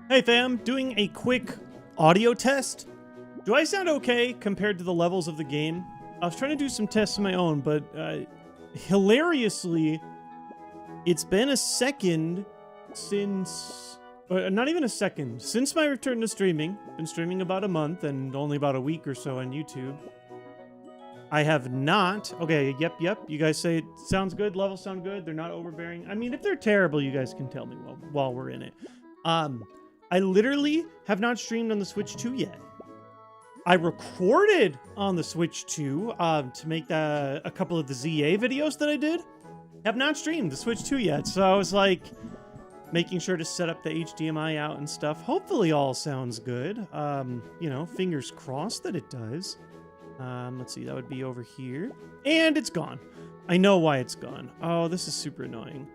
Hey fam, doing a quick audio test. Do I sound okay compared to the levels of the game? I was trying to do some tests of my own, but hilariously, it's been a second since, not even a second, since my return to streaming. Been streaming about a month and only about a week or so on YouTube. I have not, okay, yep, you guys say it sounds good, levels sound good, they're not overbearing. I mean, if they're terrible, you guys can tell me while we're in it. I literally have not streamed on the Switch 2 yet. I recorded on the Switch 2 to make a couple of the ZA videos that I did. Have not streamed the Switch 2 yet, so I was like making sure to set up the HDMI out and stuff. Hopefully all sounds good. You know, fingers crossed that it does. Let's see, that would be over here. And it's gone. I know why it's gone. Oh, this is super annoying.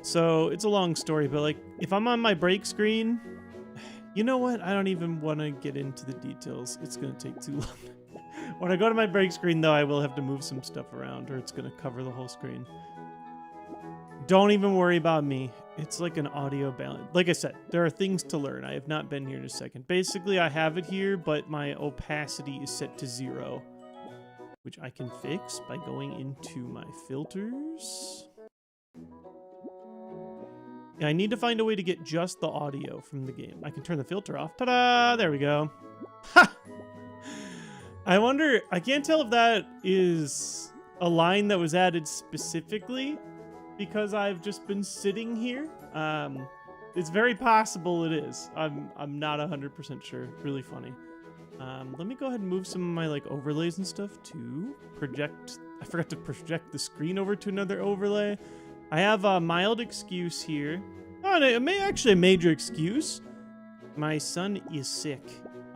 So it's a long story, but like if I'm on my break screen, you know what? I don't even want to get into the details. It's going to take too long. When I go to my break screen, though, I will have to move some stuff around or it's going to cover the whole screen. Don't even worry about me. It's like an audio balance. Like I said, there are things to learn. I have not been here in a second. Basically, I have it here, but my opacity is set to 0, which I can fix by going into my filters. Yeah, I need to find a way to get just the audio from the game. I can turn the filter off. Ta-da! There we go. Ha! I wonder, I can't tell if that is a line that was added specifically because I've just been sitting here. It's very possible it is. I'm not 100% sure. Really funny. Let me go ahead and move some of my like overlays and stuff to project. I forgot to project the screen over to another overlay. I have a mild excuse here. Oh, actually a major excuse. My son is sick.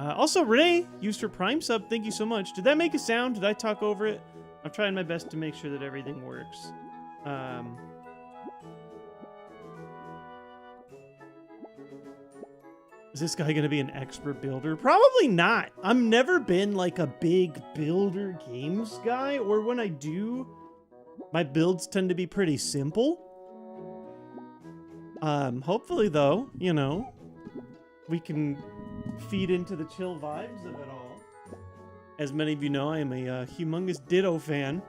Also, Renee used her Prime sub. Thank you so much. Did that make a sound? Did I talk over it? I'm trying my best to make sure that everything works. Is this guy going to be an expert builder? Probably not. I've never been like a big builder games guy, or when I do, my builds tend to be pretty simple. Hopefully though, you know, we can feed into the chill vibes of it all. As many of you know, I am a humongous Ditto fan.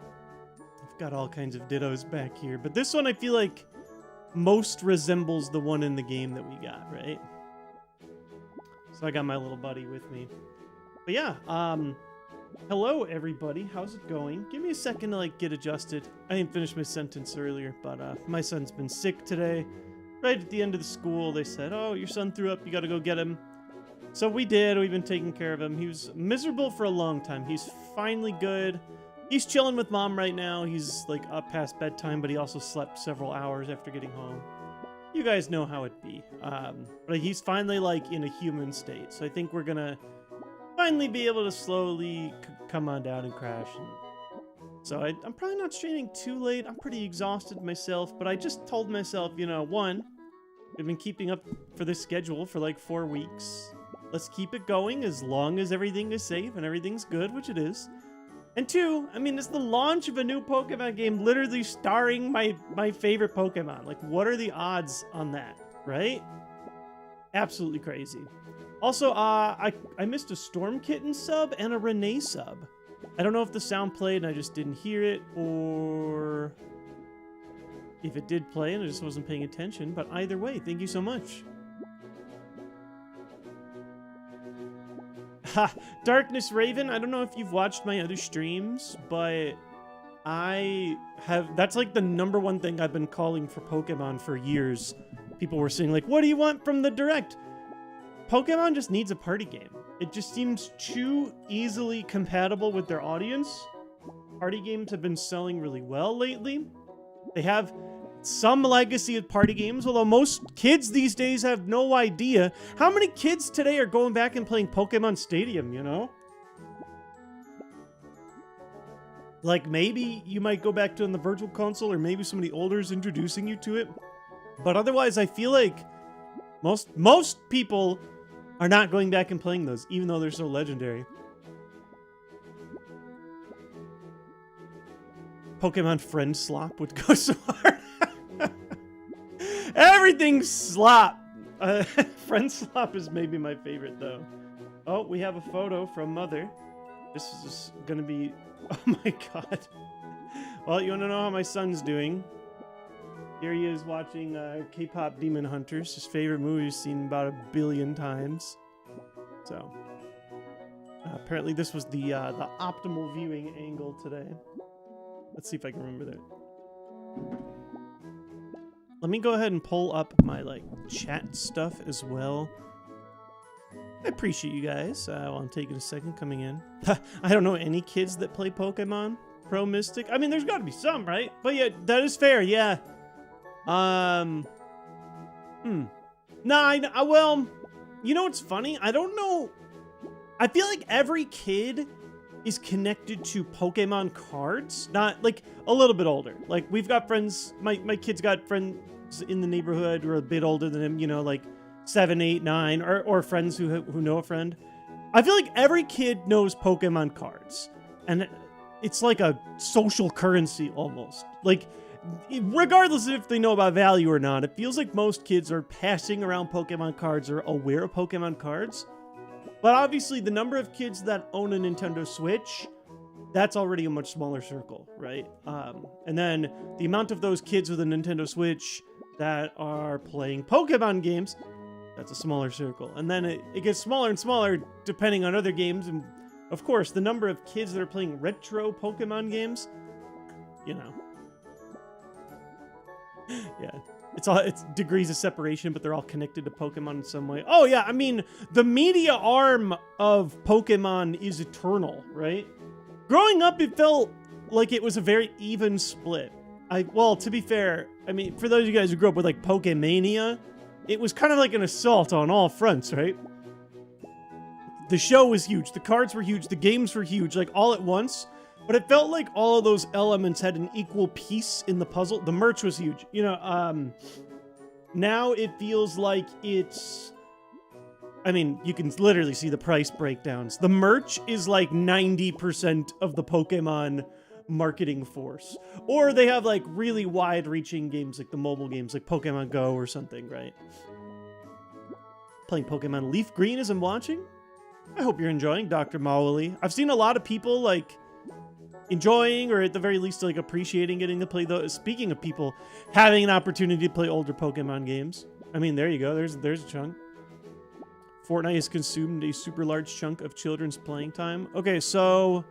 I've got all kinds of Dittos back here, but this one I feel like most resembles the one in the game that we got, right? So I got my little buddy with me. But yeah, hello everybody, how's it going? Give me a second to like get adjusted. I didn't finish my sentence earlier, but my son's been sick today. Right at the end of the school, they said, oh, your son threw up, you gotta go get him. So we did, we've been taking care of him. He was miserable for a long time. He's finally good. He's chilling with mom right now. He's like up past bedtime, but he also slept several hours after getting home. You guys know how it be. But he's finally like in a human state. So I think we're gonna finally be able to slowly come on down and crash. So I'm probably not streaming too late. I'm pretty exhausted myself, but I just told myself, you know, one, I've been keeping up for this schedule for like 4 weeks. Let's keep it going as long as everything is safe and everything's good, which it is. And two, I mean, it's the launch of a new Pokemon game literally starring my favorite Pokemon. Like, what are the odds on that, right? Absolutely crazy. Also, I missed a Storm Kitten sub and a Renee sub. I don't know if the sound played and I just didn't hear it, or if it did play and I just wasn't paying attention, but either way, thank you so much. Ha! Darkness Raven, I don't know if you've watched my other streams, but that's like the #1 thing I've been calling for Pokemon for years. People were saying like, what do you want from the Direct? Pokemon just needs a party game. It just seems too easily compatible with their audience. Party games have been selling really well lately. They have some legacy of party games, although most kids these days have no idea. How many kids today are going back and playing Pokemon Stadium, you know? Like, maybe you might go back to on the Virtual Console, or maybe somebody older is introducing you to it. But otherwise, I feel like most people are not going back and playing those, even though they're so legendary. Pokemon Friend Slop would go so hard. Everything's slop. Friend slop is maybe my favorite, though. Oh, we have a photo from Mother. This is gonna be... Oh my god. Well, you wanna know how my son's doing? Here he is watching K-pop Demon Hunters, his favorite movie he's seen about 1 billion times. So, apparently this was the optimal viewing angle today. Let's see if I can remember that. Let me go ahead and pull up my chat stuff as well. I appreciate you guys while I'm taking a second coming in. I don't know any kids that play Pokemon Pro Mystic. I mean, there's got to be some, right? But yeah, that is fair. Yeah. Nah, well, you know what's funny? I don't know. I feel like every kid is connected to Pokemon cards. Not like a little bit older. Like we've got friends. My kid's got friends in the neighborhood who are a bit older than him. You know, like 7, 8, 9, or friends who know a friend. I feel like every kid knows Pokemon cards, and it's like a social currency almost. Like, regardless of if they know about value or not, it feels like most kids are passing around Pokemon cards or aware of Pokemon cards. But obviously, the number of kids that own a Nintendo Switch, that's already a much smaller circle, right? And then the amount of those kids with a Nintendo Switch that are playing Pokemon games, that's a smaller circle. And then it gets smaller and smaller depending on other games. And of course, the number of kids that are playing retro Pokemon games, you know. Yeah, it's degrees of separation, but they're all connected to Pokemon in some way. Oh yeah, I mean, the media arm of Pokemon is eternal, right? Growing up, it felt like it was a very even split. Well, to be fair, I mean, for those of you guys who grew up with like Pokemania, it was kind of like an assault on all fronts, right? The show was huge, the cards were huge, the games were huge, like all at once. But it felt like all of those elements had an equal piece in the puzzle. The merch was huge. You know, now it feels like it's... I mean, you can literally see the price breakdowns. The merch is like 90% of the Pokemon marketing force. Or they have like really wide-reaching games, like the mobile games, like Pokemon Go or something, right? Playing Pokemon Leaf Green as I'm watching. I hope you're enjoying Dr. Mawali. I've seen a lot of people like... enjoying, or at the very least like appreciating getting to play those. Speaking of people having an opportunity to play older Pokemon games, I mean, there you go, there's a chunk. Fortnite has consumed a super large chunk of children's playing time. Okay, so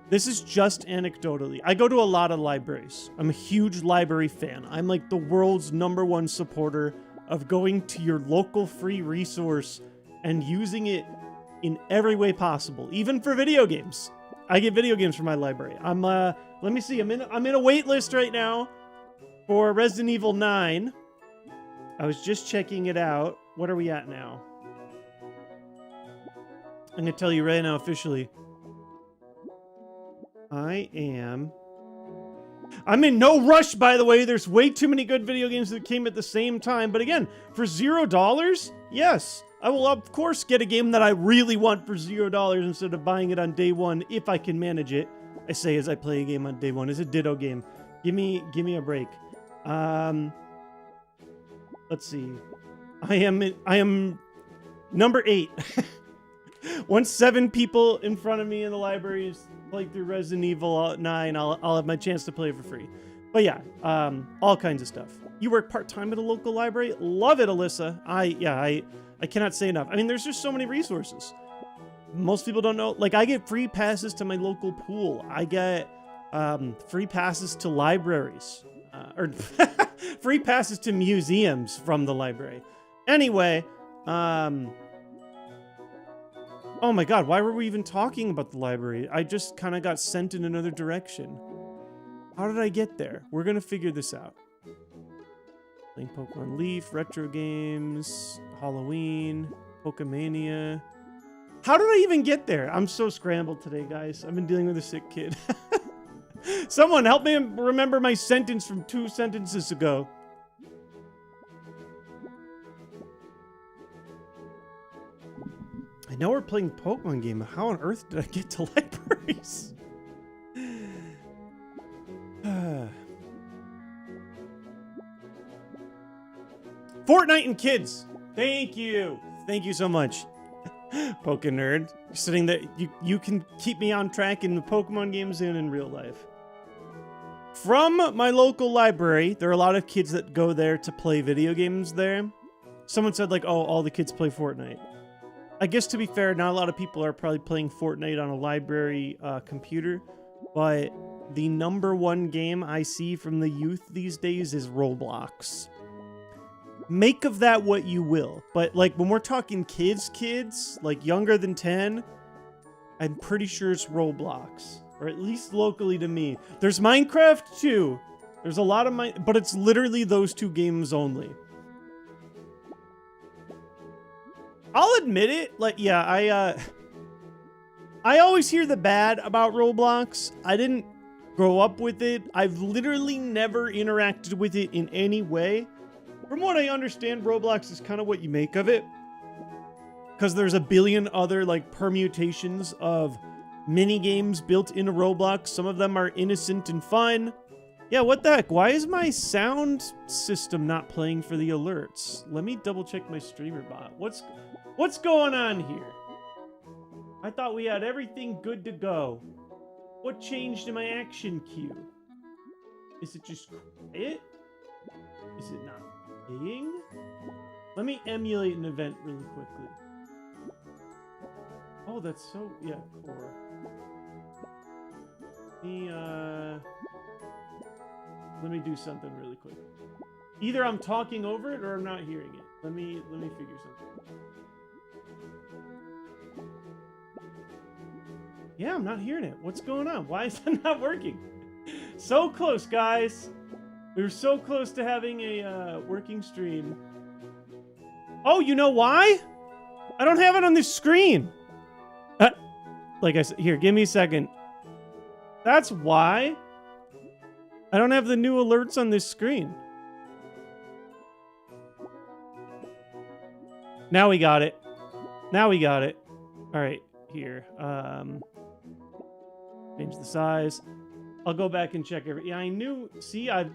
this is just anecdotally. I go to a lot of libraries. I'm a huge library fan. I'm like the world's #1 supporter of going to your local free resource and using it in every way possible, even for video games. I get video games from my library. Let me see. I'm in a wait list right now for Resident Evil 9. I was just checking it out. What are we at now? I'm gonna tell you right now officially. I'm in no rush, by the way. There's way too many good video games that came at the same time. But again, for $0, yes. I will, of course, get a game that I really want for $0 instead of buying it on day one if I can manage it. I say as I play a game on day one. It's a ditto game. Give me a break. Let's see. I am number 8. Once 7 people in front of me in the library is playing through Resident Evil 9, I'll have my chance to play for free. But yeah, all kinds of stuff. You work part-time at a local library? Love it, Alyssa. I cannot say enough. I mean, there's just so many resources. Most people don't know. Like, I get free passes to my local pool. I get free passes to libraries. Or free passes to museums from the library. Anyway, oh my god, why were we even talking about the library? I just kind of got sent in another direction. How did I get there? We're going to figure this out. Playing Pokemon Leaf, retro games, Halloween, Pokemania. How did I even get there? I'm so scrambled today, guys. I've been dealing with a sick kid. Someone help me remember my sentence from 2 sentences ago. I know we're playing Pokemon game, but how on earth did I get to libraries? Fortnite and kids. Thank you. Thank you so much. Poke Nerd. You're sitting there. You can keep me on track in the Pokemon games and in real life. From my local library, there are a lot of kids that go there to play video games there. Someone said, like, oh, all the kids play Fortnite. I guess, to be fair, not a lot of people are probably playing Fortnite on a library computer, but the #1 game I see from the youth these days is Roblox. Make of that what you will, but, like, when we're talking kids, like, younger than 10, I'm pretty sure it's Roblox. Or at least locally to me. There's Minecraft too. There's a lot of but it's literally those two games only. I'll admit it. Like, yeah, I always hear the bad about Roblox. I didn't grow up with it. I've literally never interacted with it in any way. From what I understand, Roblox is kind of what you make of it. Because there's a billion other, like, permutations of mini games built into Roblox. Some of them are innocent and fun. Yeah, what the heck? Why is my sound system not playing for the alerts? Let me double check my streamer bot. What's going on here? I thought we had everything good to go. What changed in my action queue? Is it just quiet? Is it not playing? Let me emulate an event really quickly. Oh, that's so, yeah, core. Let me do something really quick. Either I'm talking over it or I'm not hearing it. Let me figure something. Yeah, I'm not hearing it. What's going on? Why is that not working? So close, guys. We were so close to having a working stream. Oh, you know why? I don't have it on this screen. Like I said, here, give me a second. That's why I don't have the new alerts on this screen. Now we got it. Now we got it. All right, here. Change the size. I'll go back and check every. Yeah, I knew. See, I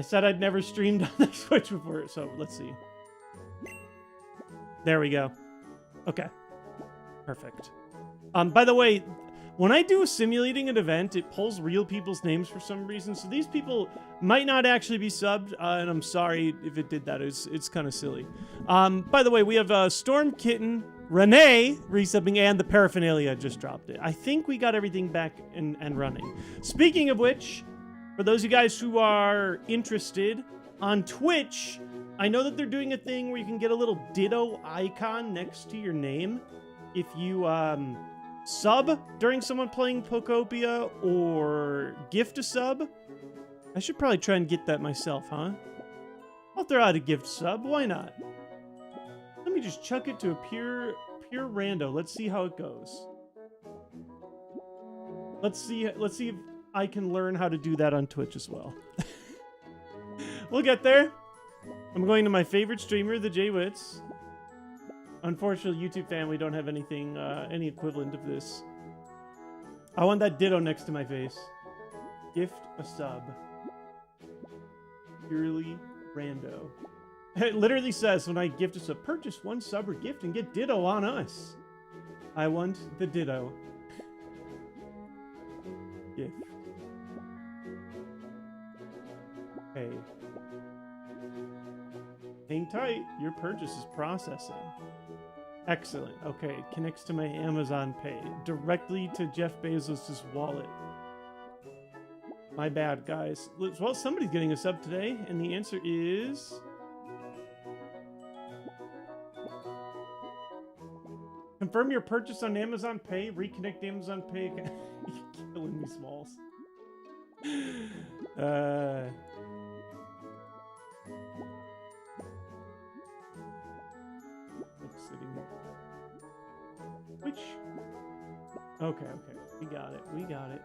said I'd never streamed on the Switch before, so let's see. There we go. Okay. Perfect. By the way, when I do simulating an event, it pulls real people's names for some reason. So these people might not actually be subbed, and I'm sorry if it did that. It's kind of silly. By the way, we have Storm Kitten, Renee resubbing, and the Paraphernalia just dropped it. I think we got everything back and running. Speaking of which, for those of you guys who are interested, on Twitch, I know that they're doing a thing where you can get a little ditto icon next to your name if you sub during someone playing Pokopia or gift a sub. I should probably try and get that myself, huh? I'll throw out a gift sub. Why not? Let me just chuck it to a pure rando. Let's see how it goes. Let's see if I can learn how to do that on Twitch as well. We'll get there. I'm going to my favorite streamer, the J-Wits. Unfortunately, YouTube family don't have anything, any equivalent of this. I want that ditto next to my face. Gift a sub. Purely rando. It literally says when I gift a sub, purchase 1 sub or gift and get ditto on us. I want the ditto. Gift. Hey. Hang tight, your purchase is processing. Excellent. Okay, it connects to my Amazon Pay. Directly to Jeff Bezos' wallet. My bad, guys. Well, somebody's getting a sub today, and the answer is... Confirm your purchase on Amazon Pay. Reconnect Amazon Pay. You're killing me, Smalls. Which? Okay. We got it.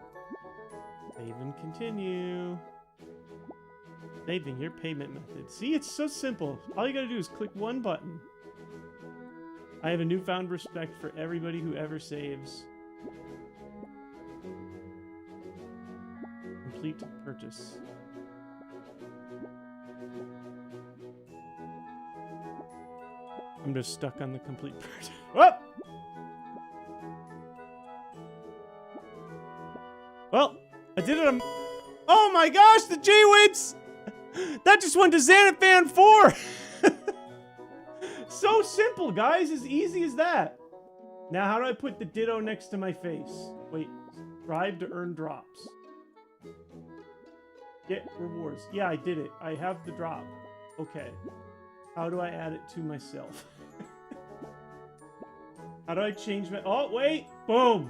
Save and continue. Saving your payment method. See, it's so simple. All you gotta do is click one button. I have a newfound respect for everybody who ever saves. Complete purchase. I'm just stuck on the complete bird. Whoop! Well, I did it. Oh my gosh, the G-Wits! That just went to Xanafan 4! So simple, guys. As easy as that. Now, how do I put the ditto next to my face? Wait, strive to earn drops. Get rewards. Yeah, I did it. I have the drop. Okay. How do I add it to myself? How do I change my... Oh, wait! Boom!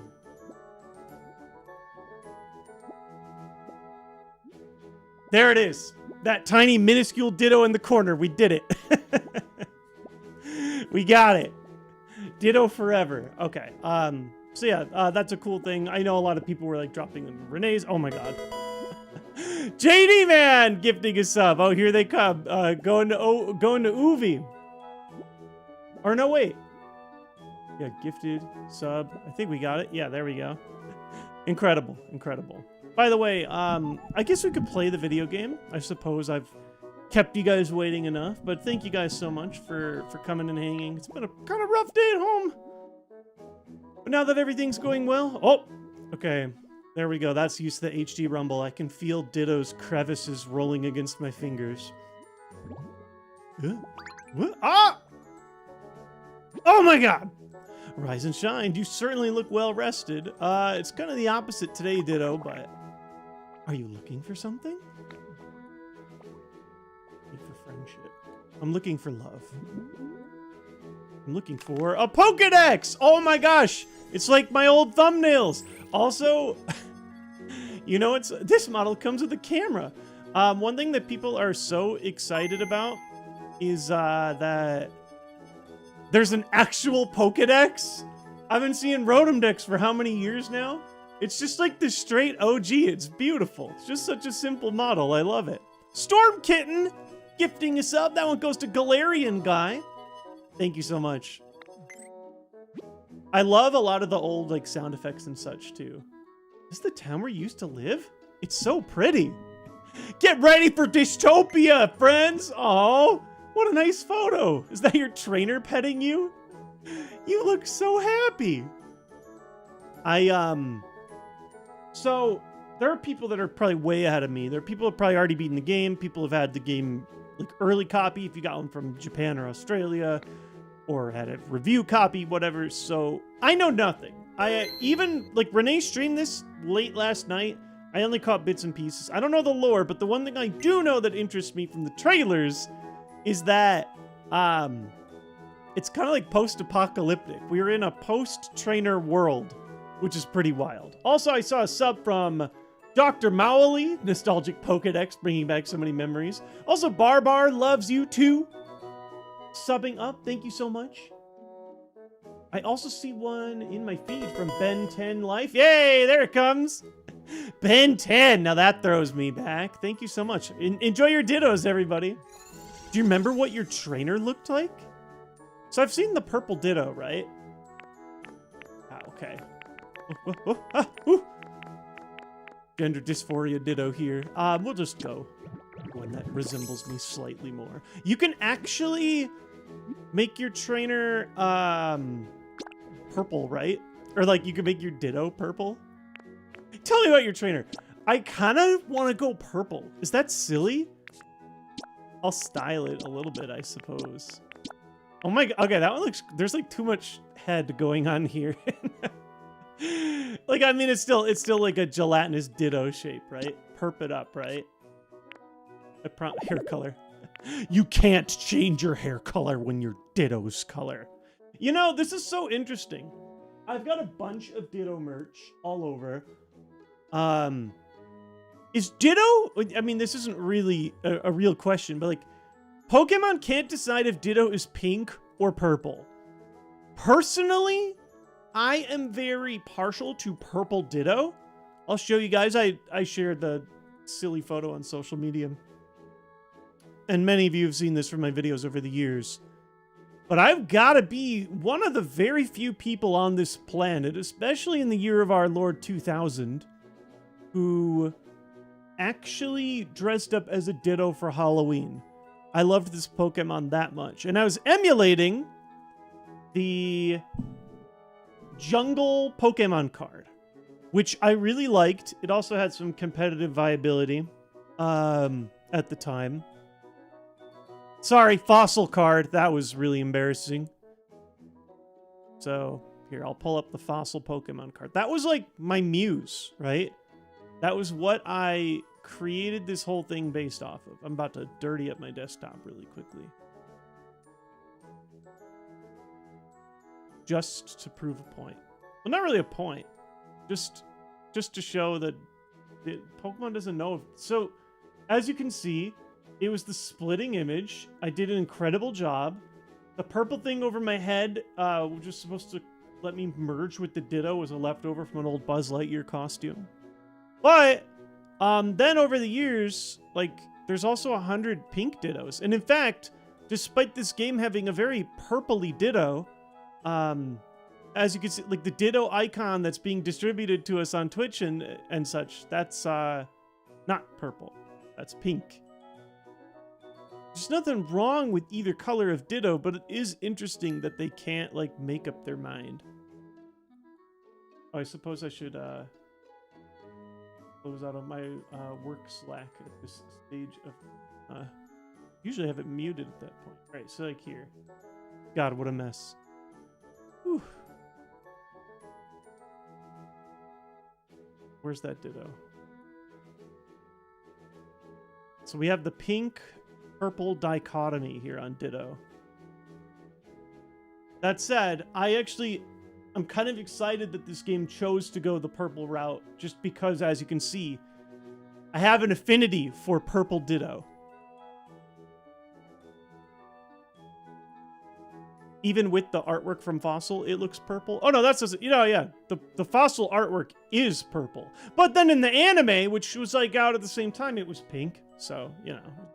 There it is. That tiny, minuscule ditto in the corner. We did it. We got it. Ditto forever. Okay. So yeah, that's a cool thing. I know a lot of people were like dropping them. Renee's. Oh my god. JD man gifting a sub. Oh, here they come. Going to Uvi. Or no, wait. Yeah, gifted sub. I think we got it. Yeah, there we go. Incredible. Incredible. By the way, I guess we could play the video game. I suppose I've kept you guys waiting enough, but thank you guys so much for coming and hanging. It's been a kind of rough day at home. But now that everything's going well... Oh! Okay. There we go. That's used to the HD rumble. I can feel Ditto's crevices rolling against my fingers. What? Ah! Oh my god! Rise and shine. You certainly look well rested. It's kind of the opposite today, Ditto, but... Are you looking for something? Looking for friendship. I'm looking for love. I'm looking for a Pokédex! Oh my gosh! It's like my old thumbnails! Also, you know, this model comes with a camera. One thing that people are so excited about is that there's an actual Pokédex. I've been seeing Rotom decks for how many years now? It's just like the straight OG. It's beautiful. It's just such a simple model. I love it. Storm Kitten gifting a sub. That one goes to Galarian Guy. Thank you so much. I love a lot of the old like sound effects and such too. Is this the town where you used to live? It's so pretty. Get ready for dystopia, friends. Oh, what a nice photo. Is that your trainer petting you? You look so happy. So there are people that are probably way ahead of me. There are people who have probably already beaten the game. People have had the game like early copy if you got one from Japan or Australia, or had a review copy, whatever. So I know nothing. Even like Renee streamed this late last night. I only caught bits and pieces. I don't know the lore, but the one thing I do know that interests me from the trailers is that it's kind of like post-apocalyptic. We are in a post-trainer world, which is pretty wild. Also, I saw a sub from Dr. Mowley, Nostalgic Pokedex, bringing back so many memories. Also, Barbar loves you too. Subbing up, thank you so much. I also see one in my feed from Ben 10 Life. Yay, there it comes. Ben 10, now that throws me back. Thank you so much. Enjoy your dittos, everybody. Do you remember what your trainer looked like? So I've seen the purple ditto, right? Ah, okay. Gender dysphoria ditto here. We'll just go one that resembles me slightly more. You can actually make your trainer purple, right? Or like you can make your ditto purple. Tell me about your trainer. I kind of want to go purple. Is that silly? I'll style it a little bit, I suppose. Oh my god. Okay, that one looks... There's like too much head going on here. Like, I mean, it's still like a gelatinous ditto shape, right? Perp it up, right? Hair color. You can't change your hair color when your ditto's color. You know, this is so interesting. I've got a bunch of ditto merch all over. Is ditto... I mean, this isn't really a real question, but like, Pokemon can't decide if ditto is pink or purple. Personally, I am very partial to purple ditto. I'll show you guys. I shared the silly photo on social media. And many of you have seen this from my videos over the years. But I've got to be one of the very few people on this planet, especially in the year of our Lord 2000, who actually dressed up as a ditto for Halloween. I loved this Pokemon that much. And I was emulating the Jungle Pokemon card, which I really liked. It also had some competitive viability at the time. Sorry, Fossil card. That was really embarrassing. So, here, I'll pull up the Fossil Pokemon card. That was like my muse, right? That was what I created this whole thing based off of. I'm about to dirty up my desktop really quickly. Just to prove a point. Well, not really a point. Just to show that Pokemon doesn't know. So, as you can see, it was the splitting image. I did an incredible job. The purple thing over my head, which was supposed to let me merge with the Ditto, was a leftover from an old Buzz Lightyear costume. But then over the years, like, there's also 100 pink Dittos. And in fact, despite this game having a very purpley Ditto, as you can see, like the Ditto icon that's being distributed to us on Twitch and such, that's not purple. That's pink. There's nothing wrong with either color of Ditto, but it is interesting that they can't, like, make up their mind. Oh, I suppose I should close out of my work Slack at this stage of... usually I have it muted at that point. All right, so like here. God, what a mess. Whew. Where's that Ditto? So we have the pink-purple dichotomy here on Ditto. That said, I'm kind of excited that this game chose to go the purple route, just because, as you can see, I have an affinity for purple Ditto. Even with the artwork from Fossil, it looks purple. Oh no, that's just, yeah, the Fossil artwork is purple. But then in the anime, which was like out at the same time, it was pink. So,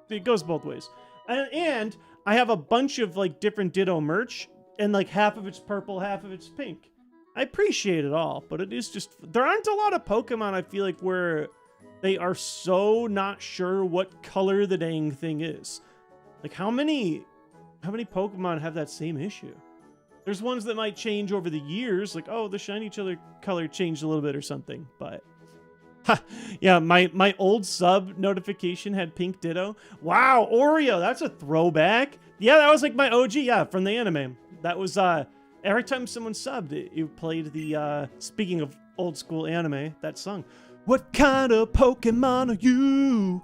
it goes both ways. And I have a bunch of like different Ditto merch, and like half of it's purple, half of it's pink. I appreciate it all, but it is just, there aren't a lot of Pokemon, I feel like, where they are so not sure what color the dang thing is. Like, how many Pokemon have that same issue? There's ones that might change over the years, like, oh, the shiny color changed a little bit or something, but... yeah, my old sub notification had pink Ditto. Wow, Oreo, that's a throwback. Yeah, that was like my OG, yeah, from the anime. That was, every time someone subbed, it played the, speaking of old school anime, that song. What kind of Pokemon are you?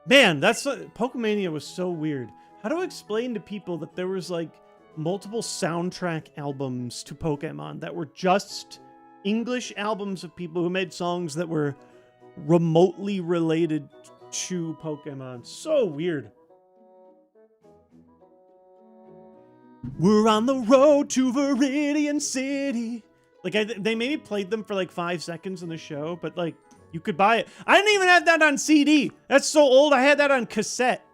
Man, Pokemania was so weird. How do I explain to people that there was like multiple soundtrack albums to Pokemon that were just English albums of people who made songs that were remotely related to Pokemon? So weird. We're on the road to Viridian City. Like, they maybe played them for like 5 seconds in the show, but like, you could buy it. I didn't even have that on CD. That's so old. I had that on cassette.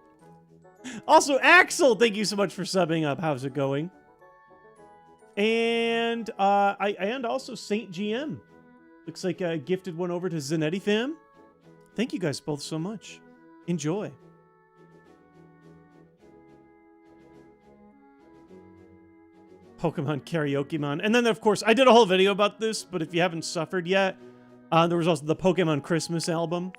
Also, Axel, thank you so much for subbing up. How's it going? And and also Saint GM. Looks like I gifted one over to Zanetti fam. Thank you guys both so much. Enjoy. Pokemon Karaoke-mon. And then, of course, I did a whole video about this, but if you haven't suffered yet, there was also the Pokemon Christmas album.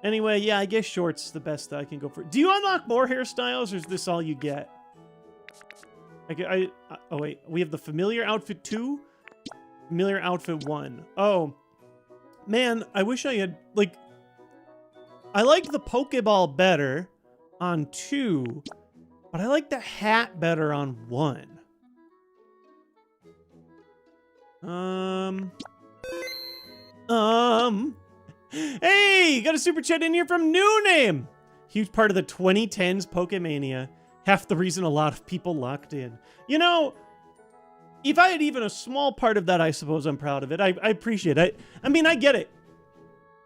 Anyway, yeah, I guess short's the best that I can go for. Do you unlock more hairstyles, or is this all you get? Oh, wait. We have the Familiar Outfit 2, Familiar Outfit 1. Oh, man, I wish I had, like... I liked the Pokeball better on 2, but I like the hat better on 1. Hey, got a super chat in here from New Name. Huge part of the 2010s Pokemania. Half the reason a lot of people locked in. You know, if I had even a small part of that, I suppose I'm proud of it. I appreciate it. I mean, I get it.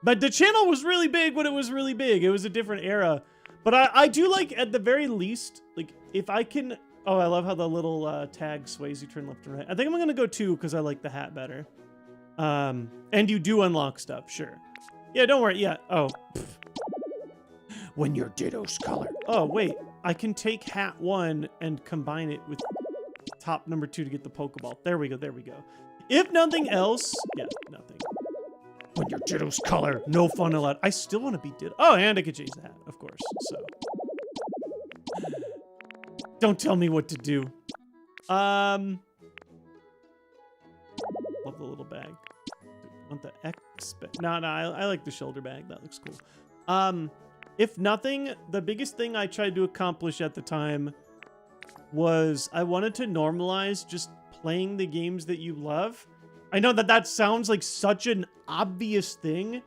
But the channel was really big when it was really big. It was a different era. But I do like, at the very least, like, if I can... Oh, I love how the little tag sways you turn left and right. I think I'm going to go 2 because I like the hat better. And you do unlock stuff, sure. Yeah, don't worry. Yeah. Oh. Pfft. When your Ditto's color. Oh, wait. I can take hat 1 and combine it with top number 2 to get the Pokeball. There we go, there we go. If nothing else, yeah, nothing. When your Ditto's color, no fun allowed. I still want to be Ditto. Oh, and I could change that, of course, so. Don't tell me what to do. Love the little bag. Want the X bag? No, I like the shoulder bag. That looks cool. If nothing, the biggest thing I tried to accomplish at the time was I wanted to normalize just playing the games that you love. I know that that sounds like such an obvious thing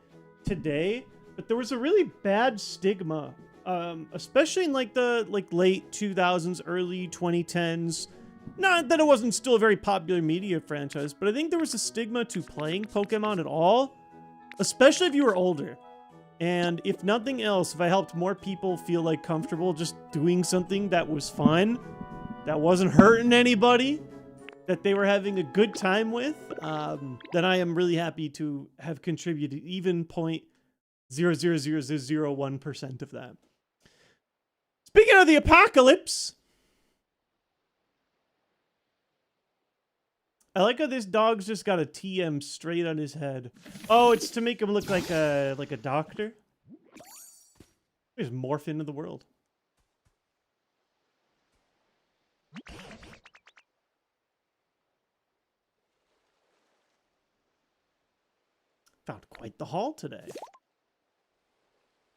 today, but there was a really bad stigma, especially in like the late 2000s, early 2010s. Not that it wasn't still a very popular media franchise, but I think there was a stigma to playing Pokemon at all, especially if you were older. And if nothing else, if I helped more people feel like comfortable just doing something that was fun, that wasn't hurting anybody, that they were having a good time with, then I am really happy to have contributed even 0.00001% of that. Speaking of the apocalypse, I like how this dog's just got a TM straight on his head. Oh, it's to make him look like a doctor. Just morph into the world. Found quite the haul today.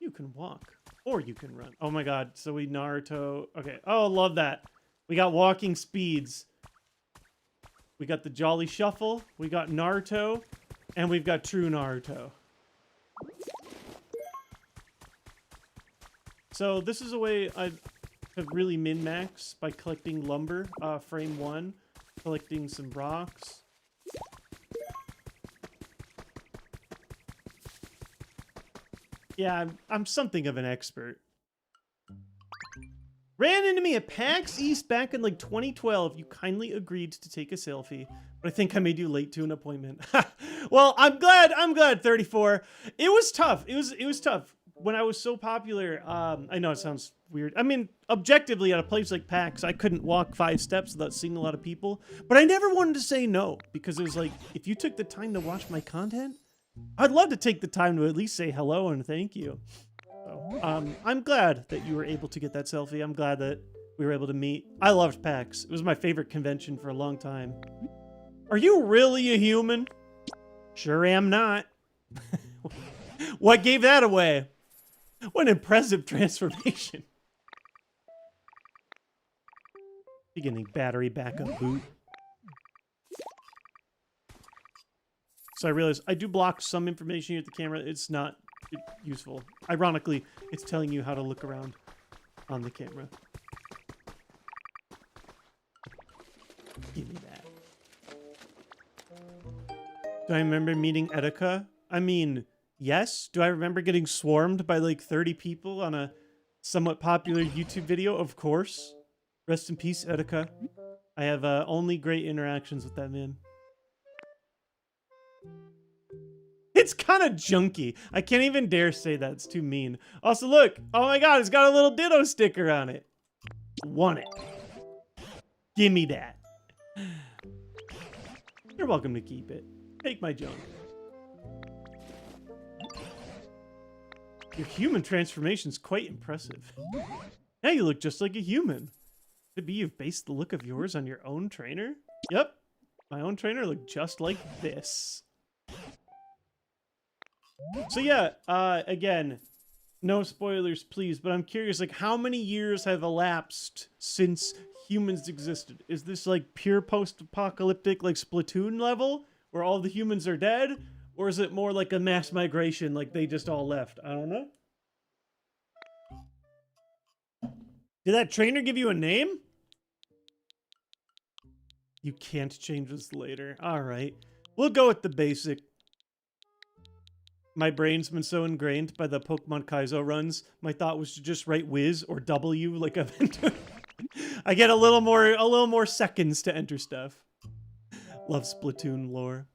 You can walk, or you can run. Oh my god, so we Naruto. Okay, oh, love that. We got walking speeds. We got the Jolly Shuffle, we got Naruto, and we've got True Naruto. So this is a way to really min-max by collecting lumber, frame 1, collecting some rocks. Yeah, I'm something of an expert. Ran into me at PAX East back in like 2012. You kindly agreed to take a selfie, but I think I made you late to an appointment. Well, I'm glad 34. It was tough. It was tough when I was so popular. I know it sounds weird. I mean, objectively at a place like PAX, I couldn't walk 5 steps without seeing a lot of people, but I never wanted to say no because it was like, if you took the time to watch my content, I'd love to take the time to at least say hello and thank you. So, I'm glad that you were able to get that selfie. I'm glad that we were able to meet. I loved PAX. It was my favorite convention for a long time. Are you really a human? Sure am not. What gave that away? What an impressive transformation. Beginning battery backup boot. So I realized I do block some information here at the camera. It's not useful. Ironically, it's telling you how to look around on the camera. Give me that. Do I remember meeting Etika? I mean, yes. Do I remember getting swarmed by like 30 people on a somewhat popular YouTube video? Of course. Rest in peace, Etika. I have only great interactions with that man. It's kind of junky. I can't even dare say that. It's too mean. Also, look. Oh my god, it's got a little Ditto sticker on it. Want it. Give me that. You're welcome to keep it. Take my junk. Your human transformation's quite impressive. Now you look just like a human. Could it be you've based the look of yours on your own trainer? Yep. My own trainer looked just like this. So yeah, again, no spoilers, please, but I'm curious, like, how many years have elapsed since humans existed? Is this like pure post-apocalyptic, like Splatoon level, where all the humans are dead? Or is it more like a mass migration, like they just all left? I don't know. Did that trainer give you a name? You can't change this later. All right. We'll go with the basic. My brain's been so ingrained by the Pokemon Kaizo runs, my thought was to just write Wiz or W like I've been doing. I get a little more seconds to enter stuff. Love Splatoon lore.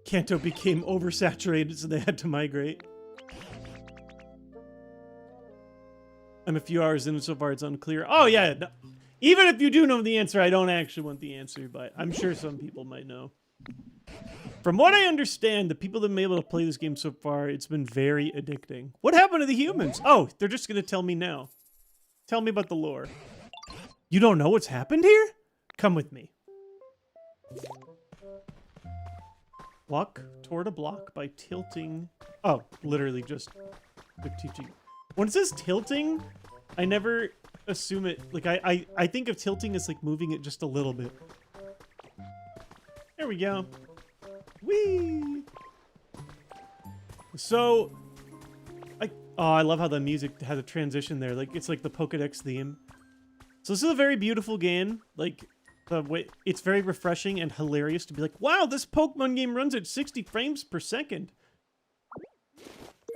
Kanto became oversaturated, so they had to migrate. I'm a few hours in, so far it's unclear. Oh yeah, no, Even if you do know the answer, I don't actually want the answer, but I'm sure some people might know. From what I understand, the people that have been able to play this game so far, it's been very addicting. What happened to the humans? Oh, they're just going to tell me now. Tell me about the lore. You don't know what's happened here? Come with me. Walk toward a block by tilting. Oh, literally just quick teaching. When it says tilting, I never assume it. Like, I think of tilting as like moving it just a little bit. There we go. Whee! So, I love how the music has a transition there. Like, it's like the Pokédex theme. So this is a very beautiful game. Like, the way it's very refreshing and hilarious to be like, wow, this Pokemon game runs at 60 frames per second.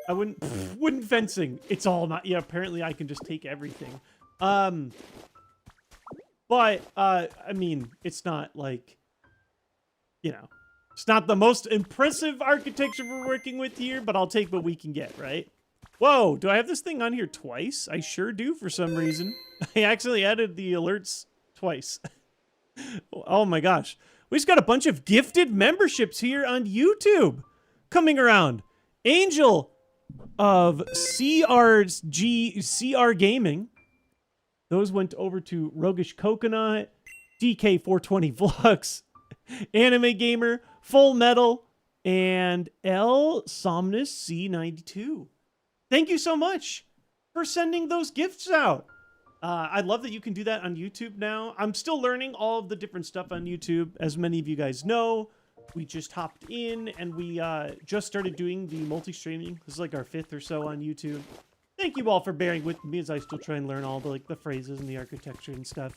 I wouldn't fencing. It's all not. Yeah, apparently I can just take everything. But I mean, it's not like, you know, it's not the most impressive architecture we're working with here, but I'll take what we can get, right? Whoa, do I have this thing on here twice? I sure do for some reason. I actually added the alerts twice. Oh my gosh. We just got a bunch of gifted memberships here on YouTube coming around. Angel of CR Gaming. Those went over to Roguish Coconut, DK420 Vlogs, Anime Gamer, Full Metal, and L Somnus C92. Thank you so much for sending those gifts out. I love that you can do that on YouTube now. I'm still learning all of the different stuff on YouTube. As many of you guys know, we just hopped in and we just started doing the multi-streaming. This is like our 5th or so on YouTube. Thank you all for bearing with me as I still try and learn all the phrases and the architecture and stuff.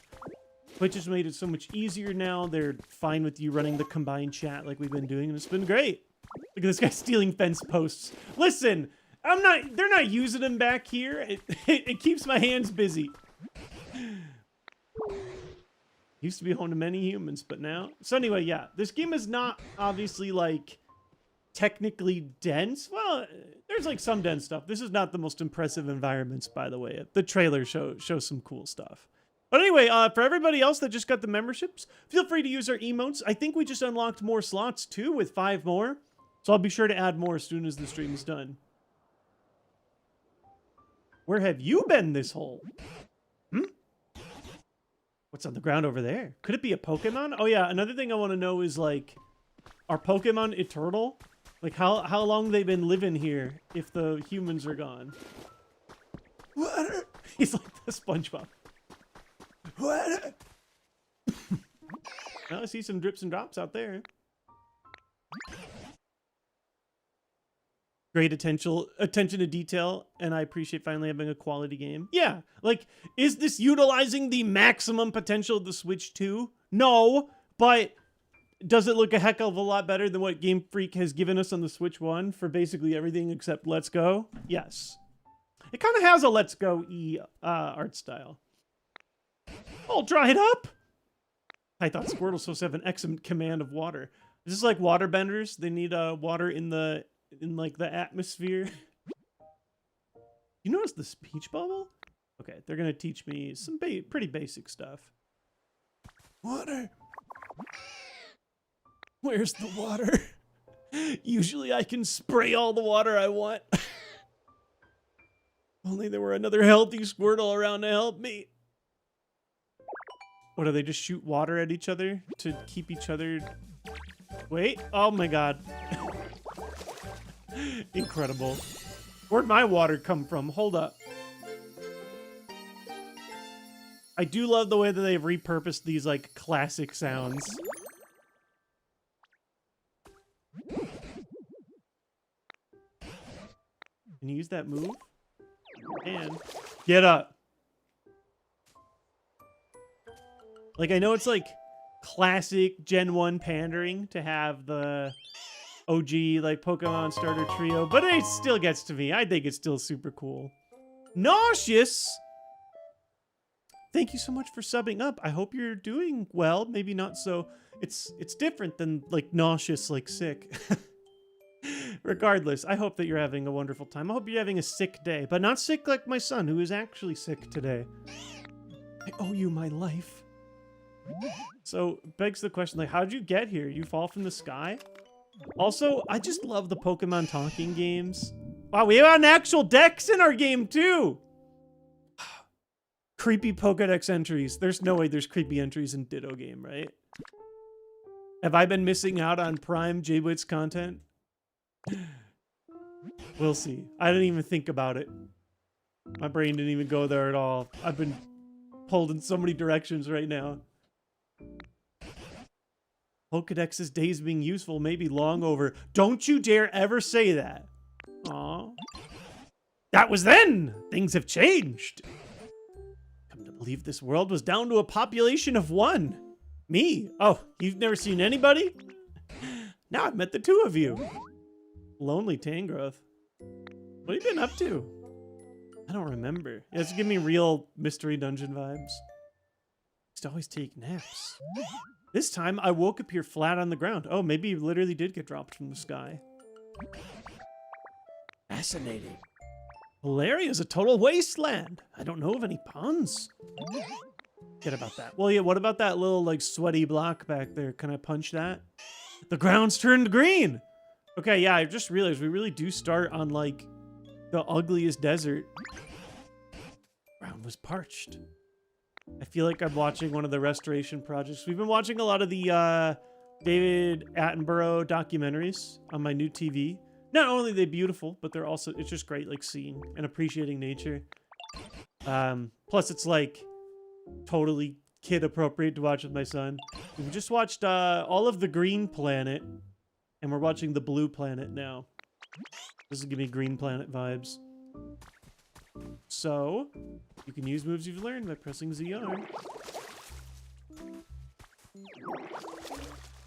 Twitch has made it so much easier now. They're fine with you running the combined chat like we've been doing, and it's been great. Look at this guy stealing fence posts. Listen, they're not using them back here. It keeps my hands busy. Used to be home to many humans, but now. So anyway, yeah, this game is not obviously like technically dense. Well, there's like some dense stuff. This is not the most impressive environments, by the way. The trailer shows some cool stuff. But anyway, for everybody else that just got the memberships, feel free to use our emotes. I think we just unlocked more slots too with 5 more. So I'll be sure to add more as soon as the stream is done. Where have you been this whole? What's on the ground over there? Could it be a Pokemon? Oh yeah, another thing I want to know is like, are Pokemon eternal? Like how long they've been living here if the humans are gone? Water. He's like the SpongeBob. Water. Now I see some drips and drops out there. Great attention to detail, and I appreciate finally having a quality game. Yeah, like, is this utilizing the maximum potential of the Switch 2? No, but does it look a heck of a lot better than what Game Freak has given us on the Switch 1 for basically everything except Let's Go? Yes. It kind of has a Let's Go-y art style. All dried up? I thought Squirtle's supposed to have an excellent command of water. Is this like waterbenders? They need water in like the atmosphere. You notice the speech bubble? Okay, they're gonna teach me some pretty basic stuff. Water. Where's the water? Usually I can spray all the water I want. Only there were another healthy Squirtle around to help me. What, do they just shoot water at each other to keep each other... Wait, oh my god. Incredible. Where'd my water come from? Hold up. I do love the way that they've repurposed these like classic sounds. Can you use that move? And get up. Like, I know it's like classic Gen 1 pandering to have the OG like Pokemon starter trio, but it still gets to me. I think it's still super cool. Nauseous! Thank you so much for subbing up. I hope you're doing well. Maybe not so. It's different than like nauseous, like sick. Regardless, I hope that you're having a wonderful time. I hope you're having a sick day, but not sick like my son, who is actually sick today. I owe you my life. So, begs the question, like, how'd you get here? You fall from the sky? Also, I just love the Pokemon talking games. Wow, we have an actual Dex in our game, too! Creepy Pokedex entries. There's no way there's creepy entries in Ditto game, right? Have I been missing out on prime J-Wits content? We'll see. I didn't even think about it. My brain didn't even go there at all. I've been pulled in so many directions right now. Pokedex's days being useful may be long over. Don't you dare ever say that. Aw. That was then! Things have changed. Come to believe this world was down to a population of 1. Me? Oh, you've never seen anybody? Now I've met the 2 of you. Lonely Tangrowth. What have you been up to? I don't remember. It's giving me real mystery dungeon vibes. Used to always take naps. This time I woke up here flat on the ground. Oh, maybe you literally did get dropped from the sky. Fascinating. Valeria is a total wasteland. I don't know of any ponds. Forget about that. Well, yeah, what about that little, like, sweaty block back there? Can I punch that? The ground's turned green! Okay, yeah, I just realized we really do start on, like, the ugliest desert. Ground was parched. I feel like I'm watching one of the restoration projects. We've been watching a lot of the David Attenborough documentaries on my new TV. Not only are they beautiful, but they're also, it's just great, like, seeing and appreciating nature. Plus, it's, like, totally kid appropriate to watch with my son. We just watched all of the Green Planet, and we're watching the Blue Planet now. This will give me Green Planet vibes. So, you can use moves you've learned by pressing ZR.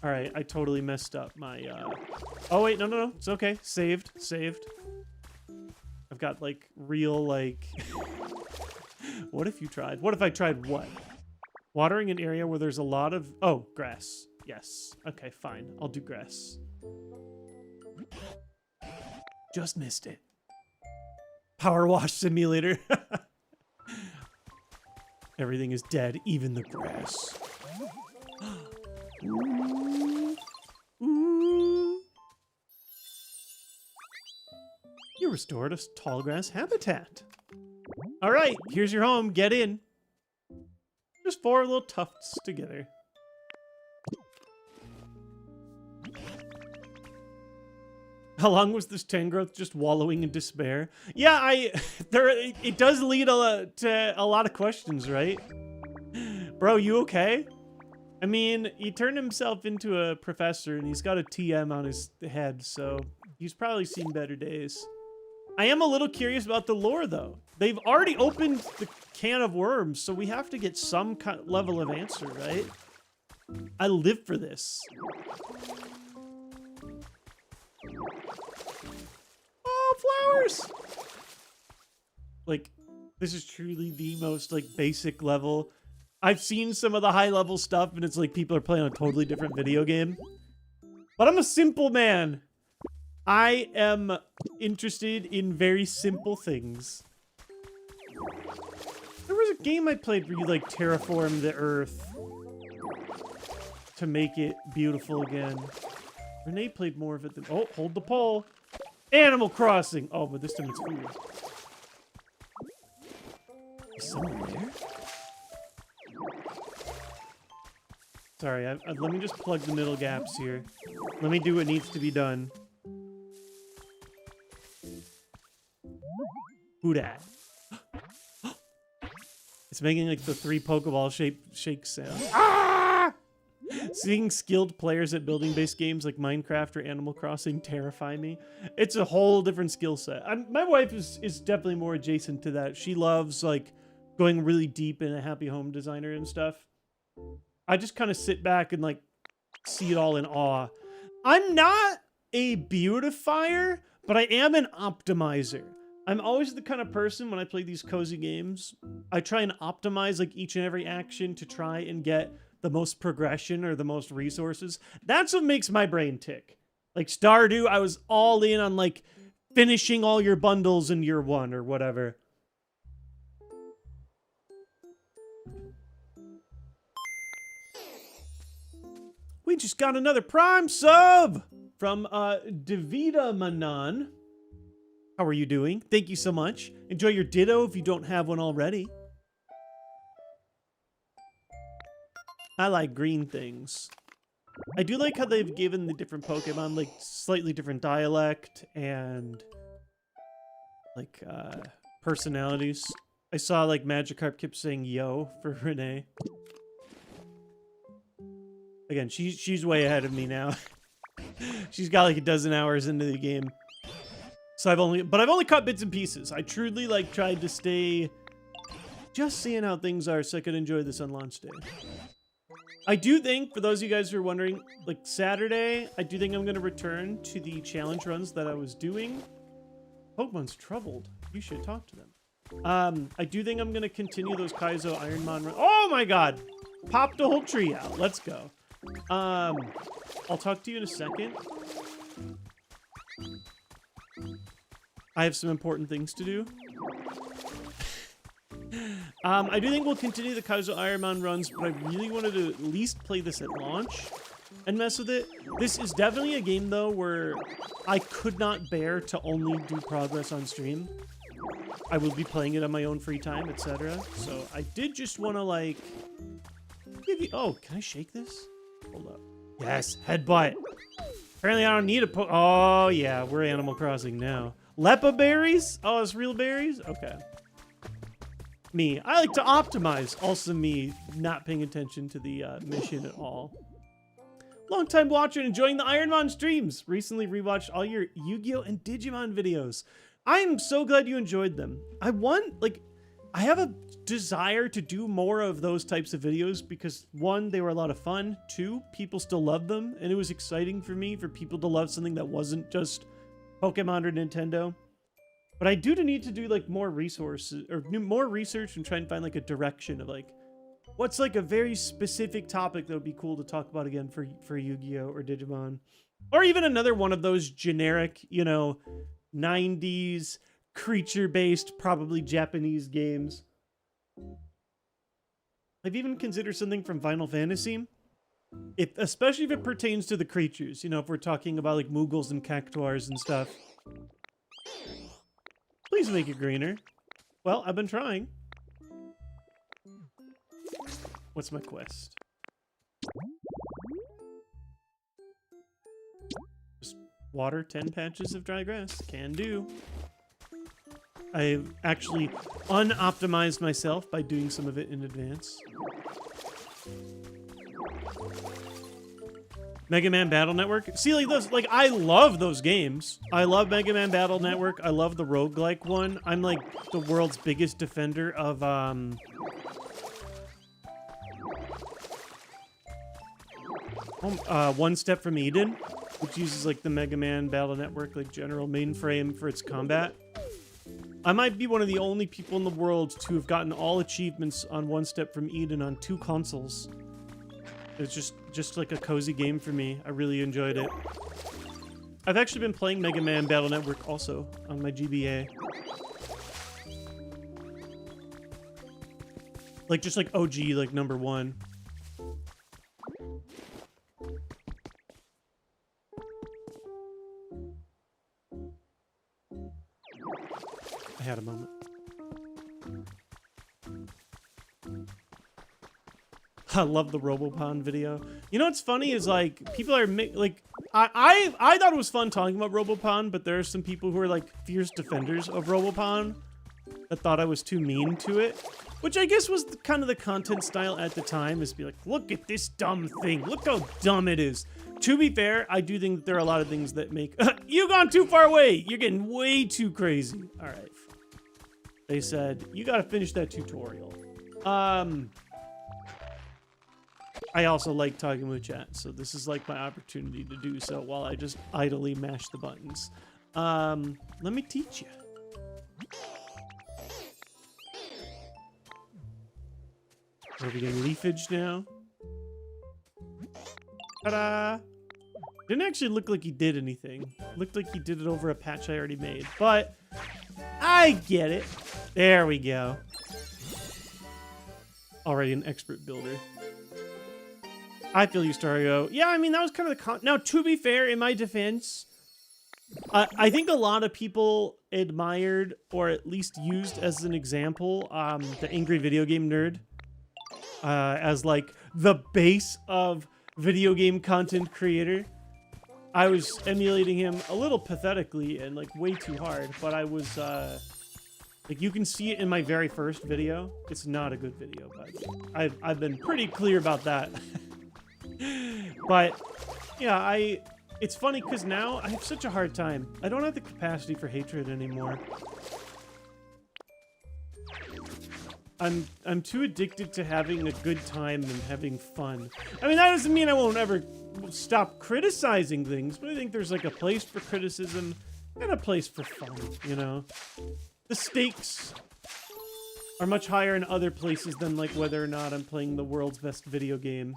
Alright, I totally messed up my, Oh, wait, no. It's okay. Saved. I've got, like, real, like... What if you tried? What if I tried what? Watering an area where there's a lot of... Oh, grass. Yes. Okay, fine. I'll do grass. Just missed it. Power wash simulator. Everything is dead, even the grass. Ooh. Ooh. You restored a tall grass habitat. All right, here's your home. Get in. Just 4 little tufts together. How long was this Tangrowth just wallowing in despair? Yeah, it does lead to a lot of questions, right? Bro, you okay? I mean, he turned himself into a professor and he's got a TM on his head, so he's probably seen better days. I am a little curious about the lore, though. They've already opened the can of worms, so we have to get some level of answer, right? I live for this. Oh, flowers! Like, this is truly the most, like, basic level. I've seen some of the high-level stuff, and it's like people are playing a totally different video game. But I'm a simple man. I am interested in very simple things. There was a game I played where you, like, terraform the earth to make it beautiful again. Renee played more of it than... Oh, hold the pole. Animal Crossing. Oh, but this time it's food. Is someone there? Sorry, let me just plug the middle gaps here. Let me do what needs to be done. Who dat? It's making like the 3 Pokeball shake sound. Ah! Seeing skilled players at building-based games like Minecraft or Animal Crossing terrify me. It's a whole different skill set. My wife is definitely more adjacent to that. She loves like going really deep in a happy home designer and stuff. I just kind of sit back and like see it all in awe. I'm not a beautifier, but I am an optimizer. I'm always the kind of person when I play these cozy games, I try and optimize like each and every action to try and get the most progression or the most resources. That's what makes my brain tick. Like Stardew, I was all in on like finishing all your bundles in year 1 or whatever. We just got another Prime sub from Davida Manan. How are you doing? Thank you so much. Enjoy your ditto if you don't have one already. I like green things. I do like how they've given the different Pokemon like slightly different dialect and like personalities. I saw like Magikarp kept saying yo for Renee. Again, she's way ahead of me now. She's got like a dozen hours into the game. So I've only caught bits and pieces. I truly like tried to stay just seeing how things are so I could enjoy this on launch day. I do think, for those of you guys who are wondering, like Saturday, I do think I'm going to return to the challenge runs that I was doing. Pokemon's troubled. You should talk to them. I do think I'm going to continue those Kaizo Ironmon runs. Oh my god! Popped a whole tree out. Let's go. I'll talk to you in a second. I have some important things to do. I do think we'll continue the Kaizo Ironmon runs, but I really wanted to at least play this at launch and mess with it. This is definitely a game, though, where I could not bear to only do progress on stream. I will be playing it on my own free time, etc. So I did just want to, like... Oh, can I shake this? Hold up. Yes, headbutt. Apparently I don't need a Oh, yeah, we're Animal Crossing now. Lepa berries? Oh, it's real berries? Okay. Me. I like to optimize. Also me not paying attention to the mission at all. Long time watcher and enjoying the Ironmon streams. Recently rewatched all your Yu-Gi-Oh! And Digimon videos. I am so glad you enjoyed them. I have a desire to do more of those types of videos because, one, they were a lot of fun. Two, people still love them. And it was exciting for me for people to love something that wasn't just Pokemon or Nintendo. But I do need to do like more resources or more research and try and find like a direction of like what's like a very specific topic that would be cool to talk about again for Yu-Gi-Oh! Or Digimon. Or even another one of those generic, you know, 90s creature-based, probably Japanese games. I've even considered something from Final Fantasy. Especially if it pertains to the creatures, you know, if we're talking about like Moogles and Cactuars and stuff. Please make it greener. Well, I've been trying. What's my quest? Just water 10 patches of dry grass. Can do. I've actually unoptimized myself by doing some of it in advance. Mega Man Battle Network. See, like those, like I love those games. I love Mega Man Battle Network. I love the roguelike one. I'm like the world's biggest defender of One Step from Eden, which uses like the Mega Man Battle Network like general mainframe for its combat. I might be one of the only people in the world to have gotten all achievements on One Step from Eden on 2 consoles. It's just like a cozy game for me. I really enjoyed it. I've actually been playing Mega Man Battle Network also on my GBA. Like just like OG, like #1. I had a moment. I love the Robopon video. You know what's funny is like people are like I thought it was fun talking about Robopon, but there are some people who are like fierce defenders of Robopon that thought I was too mean to it, which I guess was kind of the content style at the time, is be like, look at this dumb thing, look how dumb it is. To be fair, I do think that there are a lot of things that make you gone too far away. You're getting way too crazy. All right. They said you got to finish that tutorial. I also like talking with chat, so this is like my opportunity to do so while I just idly mash the buttons. Let me teach you. Are we getting leafage now? Ta-da! Didn't actually look like he did anything. Looked like he did it over a patch I already made, but I get it. There we go. Already an expert builder. I feel you, Stario. Yeah, I mean, that was kind of the now, to be fair, in my defense, I think a lot of people admired, or at least used as an example, the Angry Video Game Nerd as like the base of video game content creator. I was emulating him a little pathetically and like way too hard, but I was like, you can see it in my very first video. It's not a good video, but I've been pretty clear about that. But yeah, it's funny because now I have such a hard time. I don't have the capacity for hatred anymore. I'm too addicted to having a good time and having fun. I mean, that doesn't mean I won't ever stop criticizing things, but I think there's like a place for criticism and a place for fun, you know? The stakes are much higher in other places than like whether or not I'm playing the world's best video game.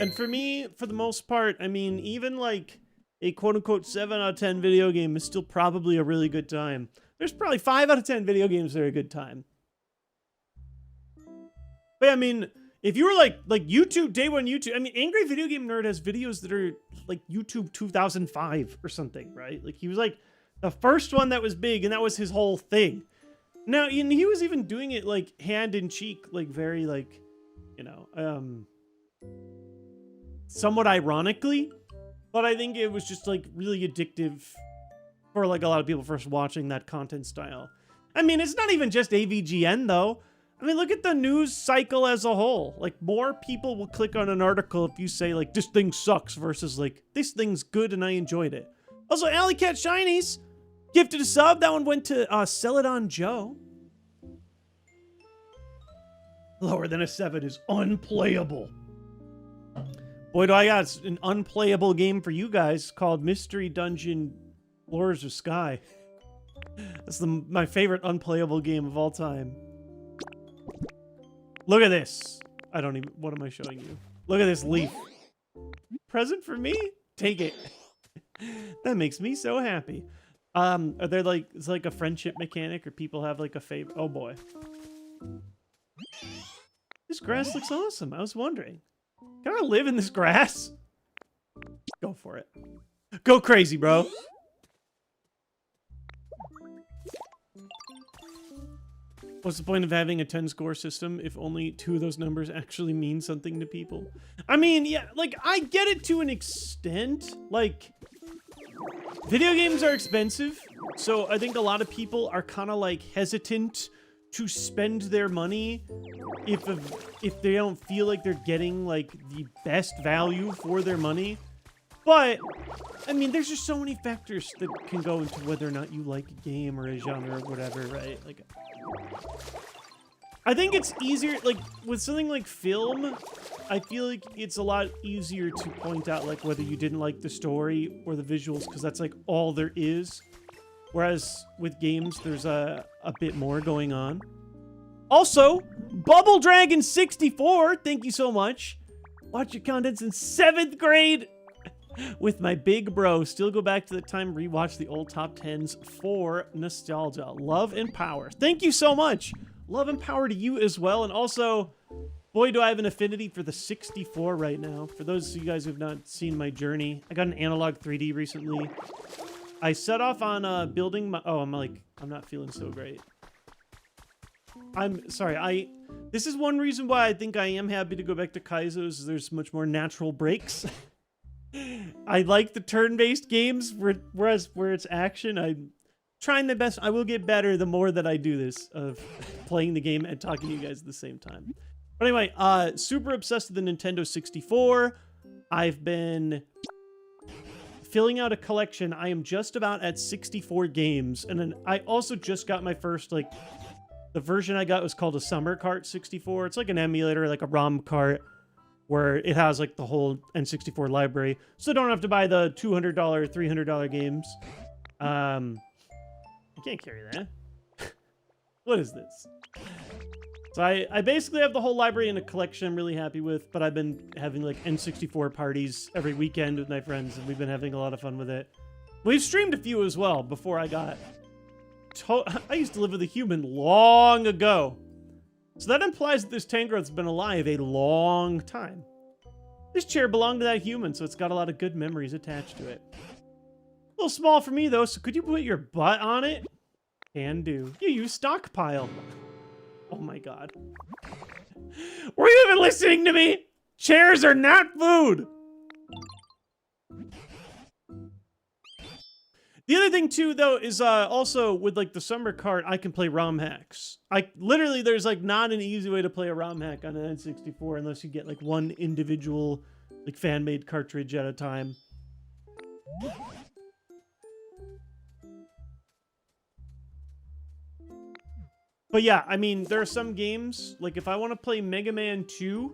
And for me, for the most part, I mean, even like a quote-unquote 7 out of 10 video game is still probably a really good time. There's probably 5 out of 10 video games that are a good time. But I mean, if you were like YouTube, day one YouTube, I mean, Angry Video Game Nerd has videos that are like YouTube 2005 or something, right? Like he was like the first one that was big, and that was his whole thing. Now, and he was even doing it like hand in cheek, like very like, you know, somewhat ironically, but I think it was just like really addictive for like a lot of people first watching that content style. I mean, it's not even just AVGN though. I mean, look at the news cycle as a whole. Like, more people will click on an article if you say like, this thing sucks versus like, this thing's good and I enjoyed it. Also, Alley Cat Shinies gifted a sub. That one went to Sell It On Joe. Lower than a 7 is unplayable. Boy, do I got an unplayable game for you guys called Mystery Dungeon Floors of Sky. That's my favorite unplayable game of all time. Look at this. I don't even... What am I showing you? Look at this leaf. Present for me? Take it. That makes me so happy. Are there like... It's like a friendship mechanic or people have like a favorite... Oh boy. This grass looks awesome. I was wondering. Can I live in this grass? Go for it. Go crazy, bro. What's the point of having a 10 score system if only 2 of those numbers actually mean something to people? I mean, yeah, like, I get it to an extent. Like, video games are expensive, so I think a lot of people are kind of, like, hesitant to spend their money if they don't feel like they're getting, like, the best value for their money. But, I mean, there's just so many factors that can go into whether or not you like a game or a genre or whatever, right? Like, I think it's easier, like, with something like film, I feel like it's a lot easier to point out, like, whether you didn't like the story or the visuals, because that's, like, all there is. Whereas with games, there's a bit more going on. Also, Bubble Dragon 64, thank you so much. Watch your contents in 7th grade with my big bro. Still go back to the time, rewatch the old top 10s for nostalgia. Love and power. Thank you so much. Love and power to you as well. And also, boy, do I have an affinity for the 64 right now. For those of you guys who have not seen my journey, I got an analog 3D recently. I set off on building my... Oh, I'm not feeling so great. I'm sorry. This is one reason why I think I am happy to go back to Kaizo's. There's much more natural breaks. I like the turn-based games, whereas where it's action, I'm trying my best. I will get better the more that I do this, of playing the game and talking to you guys at the same time. But anyway, super obsessed with the Nintendo 64. I've been filling out a collection. I am just about at 64 games. And then I also just got my first, like, the version I got was called a Summer Cart 64. It's like an emulator, like a ROM cart, where it has like the whole N64 library. So I don't have to buy the $200, $300 games. I can't carry that. What is this? So I basically have the whole library in a collection I'm really happy with, but I've been having like N64 parties every weekend with my friends, and we've been having a lot of fun with it. We've streamed a few as well before I got... I used to live with a human long ago. So that implies that this Tangrowth's been alive a long time. This chair belonged to that human, so it's got a lot of good memories attached to it. A little small for me, though, so could you put your butt on it? Can do. You use stockpile. Oh my god. Were you even listening to me? Chairs are not food! The other thing, too, though, is also with, like, the summer cart, I can play ROM hacks. Literally, there's, like, not an easy way to play a ROM hack on an N64 unless you get, like, one individual, like, fan-made cartridge at a time. But yeah, I mean, there are some games, like, if I want to play Mega Man 2,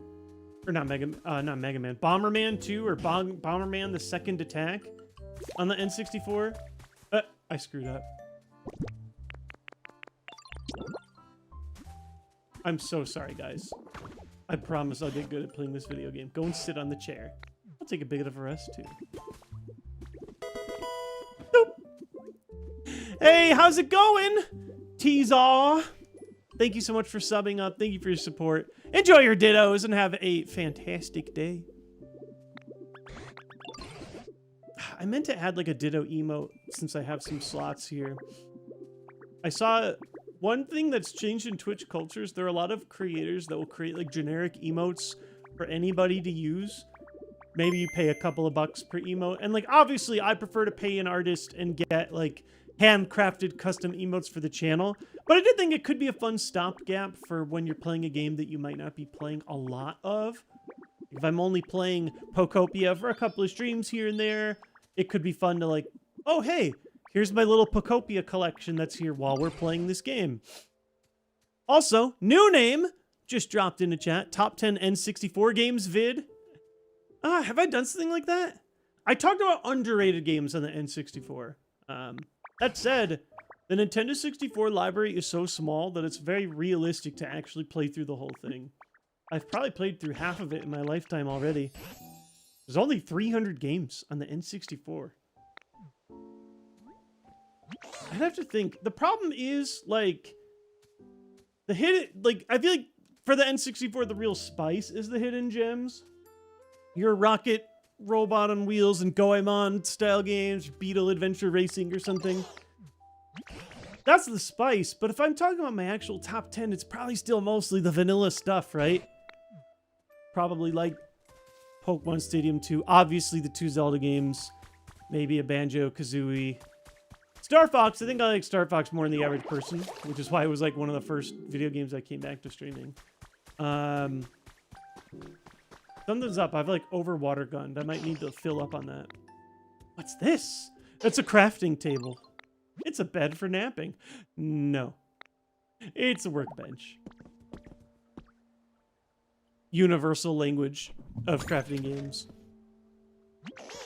or not Mega Man, Bomberman 2 or Bomberman the Second Attack on the N64, I screwed up. I'm so sorry, guys. I promise I'll get good at playing this video game. Go and sit on the chair. I'll take a bit of a rest, too. Nope. Hey, how's it going? Teasaw. Thank you so much for subbing up. Thank you for your support. Enjoy your dittos and have a fantastic day. I meant to add like a ditto emote since I have some slots here. I saw one thing that's changed in Twitch cultures. There are a lot of creators that will create like generic emotes for anybody to use. Maybe you pay a couple of bucks per emote. And like, obviously I prefer to pay an artist and get like handcrafted custom emotes for the channel. But I did think it could be a fun stopgap for when you're playing a game that you might not be playing a lot of. If I'm only playing Pokopia for a couple of streams here and there, it could be fun to like, oh, hey, here's my little Pokopia collection that's here while we're playing this game. Also, new name just dropped into chat. Top 10 N64 games vid. Have I done something like that? I talked about underrated games on the N64. That said, the Nintendo 64 library is so small that it's very realistic to actually play through the whole thing. I've probably played through half of it in my lifetime already. There's only 300 games on the N64. I'd have to think. The problem is, like, the hidden, like, I feel like for the N64, the real spice is the hidden gems. Your rocket robot on wheels and Goemon style games, Beetle Adventure Racing or something. That's the spice, but if I'm talking about my actual top 10, it's probably still mostly the vanilla stuff, right? Probably like Pokemon Stadium 2, obviously the 2 Zelda games, maybe a Banjo-Kazooie. Star Fox, I think I like Star Fox more than the average person, which is why it was like one of the first video games I came back to streaming. Something's up. I've like over water gunned. I might need to fill up on that. What's this? That's a crafting table. It's a bed for napping. No. It's a workbench. Universal language of crafting games.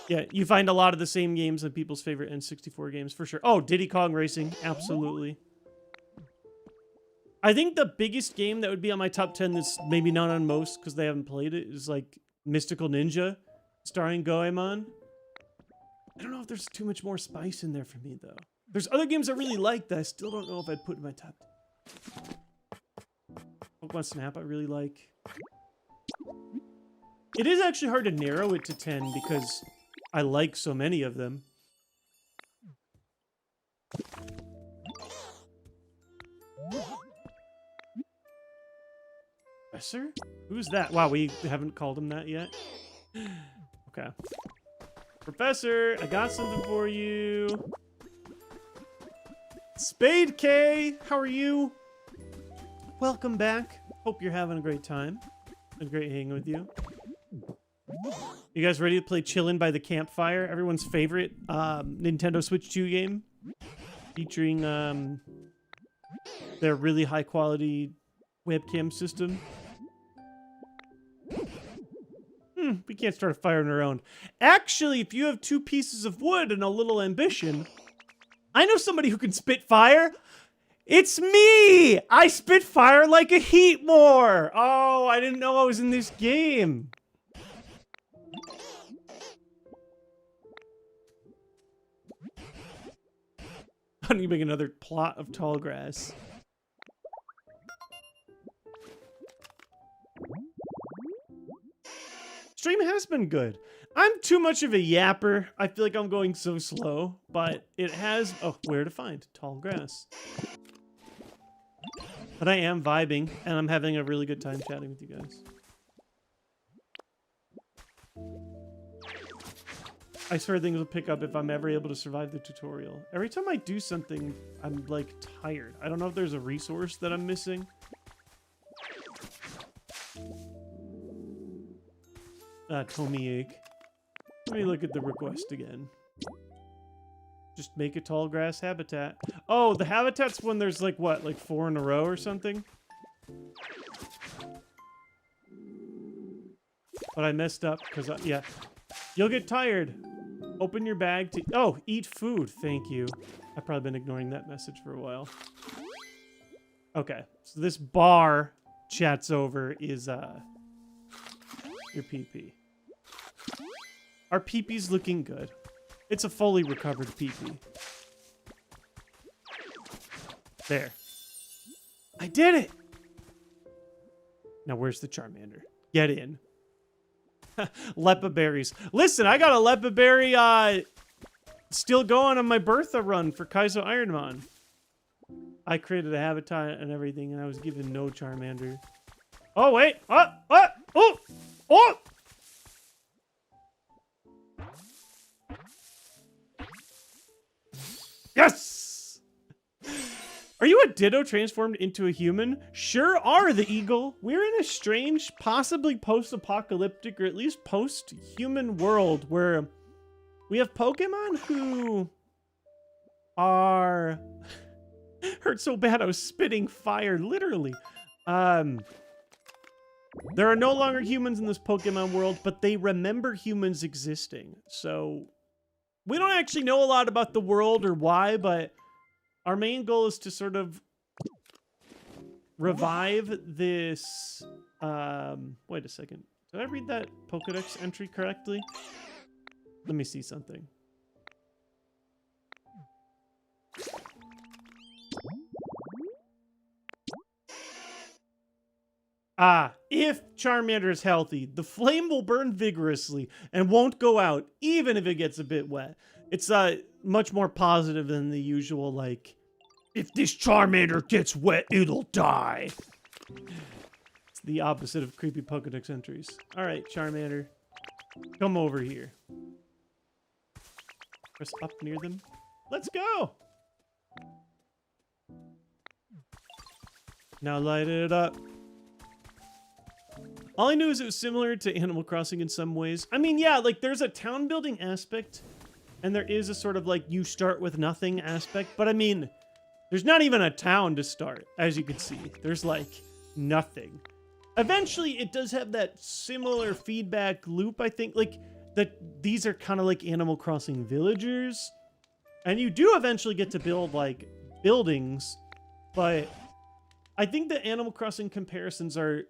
Yeah, you find a lot of the same games in people's favorite N64 games, for sure. Oh, Diddy Kong Racing. Absolutely. I think the biggest game that would be on my top 10 that's maybe not on most because they haven't played it is like Mystical Ninja starring Goemon. I don't know if there's too much more spice in there for me, though. There's other games I really like that I still don't know if I'd put in my top 10. Pokemon Snap I really like. It is actually hard to narrow it to 10 because I like so many of them. Professor? Who's that? Wow, we haven't called him that yet. Okay. Professor, I got something for you. Spade K, how are you? Welcome back. Hope you're having a great time. A great hanging with you. You guys ready to play Chillin' by the Campfire? Everyone's favorite Nintendo Switch 2 game. Featuring their really high quality webcam system. We can't start a fire on our own. Actually, if you have 2 pieces of wood and a little ambition, I know somebody who can spit fire. It's me! I spit fire like a heat more! Oh, I didn't know I was in this game. I need to make another plot of tall grass. stream has been good. I'm too much of a yapper. I feel like I'm going so slow, but it has... Oh, where to find tall grass. But I am vibing, and I'm having a really good time chatting with you guys. I swear things will pick up if I'm ever able to survive the tutorial. Every time I do something, I'm, like, tired. I don't know if there's a resource that I'm missing. Tommy egg. Let me look at the request again. Just make a tall grass habitat. Oh, the habitat's when there's like what? Like 4 in a row or something? But I messed up because, yeah. You'll get tired. Open your bag to... Oh, eat food. Thank you. I've probably been ignoring that message for a while. Okay. So this bar chats over is, your PP. Our PP's looking good. It's a fully recovered PP. There. I did it! Now where's the Charmander? Get in. Lepa berries. Listen, I got a Lepa berry, still going on my Bertha run for Kaizo Ironmon. I created a habitat and everything, and I was given no Charmander. Oh, wait! Oh! Oh! Yes! Are you a ditto transformed into a human? Sure are, the eagle. We're in a strange, possibly post-apocalyptic, or at least post-human world where we have Pokemon who are... Hurt so bad I was spitting fire, literally. There are no longer humans in this Pokemon world, but they remember humans existing. So we don't actually know a lot about the world or why, but our main goal is to sort of revive this... wait a second. Did I read that Pokedex entry correctly? Let me see something. If Charmander is healthy, the flame will burn vigorously and won't go out, even if it gets a bit wet. It's much more positive than the usual, like, if this Charmander gets wet, it'll die. It's the opposite of creepy Pokedex entries. Alright, Charmander, come over here. Press up near them. Let's go! Now light it up. All I knew is it was similar to Animal Crossing in some ways. I mean, yeah, like, there's a town building aspect, and there is a sort of, like, you start with nothing aspect, but I mean, there's not even a town to start, as you can see. There's, like, nothing. Eventually, it does have that similar feedback loop, I think, like, that these are kind of like Animal Crossing villagers, and you do eventually get to build, like, buildings, but I think the Animal Crossing comparisons are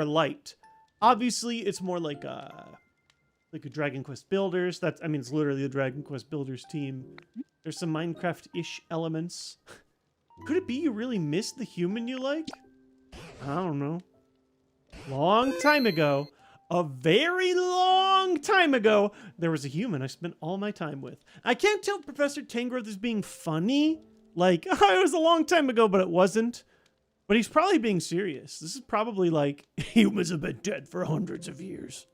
light. Obviously, it's more like a Dragon Quest Builders. That's, I mean, it's literally the Dragon Quest Builders team. There's some Minecraft-ish elements. Could it be you really missed the human you like? I don't know. Long time ago, a very long time ago, there was a human I spent all my time with. I can't tell if Professor Tangrowth is being funny. Like, oh, it was a long time ago, but it wasn't. But he's probably being serious. This is probably like, humans have been dead for hundreds of years.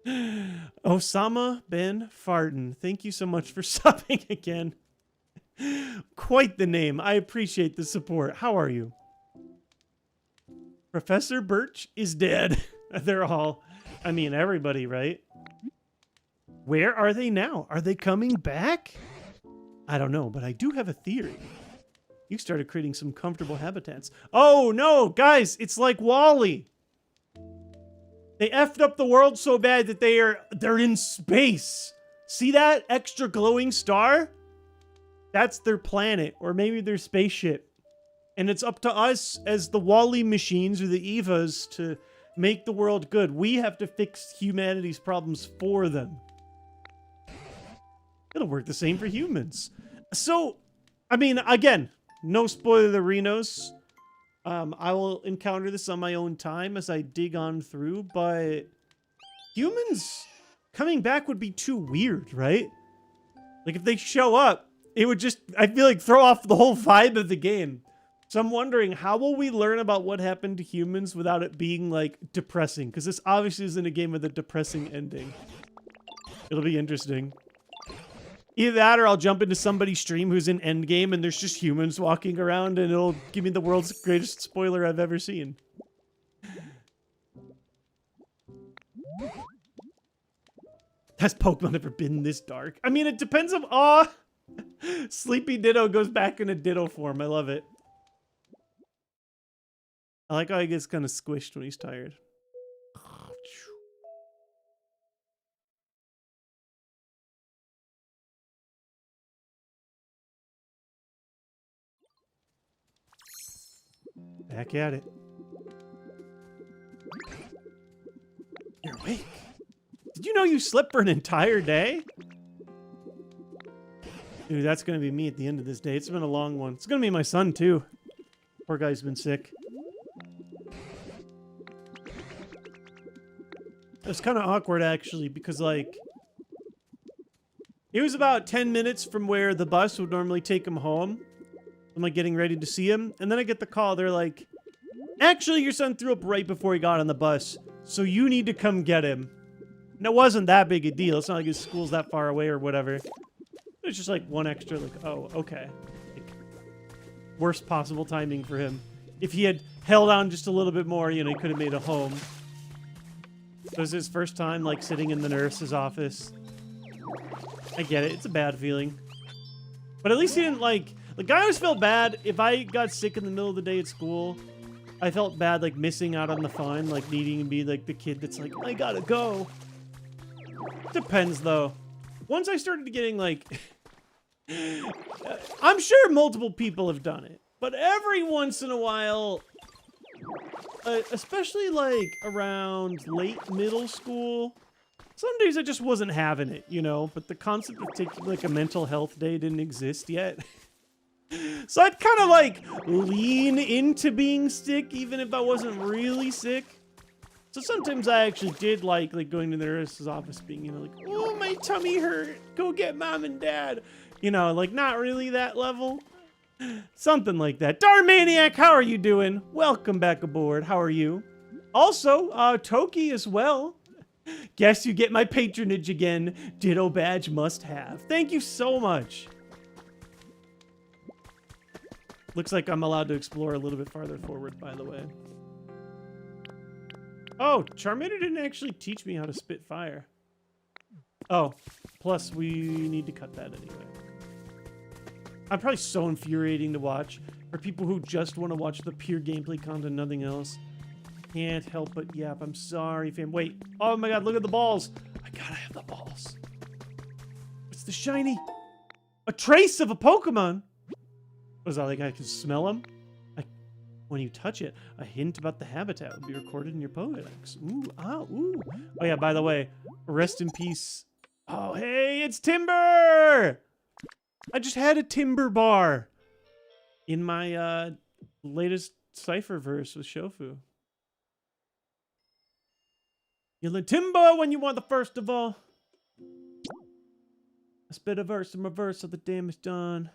Osama Ben Farden, thank you so much for subbing again. Quite the name. I appreciate the support. How are you? Professor Birch is dead. They're all, I mean, everybody, right? Where are they now? Are they coming back? I don't know, but I do have a theory. You started creating some comfortable habitats. Oh no, guys, it's like WALL-E. They effed up the world so bad that they're in space. See that extra glowing star? That's their planet, or maybe their spaceship. And it's up to us as the WALL-E machines or the EVAs to make the world good. We have to fix humanity's problems for them. It'll work the same for humans. So, I mean, again, no spoilerinos. I will encounter this on my own time as I dig on through, but humans coming back would be too weird, right? Like if they show up, it would just, I feel like, throw off the whole vibe of the game. So I'm wondering, how will we learn about what happened to humans without it being like depressing? Because this obviously isn't a game with a depressing ending. It'll be interesting. Either that or I'll jump into somebody's stream who's in endgame and there's just humans walking around and it'll give me the world's greatest spoiler I've ever seen. Has Pokemon ever been this dark? I mean, it depends on... Aw! Sleepy Ditto goes back into Ditto form. I love it. I like how he gets kind of squished when he's tired. Back at it. You're awake. Did you know you slept for an entire day? Dude, that's gonna be me at the end of this day. It's been a long one. It's gonna be my son, too. Poor guy's been sick. It's kind of awkward, actually, because, like... It was about 10 minutes from where the bus would normally take him home. I'm, like, getting ready to see him. And then I get the call. They're like, actually, your son threw up right before he got on the bus, so you need to come get him. And it wasn't that big a deal. It's not like his school's that far away or whatever. It's just, like, one extra, like, oh, okay. Like, worst possible timing for him. If he had held on just a little bit more, you know, he could have made it home. It was his first time, like, sitting in the nurse's office. I get it. It's a bad feeling. But at least he didn't, like... Like, I always felt bad if I got sick in the middle of the day at school. I felt bad, like, missing out on the fun, like, needing to be, like, the kid that's like, I gotta go. Depends, though. Once I started getting, like... I'm sure multiple people have done it. But every once in a while... especially, like, around late middle school... Some days I just wasn't having it, you know? But the concept of taking, like, a mental health day didn't exist yet. So I'd kind of, like, lean into being sick, even if I wasn't really sick. So sometimes I actually did like going to the nurse's office being, you know, like, oh, my tummy hurt. Go get mom and dad. You know, like, not really that level. Something like that. Darn Maniac, how are you doing? Welcome back aboard. How are you? Also, Toki as well. Guess you get my patronage again. Ditto badge must have. Thank you so much. Looks like I'm allowed to explore a little bit farther forward, by the way. Oh, Charmander didn't actually teach me how to spit fire. Oh, plus we need to cut that anyway. I'm probably so infuriating to watch for people who just want to watch the pure gameplay content, nothing else. Can't help but yap. I'm sorry, fam. Wait. Oh my god, look at the balls. I gotta have the balls. What's the shiny? A trace of a Pokemon. Was that like I can smell them? When you touch it, a hint about the habitat would be recorded in your Pokedex. Ooh, ah, ooh. Oh yeah, by the way, rest in peace. Oh, hey, it's Timber! I just had a Timber bar in my latest Cypher verse with Shofu. You let Timber when you want the first of all. I spit a verse in reverse so the damage done.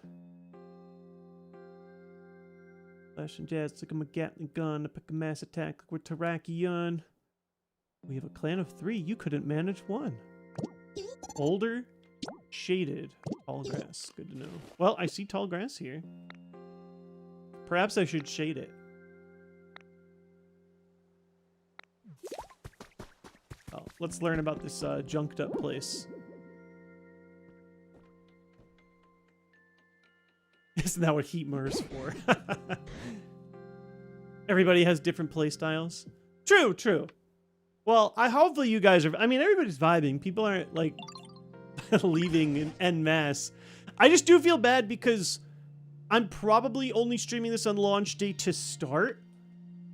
Flash and jazz, took him a Gatling gun to pick a mass attack like we're Terrakion. We have a clan of 3. You couldn't manage 1. Older, shaded, tall grass. Good to know. Well, I see tall grass here. Perhaps I should shade it. Oh, let's learn about this junked up place. Isn't that what Heatmer's for? Everybody has different play styles. True, true. Well, hopefully you guys are... I mean, everybody's vibing. People aren't, like, leaving en masse. I just do feel bad because I'm probably only streaming this on launch day to start.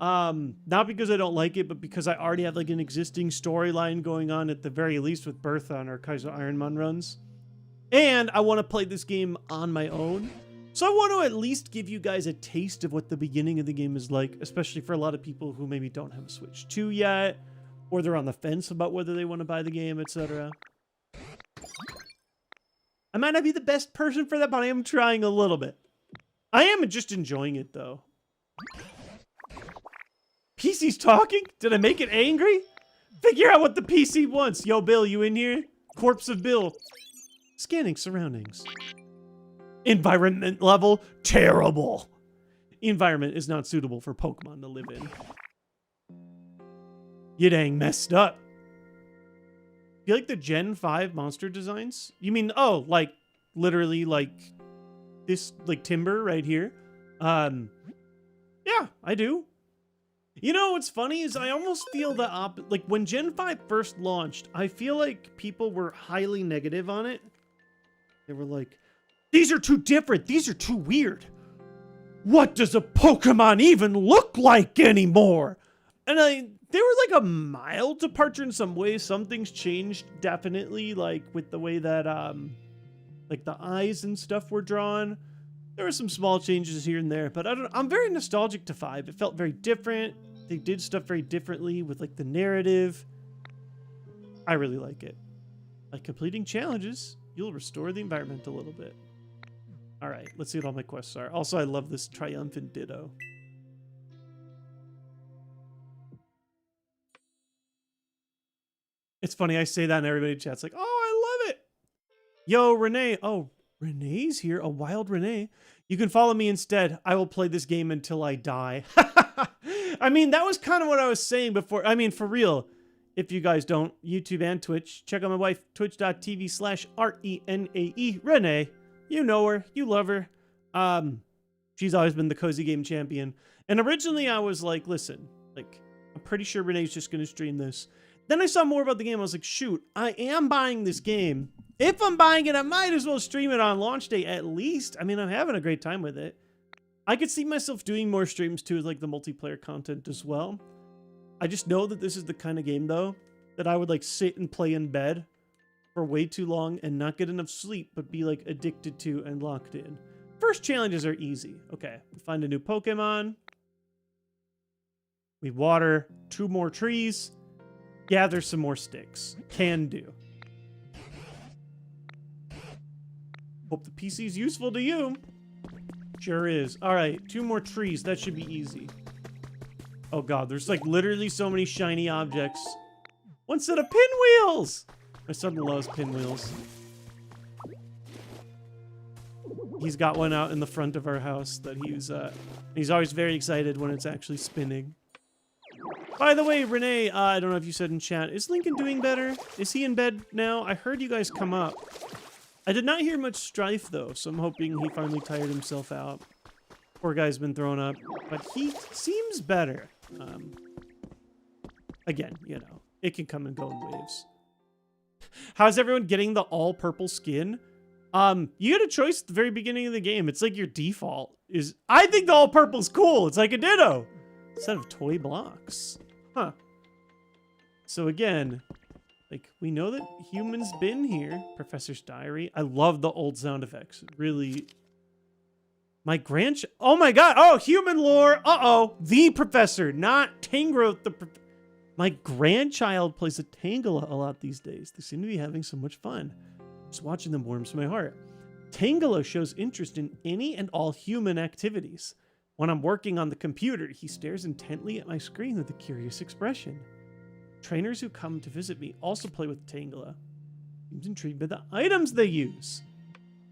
Not because I don't like it, but because I already have, like, an existing storyline going on at the very least with Bertha on our Kaiser Ironman runs. And I want to play this game on my own. So I want to at least give you guys a taste of what the beginning of the game is like, especially for a lot of people who maybe don't have a Switch 2 yet, or they're on the fence about whether they want to buy the game, etc. I might not be the best person for that, but I am trying a little bit. I am just enjoying it, though. PC's talking? Did I make it angry? Figure out what the PC wants. Yo, Bill, you in here? Corpse of Bill. Scanning surroundings. Environment level, terrible. Environment is not suitable for Pokemon to live in. You dang messed up. You like the Gen 5 monster designs? You mean, oh, like, literally, like, this, like, timber right here? Yeah, I do. You know, what's funny is I almost feel the like, when Gen 5 first launched, I feel like people were highly negative on it. They were like, these are too different. These are too weird. What does a Pokemon even look like anymore? And they were like a mild departure in some ways. Some things changed definitely, like with the way that like the eyes and stuff were drawn. There were some small changes here and there, but I'm very nostalgic to 5. It felt very different. They did stuff very differently with like the narrative. I really like it. By completing challenges, you'll restore the environment a little bit. All right, let's see what all my quests are. Also, I love this triumphant ditto. It's funny, I say that and everybody in chat's like, oh, I love it. Yo, Renee. Oh, Renee's here. A wild Renee. You can follow me instead. I will play this game until I die. I mean, that was kind of what I was saying before. I mean, for real. If you guys don't, YouTube and Twitch, check out my wife, twitch.tv/RENAE. Renee. You know her. You love her. She's always been the cozy game champion. And originally I was like, listen, like, I'm pretty sure Renee's just going to stream this. Then I saw more about the game. I was like, shoot, I am buying this game. If I'm buying it, I might as well stream it on launch day at least. I mean, I'm having a great time with it. I could see myself doing more streams too, like the multiplayer content as well. I just know that this is the kind of game, though, that I would like sit and play in bed for way too long and not get enough sleep, but be like addicted to and locked in. First challenges are easy. Okay, we find a new Pokemon. We water 2 more trees. Gather some more sticks. Can do. Hope the PC's useful to you. Sure is. All right, 2 more trees. That should be easy. Oh god, there's like literally so many shiny objects. 1 set of pinwheels! My son loves pinwheels. He's got one out in the front of our house that he's always very excited when it's actually spinning. By the way, Renee, I don't know if you said in chat, is Lincoln doing better? Is he in bed now? I heard you guys come up. I did not hear much strife, though, so I'm hoping he finally tired himself out. Poor guy's been thrown up, but he seems better. Again, you know, it can come and go in waves. How's everyone getting the all-purple skin? You get a choice at the very beginning of the game. It's like your default is... I think the all-purple's cool. It's like a ditto. Set of toy blocks. Huh. So again, like, we know that humans been here. Professor's diary. I love the old sound effects. Really... My oh my god! Oh, human lore! Uh-oh! The professor, not Tangrowth the My grandchild plays a Tangela a lot these days. They seem to be having so much fun. Just watching them warms my heart. Tangela shows interest in any and all human activities. When I'm working on the computer, he stares intently at my screen with a curious expression. Trainers who come to visit me also play with Tangela. Seems intrigued by the items they use.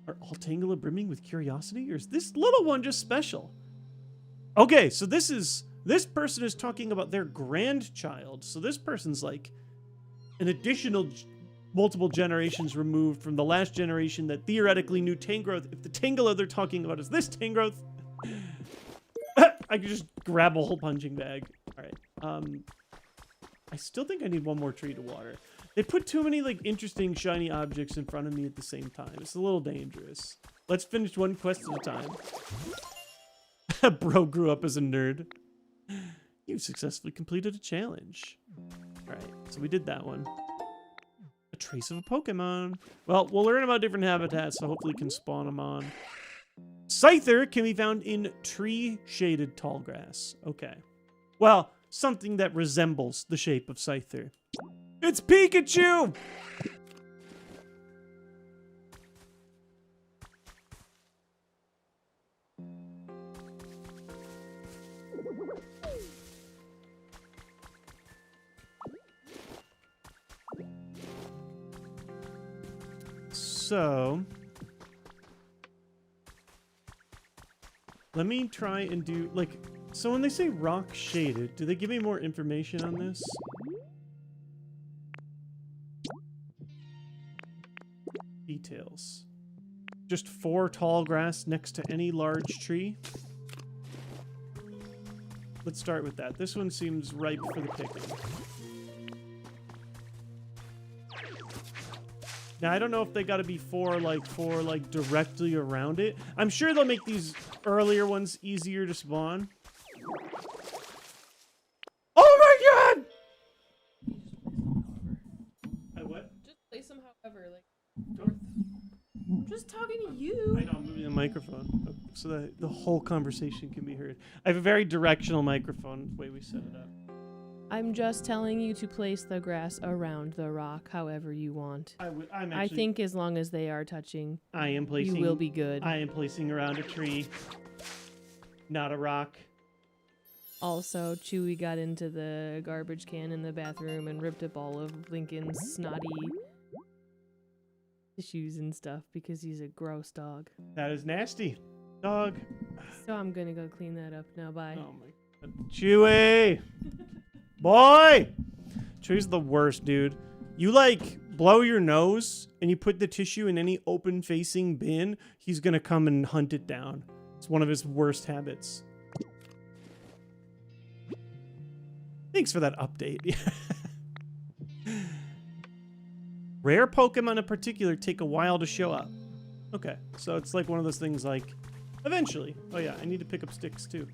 Are all Tangela brimming with curiosity, or is this little one just special? Okay, so this person is talking about their grandchild. So this person's like an additional multiple generations removed from the last generation that theoretically knew Tangrowth. If the Tangela they're talking about is this Tangrowth, I could just grab a whole punching bag. All right. I still think I need 1 more tree to water. They put too many like interesting shiny objects in front of me at the same time. It's a little dangerous. Let's finish 1 quest at a time. Bro grew up as a nerd. You've successfully completed a challenge. All right, so we did that one. A trace of a Pokemon. Well, we'll learn about different habitats, so hopefully we can spawn them on. Scyther can be found in tree-shaded tall grass. Okay. Well, something that resembles the shape of Scyther. It's Pikachu! So, let me try and do, like, so when they say rock shaded, do they give me more information on this? Details. Just 4 tall grass next to any large tree. Let's start with that. This one seems ripe for the picking. Now, I don't know if they got to be four directly around it. I'm sure they'll make these earlier ones easier to spawn. Oh my god! I what? Just place them however, like, north. I'm just talking to you. I know, I'm moving the microphone so that the whole conversation can be heard. I have a very directional microphone, the way we set it up. I'm just telling you to place the grass around the rock however you want. I think as long as they are touching, you will be good. I am placing around a tree, not a rock. Also, Chewy got into the garbage can in the bathroom and ripped up all of Lincoln's snotty tissues and stuff because he's a gross dog. That is nasty, dog. So I'm gonna go clean that up now. Bye. Oh my god, Chewy! Boy! Chewy's the worst, dude. You, like, blow your nose and you put the tissue in any open-facing bin, he's gonna come and hunt it down. It's one of his worst habits. Thanks for that update. Rare Pokemon in particular take a while to show up. Okay, so it's like one of those things like, eventually. Oh yeah, I need to pick up sticks too.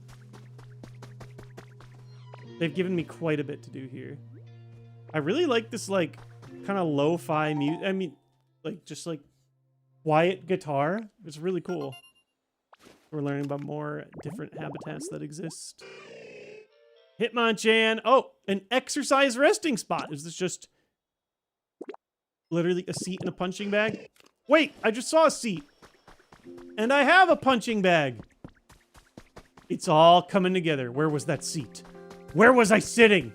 They've given me quite a bit to do here. I really like this, like, kind of lo-fi music. I mean, like, just, like, quiet guitar. It's really cool. We're learning about more different habitats that exist. Hitmonchan. Oh, an exercise resting spot. Is this just literally a seat and a punching bag? Wait, I just saw a seat. And I have a punching bag. It's all coming together. Where was that seat? Where was I sitting?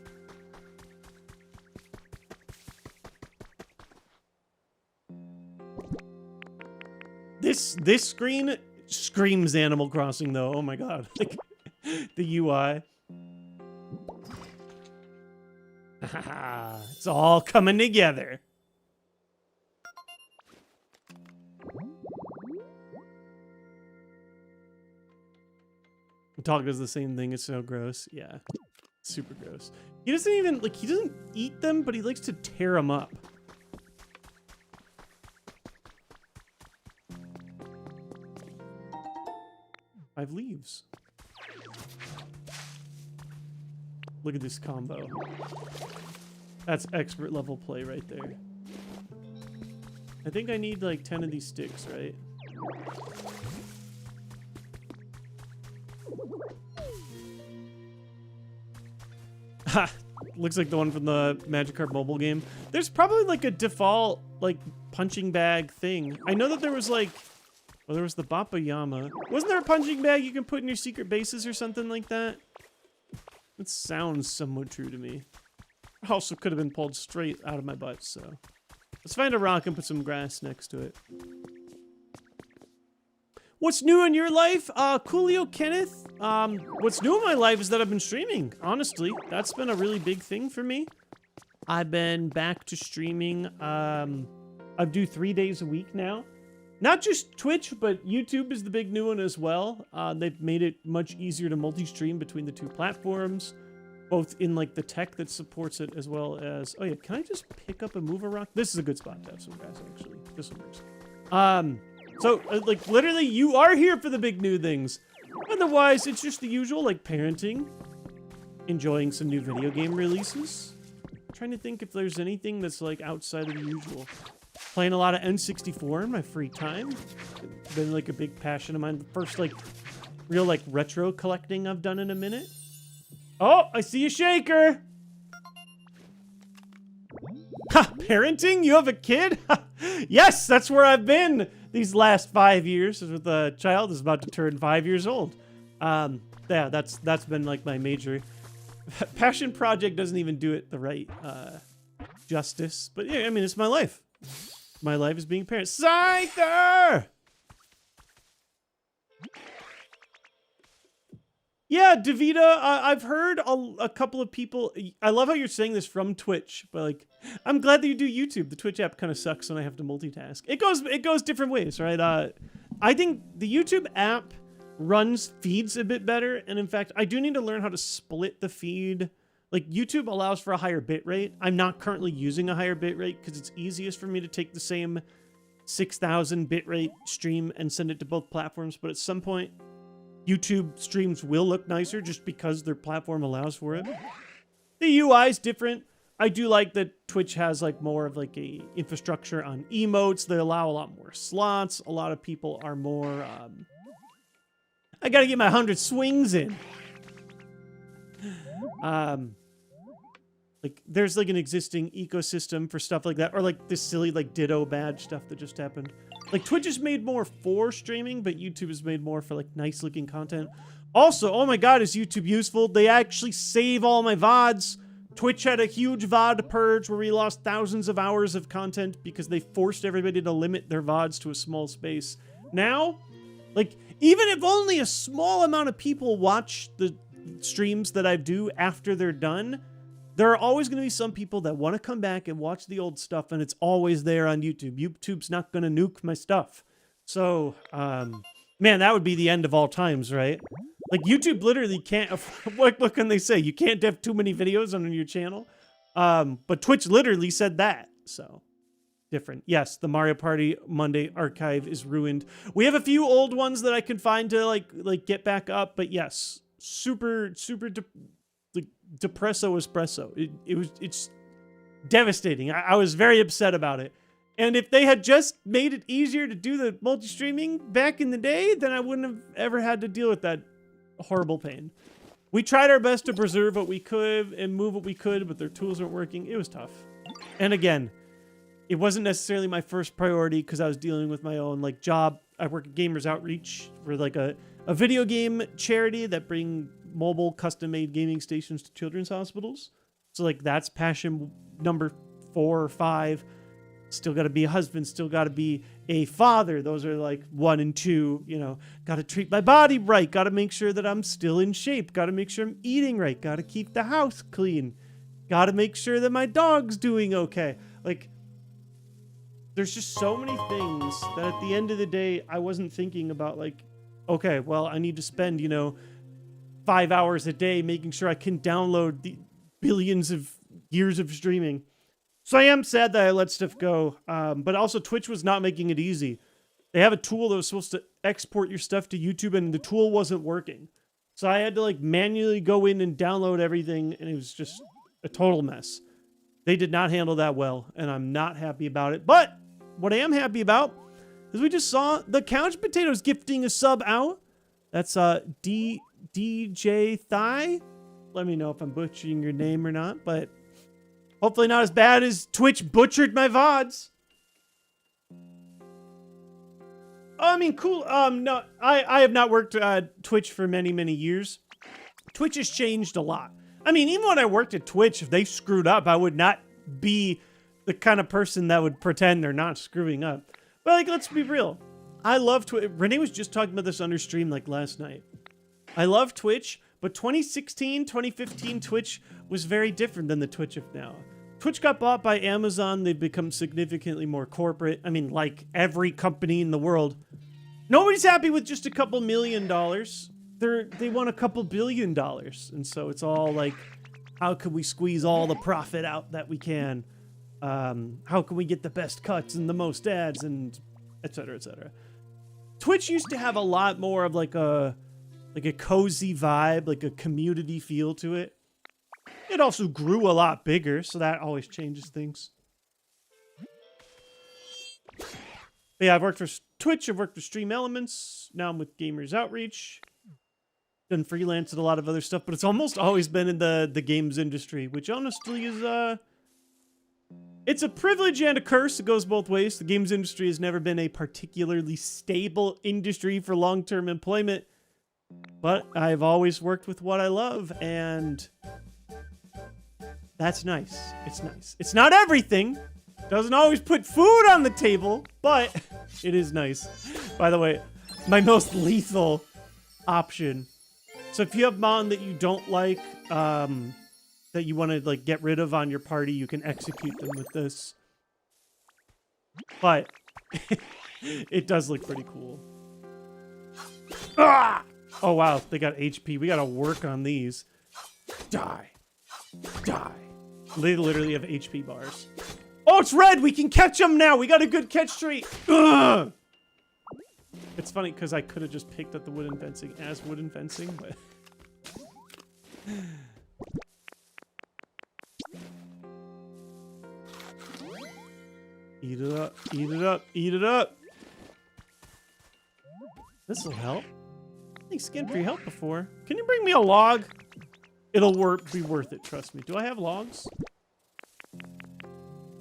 This screen screams Animal Crossing though. Oh my god. Like the UI. It's all coming together. Dog does the same thing. It's so gross. Yeah. Super gross. He doesn't even, like, he doesn't eat them, but he likes to tear them up. 5 leaves. Look at this combo. That's expert level play right there. I think I need like 10 of these sticks, right? Ha! Looks like the one from the Magikarp mobile game. There's probably like a default like punching bag thing. I know that there was like, well, there was the Bapayama. Wasn't there a punching bag you can put in your secret bases or something like that? That sounds somewhat true to me. Also could have been pulled straight out of my butt, so. Let's find a rock and put some grass next to it. What's new in your life? Coolio Kenneth. What's new in my life is that I've been streaming, honestly. That's been a really big thing for me. I've been back to streaming. I do 3 days a week now. Not just Twitch, but YouTube is the big new one as well. They've made it much easier to multi-stream between the two platforms, both in like the tech that supports it as well as... Oh yeah, can I just pick up and move a rock? This is a good spot to have some grass, actually. This one works. So, like, literally, you are here for the big new things. Otherwise, it's just the usual, like, parenting, enjoying some new video game releases. Trying to think if there's anything that's, like, outside of the usual. Playing a lot of N64 in my free time. Been, like, a big passion of mine. The first, like, real, like, retro collecting I've done in a minute. Oh, I see a shaker. Ha, parenting? You have a kid? Yes, that's where I've been these last 5 years with a child is about to turn 5 years old. Yeah, that's been like my major passion project. Doesn't even do it the right justice, but yeah, I mean, it's my life. My life is being a parent. Scyther! Yeah, Davida, I've heard a couple of people. I love how you're saying this from Twitch, but like, I'm glad that you do YouTube. The Twitch app kind of sucks when I have to multitask. It goes different ways, right? I think the YouTube app runs feeds a bit better, and in fact, I do need to learn how to split the feed. Like, YouTube allows for a higher bit rate. I'm not currently using a higher bit rate because it's easiest for me to take the same 6,000 bit rate stream and send it to both platforms, but at some point, YouTube streams will look nicer just because their platform allows for it. The UI is different. I do like that Twitch has like more of like a infrastructure on emotes. They allow a lot more slots. A lot of people are more, I gotta get my 100 swings in. Like there's like an existing ecosystem for stuff like that, or like this silly like ditto badge stuff that just happened. Like Twitch is made more for streaming, but YouTube is made more for like nice looking content. Also, oh my god, is YouTube useful? They actually save all my VODs. Twitch had a huge VOD purge where we lost thousands of hours of content because they forced everybody to limit their VODs to a small space. Now, like, even if only a small amount of people watch the streams that I do after they're done, there are always going to be some people that want to come back and watch the old stuff, and it's always there on YouTube. YouTube's not going to nuke my stuff. So, man, that would be the end of all times, right? Like, YouTube literally can't, what can they say? You can't have too many videos on your channel. But Twitch literally said that, so different. Yes, the Mario Party Monday archive is ruined. We have a few old ones that I can find to, like get back up, but yes, super depresso espresso. It's devastating. I was very upset about it. And if they had just made it easier to do the multi-streaming back in the day, then I wouldn't have ever had to deal with that horrible pain. We tried our best to preserve what we could and move what we could, but their tools weren't working. It was tough. And again, it wasn't necessarily my first priority because I was dealing with my own like job. I work at Gamers Outreach for like a video game charity that bring mobile custom-made gaming stations to children's hospitals. So like that's passion number 4 or 5. Still got to be a husband, still got to be a father. Those are like 1 and 2, you know, got to treat my body right. Got to make sure that I'm still in shape. Got to make sure I'm eating right. Got to keep the house clean. Got to make sure that my dog's doing okay. Like, there's just so many things that at the end of the day, I wasn't thinking about like, okay, well, I need to spend, you know, 5 hours a day making sure I can download the billions of years of streaming. So I am sad that I let stuff go. But also Twitch was not making it easy. They have a tool that was supposed to export your stuff to YouTube and the tool wasn't working. So I had to like manually go in and download everything and it was just a total mess. They did not handle that well and I'm not happy about it. But what I am happy about is we just saw the Couch Potatoes gifting a sub out. That's DJ Thigh. Let me know if I'm butchering your name or not, but hopefully not as bad as Twitch butchered my VODs. I mean, cool. No, I have not worked Twitch for many, many years. Twitch has changed a lot. I mean, even when I worked at Twitch, if they screwed up, I would not be the kind of person that would pretend they're not screwing up. But like, let's be real. I love Twitch. Renee was just talking about this on her stream like last night. I love Twitch, but 2016, 2015 Twitch was very different than the Twitch of now. Twitch got bought by Amazon. They've become significantly more corporate. I mean, like every company in the world. Nobody's happy with just a couple $1 million. They want a couple $1 billion. And so it's all like, how can we squeeze all the profit out that we can? How can we get the best cuts and the most ads and et cetera, et cetera. Twitch used to have a lot more of like a cozy vibe, like a community feel to it. It also grew a lot bigger, so that always changes things. But yeah, I've worked for Twitch, I've worked for Stream Elements, now I'm with Gamers Outreach. done freelance and a lot of other stuff, but it's almost always been in the games industry, which honestly is it's a privilege and a curse. It goes both ways. The games industry has never been a particularly stable industry for long-term employment, but I've always worked with what I love, and that's nice. It's nice. It's not everything. Doesn't always put food on the table, but it is nice. By the way, my most lethal option. So if you have Mon that you don't like, that you want to like get rid of on your party, you can execute them with this. But it does look pretty cool. Ah! Oh wow, they got HP. We gotta work on these. Die. Die. They literally have HP bars. Oh, it's red! We can catch them now! We got a good catch streak! Ugh! It's funny because I could have just picked up the wooden fencing as wooden fencing, but... Eat it up, eat it up, eat it up! This'll help. I think skin free helped before. Can you bring me a log? It'll be worth it, trust me. Do I have logs?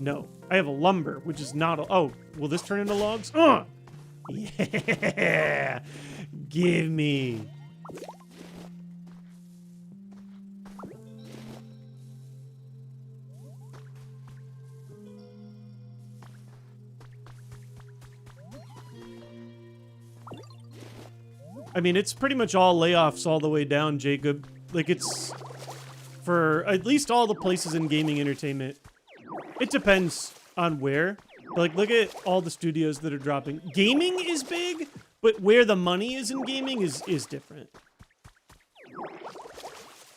No. I have a lumber, which is not a... Oh, will this turn into logs? Yeah! Give me. I mean, it's pretty much all layoffs all the way down, Jacob. Like, it's for at least all the places in gaming entertainment. It depends on where. Like, look at all the studios that are dropping. Gaming is big, but where the money is in gaming is different.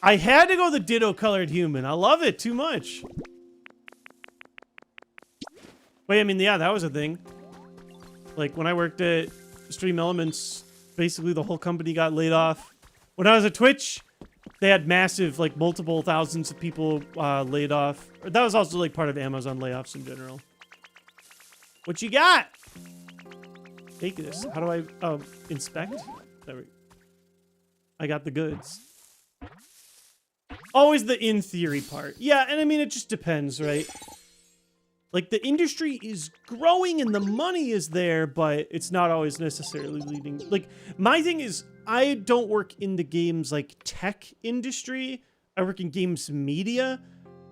I had to go the ditto colored human. I love it too much. Wait, I mean, yeah, that was a thing. Like, when I worked at Stream Elements, basically the whole company got laid off. When I was at Twitch, they had massive, like, multiple thousands of people laid off. That was also, like, part of Amazon layoffs in general. What you got? Take this. How do I, inspect? There we go. I got the goods. Always the in theory part. Yeah, and I mean, it just depends, right? Like, the industry is growing and the money is there, but it's not always necessarily leading. Like, my thing is, I don't work in the games, like, tech industry. I work in games media,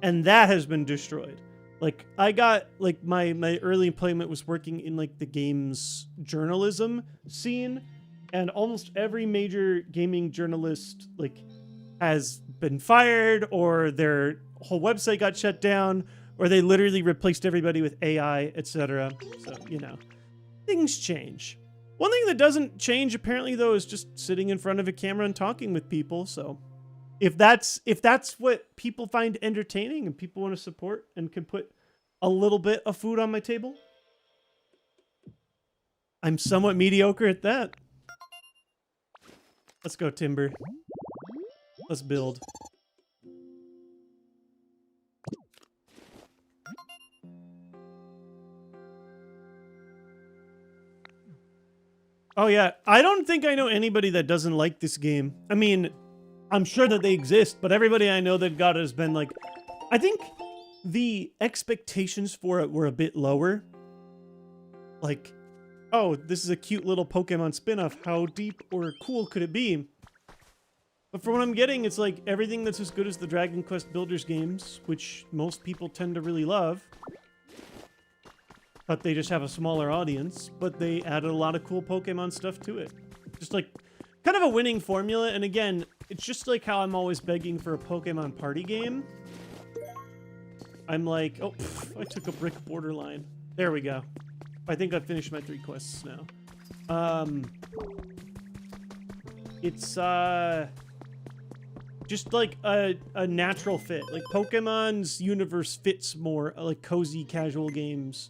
and that has been destroyed. Like, I got, like, my early employment was working in, like, the games journalism scene, and almost every major gaming journalist, like, has been fired, or their whole website got shut down, or they literally replaced everybody with AI, etc. So, you know, things change. One thing that doesn't change, apparently, though, is just sitting in front of a camera and talking with people. So if that's what people find entertaining and people want to support and can put a little bit of food on my table, I'm somewhat mediocre at that. Let's go, Timber. Let's build. Oh yeah, I don't think I know anybody that doesn't like this game. I mean, I'm sure that they exist, but everybody I know that got it has been like... I think the expectations for it were a bit lower. Like, oh, this is a cute little Pokemon spin-off. How deep or cool could it be? But for what I'm getting, it's like everything that's as good as the Dragon Quest Builders games, which most people tend to really love. But they just have a smaller audience, but they added a lot of cool Pokemon stuff to it. Just like, kind of a winning formula, and again, it's just like how I'm always begging for a Pokemon party game. I'm like, oh, I took a brick borderline. There we go. I think I've finished my 3 quests now. It's, just like a natural fit. Like, Pokemon's universe fits more like cozy, casual games.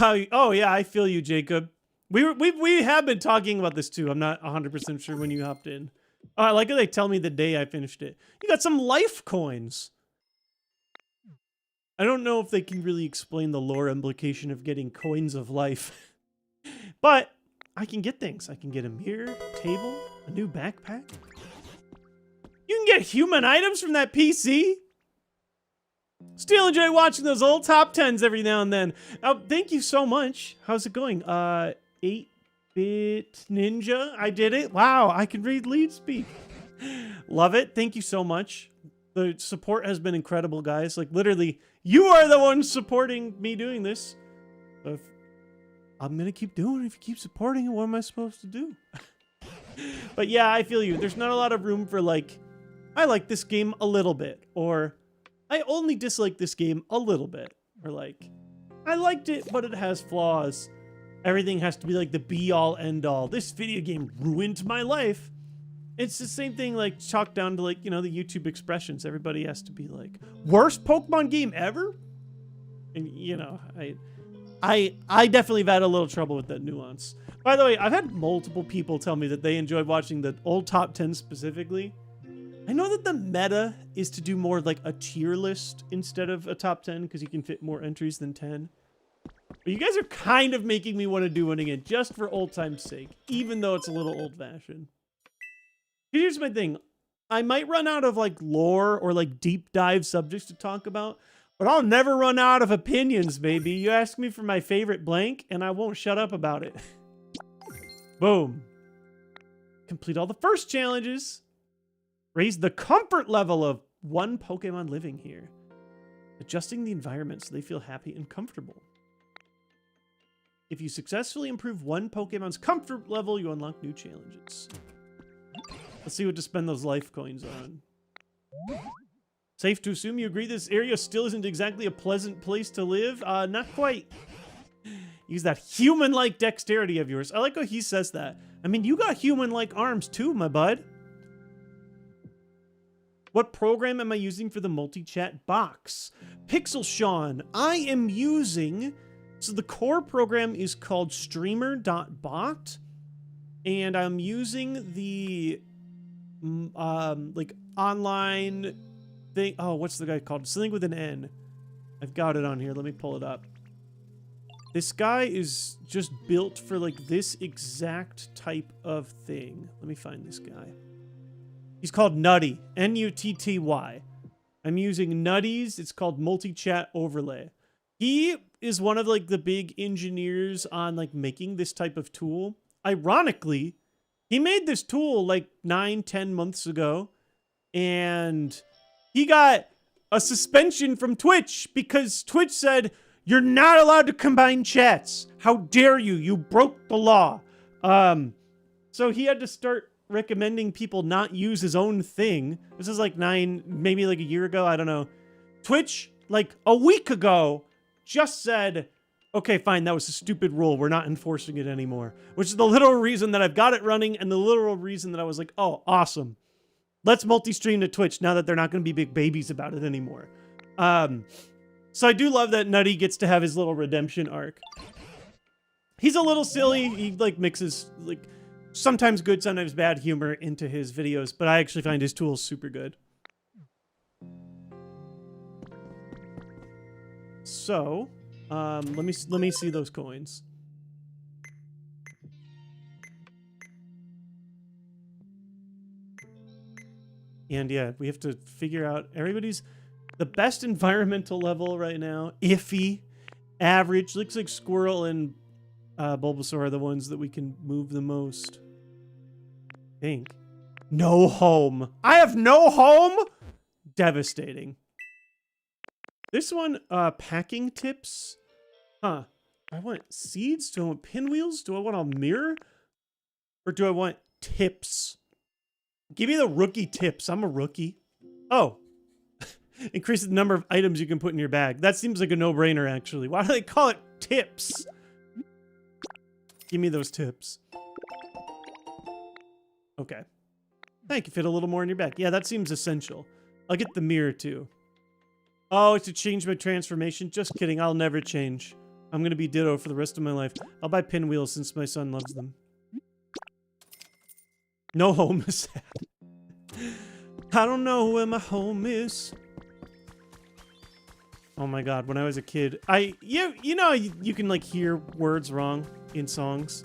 Oh yeah, I feel you, Jacob. We have been talking about this too. I'm not 100% sure when you hopped in. I like how they tell me the day I finished it. You got some life coins. I don't know if they can really explain the lore implication of getting coins of life. But I can get things. I can get a mirror, table, a new backpack. You can get human items from that PC. Still enjoy watching those old top 10s every now and then. Thank you so much. How's it going? 8-bit ninja. I did it. Wow, I can read lead speak. Love it. Thank you so much. The support has been incredible, guys. Like, literally, you are the ones supporting me doing this. So I'm going to keep doing it. If you keep supporting it, what am I supposed to do? But yeah, I feel you. There's not a lot of room for, like, I like this game a little bit. Or, I only dislike this game a little bit. Or, like, I liked it, but it has flaws. Everything has to be, like, the be-all, end-all. This video game ruined my life. It's the same thing, like, chalked down to, like, you know, the YouTube expressions. Everybody has to be like, worst Pokemon game ever? And, you know, I definitely have had a little trouble with that nuance. By the way, I've had multiple people tell me that they enjoyed watching the old top 10 specifically. I know that the meta is to do more like a tier list instead of a top 10 because you can fit more entries than 10. But you guys are kind of making me want to do one again just for old time's sake, even though it's a little old-fashioned. Here's my thing. I might run out of like lore or like deep dive subjects to talk about, but I'll never run out of opinions, baby. You ask me for my favorite blank and I won't shut up about it. Boom. Complete all the first challenges. Raise the comfort level of one Pokemon living here. Adjusting the environment so they feel happy and comfortable. If you successfully improve one Pokemon's comfort level, you unlock new challenges. Let's see what to spend those life coins on. Safe to assume you agree this area still isn't exactly a pleasant place to live? Not quite. Use that human-like dexterity of yours. I like how he says that. I mean, you got human-like arms too, my bud. What program am I using for the multi-chat box? Pixel Sean. I am using... So the core program is called streamer.bot. And I'm using the... like online thing. Oh, what's the guy called? Something with an N. I've got it on here. Let me pull it up. This guy is just built for like this exact type of thing. Let me find this guy. He's called Nutty. N-U-T-T-Y. I'm using Nutty's. It's called multi-chat overlay. He is one of like the big engineers on like making this type of tool. Ironically, he made this tool like 9-10 months ago, and he got a suspension from Twitch because Twitch said, "You're not allowed to combine chats. How dare you? You broke the law." So he had to start recommending people not use his own thing. This is like maybe like a year ago. I don't know. Twitch, like a week ago, just said, okay, fine, that was a stupid rule. We're not enforcing it anymore. Which is the literal reason that I've got it running and the literal reason that I was like, oh, awesome. Let's multi-stream to Twitch now that they're not going to be big babies about it anymore. So I do love that Nutty gets to have his little redemption arc. He's a little silly. He like mixes like sometimes good, sometimes bad humor into his videos, but I actually find his tools super good. So... let me see those coins. And yeah, we have to figure out everybody's the best environmental level right now. Iffy, average. Looks like Squirrel and Bulbasaur are the ones that we can move the most. I think. No home. I have no home? Devastating. This one, packing tips. Huh. Do I want seeds? Do I want pinwheels? Do I want a mirror? Or do I want tips? Give me the rookie tips. I'm a rookie. Oh. Increase the number of items you can put in your bag. That seems like a no-brainer, actually. Why do they call it tips? Give me those tips. Okay. Thank you. Fit a little more in your bag. Yeah, that seems essential. I'll get the mirror, too. Oh, it's to change my transformation? Just kidding. I'll never change. I'm going to be Ditto for the rest of my life. I'll buy pinwheels since my son loves them. No home is sad. I don't know where my home is. Oh my god, when I was a kid, you know you can like hear words wrong in songs.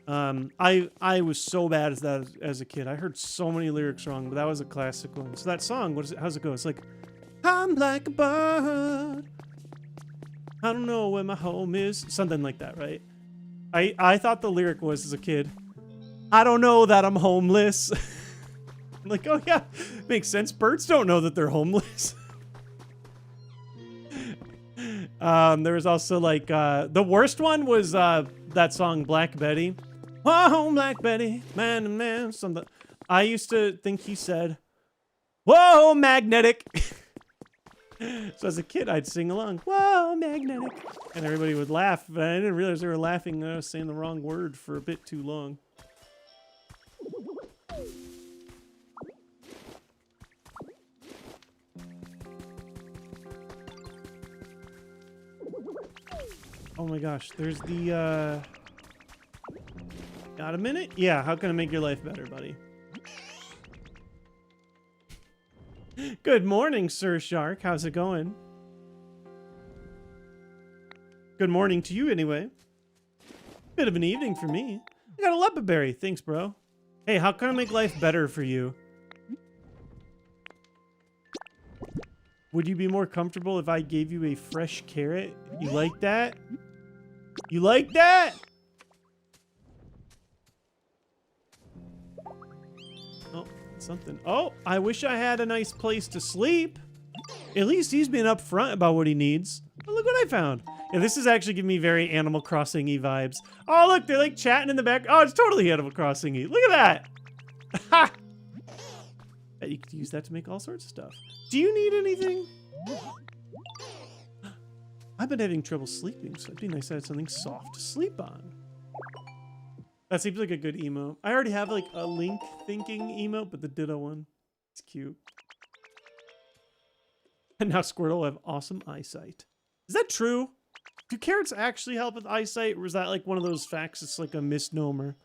I was so bad at that as a kid. I heard so many lyrics wrong, but that was a classic one. So that song, how's it go? It's like, I'm like a bird. I don't know where my home is. Something like that, right? I thought the lyric was, as a kid, I don't know that I'm homeless. I'm like, oh yeah, makes sense. Birds don't know that they're homeless. There was also like, the worst one was that song Black Betty. Whoa, Black Betty, man to man, something. I used to think he said, whoa, magnetic. So as a kid, I'd sing along, whoa, magnetic. And everybody would laugh, but I didn't realize they were laughing. I was saying the wrong word for a bit too long. Oh my gosh, there's the, got a minute? Yeah, how can I make your life better, buddy? Good morning, Sir Shark. How's it going? Good morning to you, anyway. Bit of an evening for me. I got a leopard berry. Thanks, bro. Hey, how can I make life better for you? Would you be more comfortable if I gave you a fresh carrot? You like that? You like that? Oh, something. Oh, I wish I had a nice place to sleep. At least he's been upfront about what he needs. Oh, look what I found. Yeah, this is actually giving me very Animal Crossing-y vibes. Oh, look, they're like chatting in the back. Oh, it's totally Animal Crossing-y. Look at that. Ha! You could use that to make all sorts of stuff. Do you need anything? I've been having trouble sleeping, so it'd be nice to have something soft to sleep on. That seems like a good emo. I already have like a Link thinking emo, but the Ditto one, it's cute. And now Squirtle will have awesome eyesight. Is that true? Do carrots actually help with eyesight, or is that like one of those facts that's like a misnomer?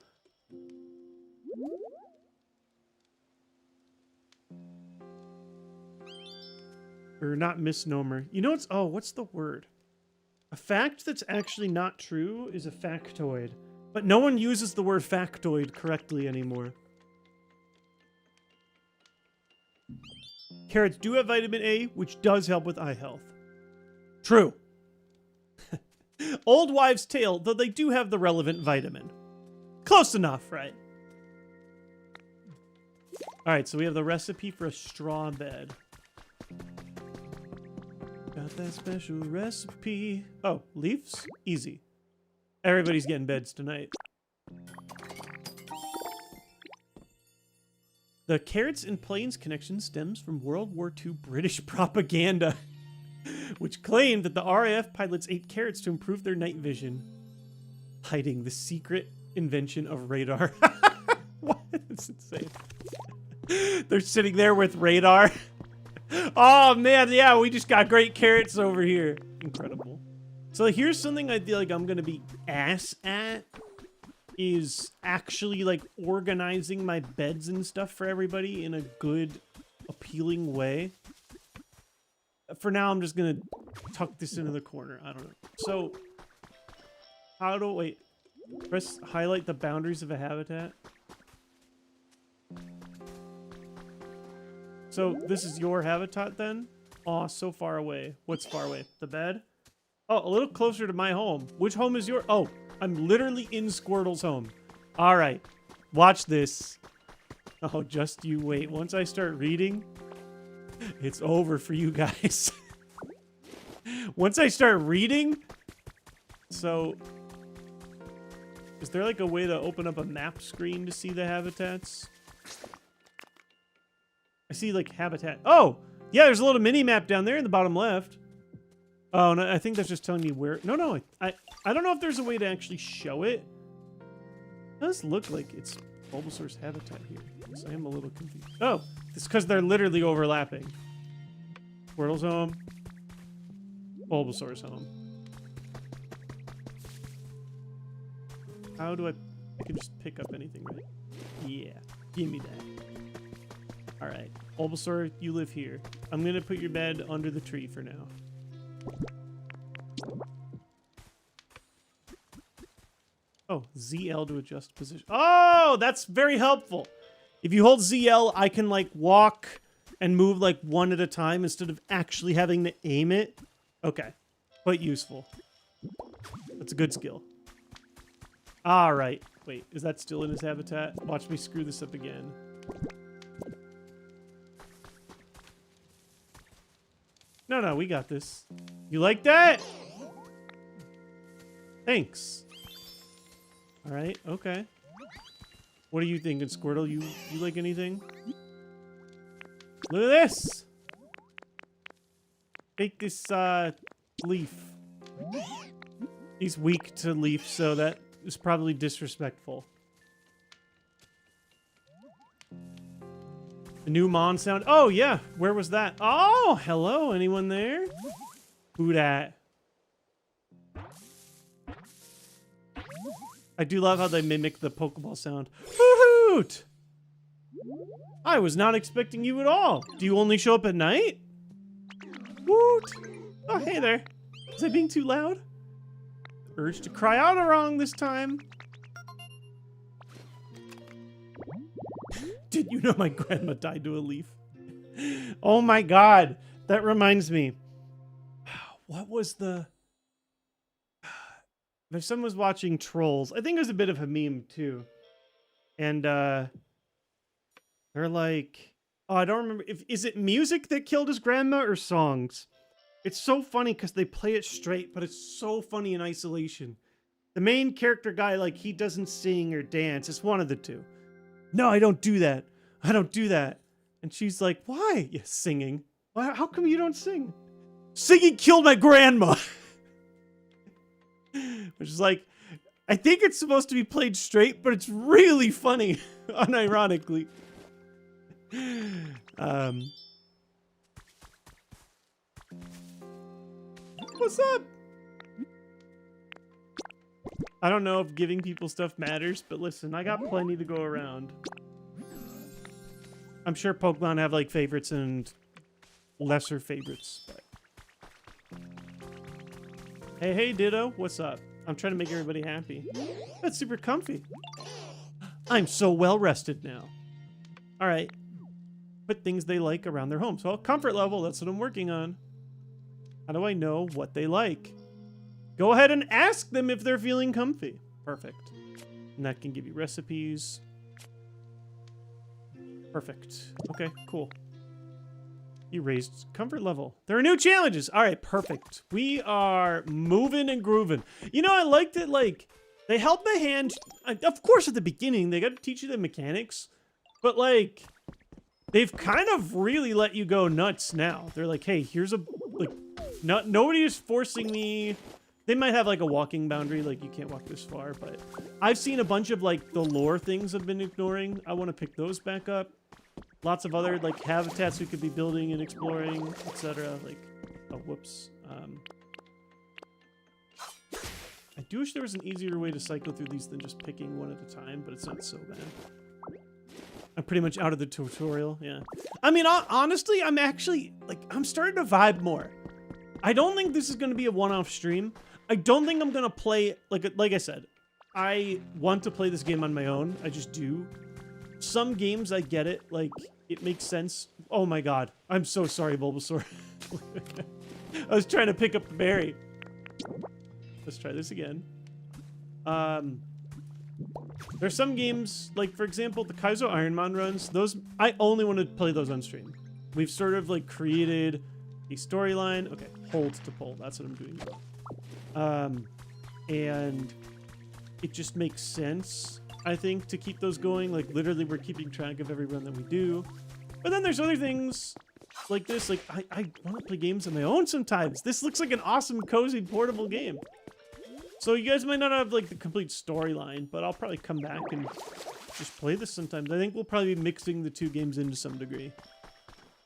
Or not misnomer. You know what's, oh, what's the word? A fact that's actually not true is a factoid. But no one uses the word factoid correctly anymore. Carrots do have vitamin A, which does help with eye health. True. Old wives' tale, though they do have the relevant vitamin. Close enough, right? Alright, so we have the recipe for a straw bed. Got that special recipe. Oh, leaves? Easy. Everybody's getting beds tonight. The Carrots and Plains connection stems from World War II British propaganda, which claimed that the RAF pilots ate carrots to improve their night vision, hiding the secret invention of radar. What? It's insane. They're sitting there with radar. Oh man, yeah, we just got great carrots over here. Incredible. So here's something I feel like I'm gonna be ass at, is actually like organizing my beds and stuff for everybody in a good, appealing way. For now, I'm just gonna tuck this into the corner. I don't know. So, how do, wait, press highlight the boundaries of a habitat. So this is your habitat then? Aw, so far away. What's far away? The bed? Oh, a little closer to my home. Which home is your? Oh, I'm literally in Squirtle's home. All right, watch this. Oh, just you wait. Once I start reading, it's over for you guys. Once I start reading, so is there like a way to open up a map screen to see the habitats? I see like habitat. Oh, yeah, there's a little mini map down there in the bottom left. Oh, no, I think that's just telling me where. No, I don't know if there's a way to actually show it. It does look like it's Bulbasaur's habitat here. So I am a little confused. Oh, it's because they're literally overlapping. Squirtle's home. Bulbasaur's home. How do I can just pick up anything, right? Yeah, give me that. All right, Bulbasaur, you live here. I'm gonna put your bed under the tree for now. Oh, ZL to adjust position. Oh, that's very helpful. If you hold ZL, I can like walk and move like one at a time instead of actually having to aim it. Okay, quite useful. That's a good skill. All right. Wait, is that still in his habitat? Watch me screw this up again. No, we got this. You like that? Thanks. All right, okay. What are you thinking, Squirtle? You like anything? Look at this! Take this, leaf. He's weak to leaf, so that is probably disrespectful. The new Mon sound. Oh, yeah. Where was that? Oh, hello. Anyone there? Who dat? I do love how they mimic the Pokeball sound. Woo-hoot! I was not expecting you at all. Do you only show up at night? Woot! Oh, hey there. Was I being too loud? Urge to cry out wrong this time. Did you know my grandma died to a leaf? Oh my god. That reminds me. What was the... If someone was watching Trolls, I think it was a bit of a meme too. And they're like, oh, I don't remember. Is it music that killed his grandma or songs? It's so funny because they play it straight, but it's so funny in isolation. The main character guy, like, he doesn't sing or dance. It's one of the two. No, I don't do that. I don't do that. And she's like, why? Yeah, singing. Why, how come you don't sing? Singing killed my grandma. Which is like, I think it's supposed to be played straight, but it's really funny, unironically. What's up? I don't know if giving people stuff matters, but listen, I got plenty to go around. I'm sure Pokemon have like favorites and lesser favorites, but... Hey, Ditto, what's up? I'm trying to make everybody happy. That's super comfy. I'm so well rested now. All right. Put things they like around their homes. Well, comfort level, that's what I'm working on. How do I know what they like? Go ahead and ask them if they're feeling comfy. Perfect. And that can give you recipes. Perfect. Okay, cool. You raised comfort level. There are new challenges. All right, perfect. We are moving and grooving. You know, I liked it, like, they held my hand. Of course, at the beginning, they got to teach you the mechanics. But, like, they've kind of really let you go nuts now. They're like, hey, here's a, like, nobody is forcing me. They might have, like, a walking boundary, like, you can't walk this far. But I've seen a bunch of, like, the lore things I've been ignoring. I want to pick those back up. Lots of other, like, habitats we could be building and exploring, etc. Like, oh, whoops. I do wish there was an easier way to cycle through these than just picking one at a time, but it's not so bad. I'm pretty much out of the tutorial, yeah. I mean, honestly, I'm actually, like, I'm starting to vibe more. I don't think this is going to be a one-off stream. I don't think I'm going to play, like I said, I want to play this game on my own. I just do. Some games, I get it. Like, it makes sense. Oh my god. I'm so sorry, Bulbasaur. I was trying to pick up the berry. Let's try this again. There's some games, like, for example, the Kaizo Ironmon runs. Those, I only want to play those on stream. We've sort of, like, created a storyline. Okay, hold to pull. That's what I'm doing. And it just makes sense, I think, to keep those going. Like, literally, we're keeping track of every run that we do. But then there's other things like this. Like, I want to play games on my own sometimes. This looks like an awesome, cozy, portable game. So you guys might not have, like, the complete storyline, but I'll probably come back and just play this sometimes. I think we'll probably be mixing the two games in to some degree.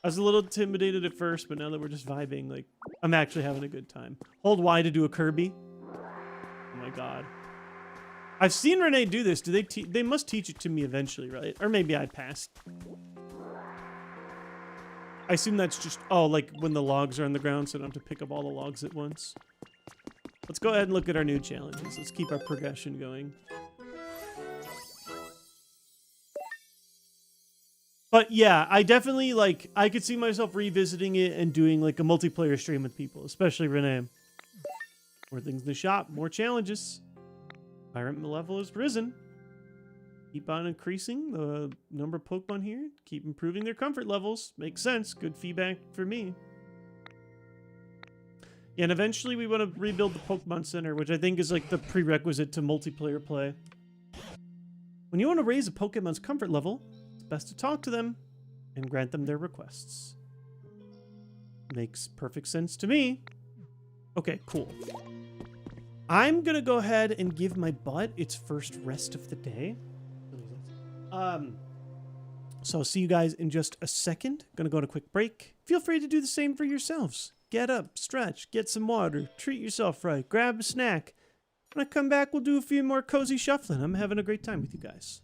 I was a little intimidated at first, but now that we're just vibing, like, I'm actually having a good time. Hold Y to do a Kirby. Oh my god. I've seen Renee do this. Do they must teach it to me eventually, right? Or maybe I passed. I assume that's just, oh, like when the logs are on the ground, so I don't have to pick up all the logs at once. Let's go ahead and look at our new challenges. Let's keep our progression going. But yeah, I definitely, like, I could see myself revisiting it and doing, like, a multiplayer stream with people, especially Renee. More things in the shop, more challenges. Environment level has risen. Keep on increasing the number of Pokemon here. Keep improving their comfort levels. Makes sense. Good feedback for me. Yeah, and eventually we want to rebuild the Pokemon Center, which I think is like the prerequisite to multiplayer play. When you want to raise a Pokemon's comfort level, it's best to talk to them and grant them their requests. Makes perfect sense to me. Okay, cool. I'm going to go ahead and give my butt its first rest of the day. So I'll see you guys in just a second. Gonna go on a quick break. Feel free to do the same for yourselves. Get up, stretch, get some water, treat yourself right, grab a snack. When I come back, we'll do a few more cozy shuffling. I'm having a great time with you guys.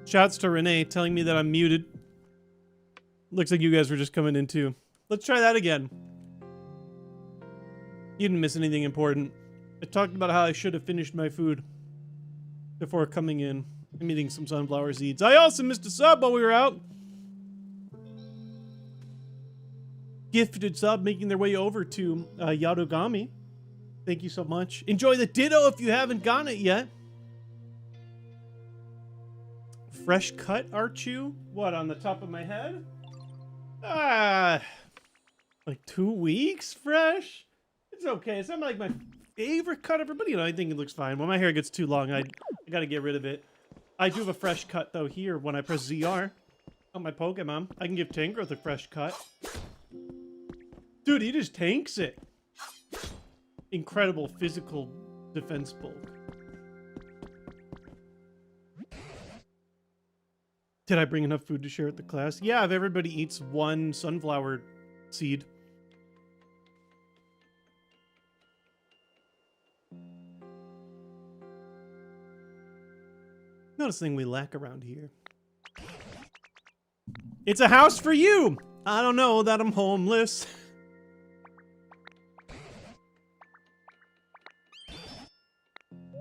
Shouts to Renee telling me that I'm muted. Looks like you guys were just coming in too. Let's try that again. You didn't miss anything important. I talked about how I should have finished my food before coming in. I'm eating some sunflower seeds. I also missed a sub while we were out. Gifted sub making their way over to Yadogami. Thank you so much. Enjoy the ditto if you haven't gotten it yet. Fresh cut, aren't you? What, on the top of my head? Like 2 weeks fresh? It's okay. It's not like my favorite cut ever, but you know, I think it looks fine. When my hair gets too long, I gotta get rid of it. I do have a fresh cut though here when I press ZR on my Pokemon. I can give Tangrowth a fresh cut. Dude, he just tanks it. Incredible physical defense bulk. Did I bring enough food to share with the class? Yeah, if everybody eats one sunflower seed. Noticing we lack around here. It's a house for you! I don't know that I'm homeless.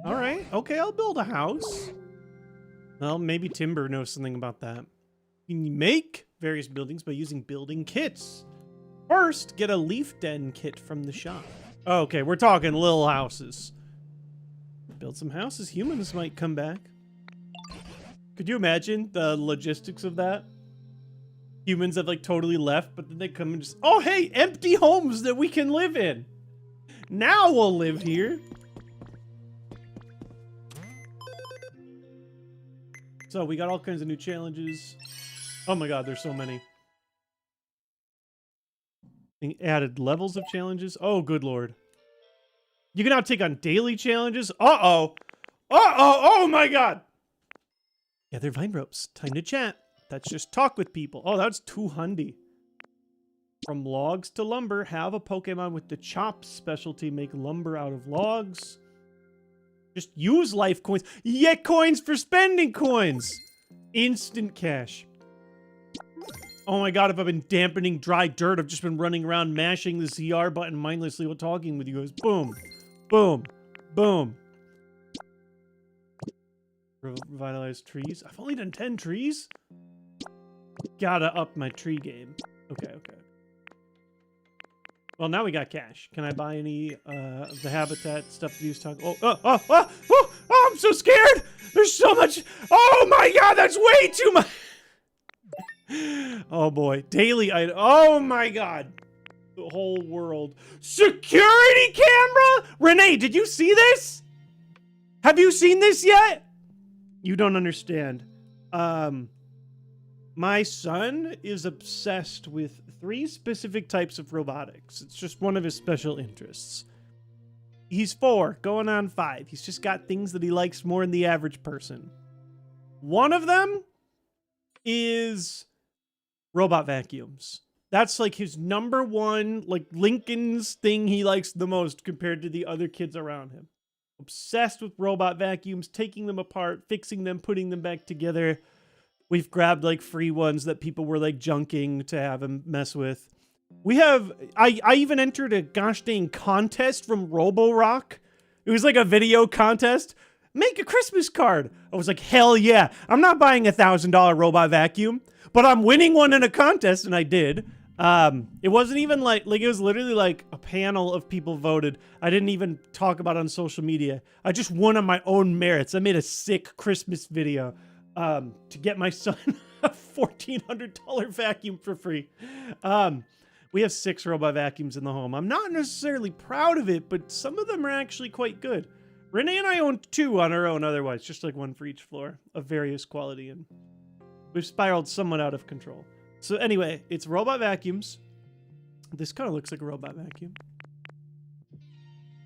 Alright, okay, I'll build a house. Well, maybe Timber knows something about that. You can make various buildings by using building kits. First, get a leaf den kit from the shop. Okay, we're talking little houses. Build some houses, humans might come back. Could you imagine the logistics of that? Humans have like totally left, but then they come and just, oh hey, empty homes that we can live in. Now we'll live here. So we got all kinds of new challenges. Oh my god, there's so many. Added levels of challenges. Oh, good lord. You can now take on daily challenges. Uh-oh. Uh-oh. Oh my god. Gather vine ropes. Time to chat. That's just talk with people. Oh, that's 200. From logs to lumber. Have a Pokemon with the chop specialty. Make lumber out of logs. Just use life coins. Get coins for spending coins. Instant cash. Oh my god, if I've been dampening dry dirt, I've just been running around mashing the ZR button mindlessly while talking with you guys. Boom. Boom. Boom. Revitalize trees. I've only done 10 trees? Gotta up my tree game. Okay, okay. Well, now we got cash. Can I buy any of the habitat stuff to use? Oh, I'm so scared! There's so much. Oh my god, that's way too much. Oh boy, daily item. Oh my god, the whole world. Security camera. Renee, did you see this? Have you seen this yet? You don't understand. My son is obsessed with 3 specific types of robotics. It's just one of his special interests. He's 4, going on 5. He's just got things that he likes more than the average person. One of them is robot vacuums. That's like his number one, like Lincoln's thing he likes the most compared to the other kids around him. Obsessed with robot vacuums, taking them apart, fixing them, putting them back together. We've grabbed like free ones that people were like junking to have him mess with. We have, I even entered a gosh dang contest from Roborock. It was like a video contest. Make a Christmas card. I was like, hell yeah. I'm not buying a $1,000 robot vacuum, but I'm winning one in a contest, and I did. It wasn't even like it was literally like a panel of people voted. I didn't even talk about it on social media. I just won on my own merits. I made a sick Christmas video to get my son a $1,400 vacuum for free. We have 6 robot vacuums in the home. I'm not necessarily proud of it, but some of them are actually quite good. Renee and I own 2 on our own otherwise, just like 1 for each floor of various quality, and we've spiraled somewhat out of control. So anyway, it's robot vacuums. This kind of looks like a robot vacuum.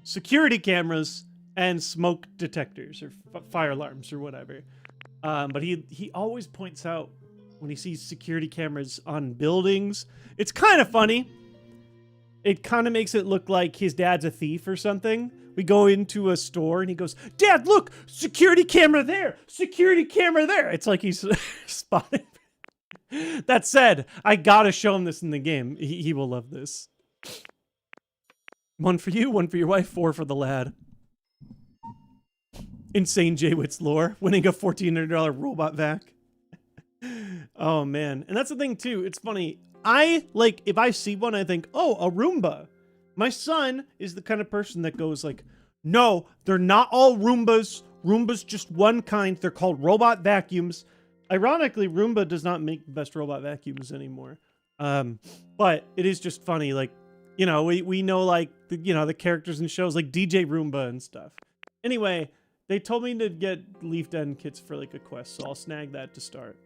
Security cameras and smoke detectors or fire alarms or whatever. But he always points out when he sees security cameras on buildings. It's kind of funny. It kind of makes it look like his dad's a thief or something. We go into a store and he goes, Dad, look, security camera there, security camera there. It's like he's spotted. That said, I gotta show him this in the game. He will love this. 1 for you, 1 for your wife, 4 for the lad. Insane Jaywitz lore, winning a $1,400 robot vac. Oh man, and that's the thing too. It's funny. If I see one, I think, oh, a Roomba. My son is the kind of person that goes like, no, they're not all Roombas. Roomba's just one kind. They're called robot vacuums. Ironically, Roomba does not make the best robot vacuums anymore. But it is just funny. Like, you know, we know like, the characters in shows like DJ Roomba and stuff. Anyway, they told me to get leaf den kits for like a quest, so I'll snag that to start.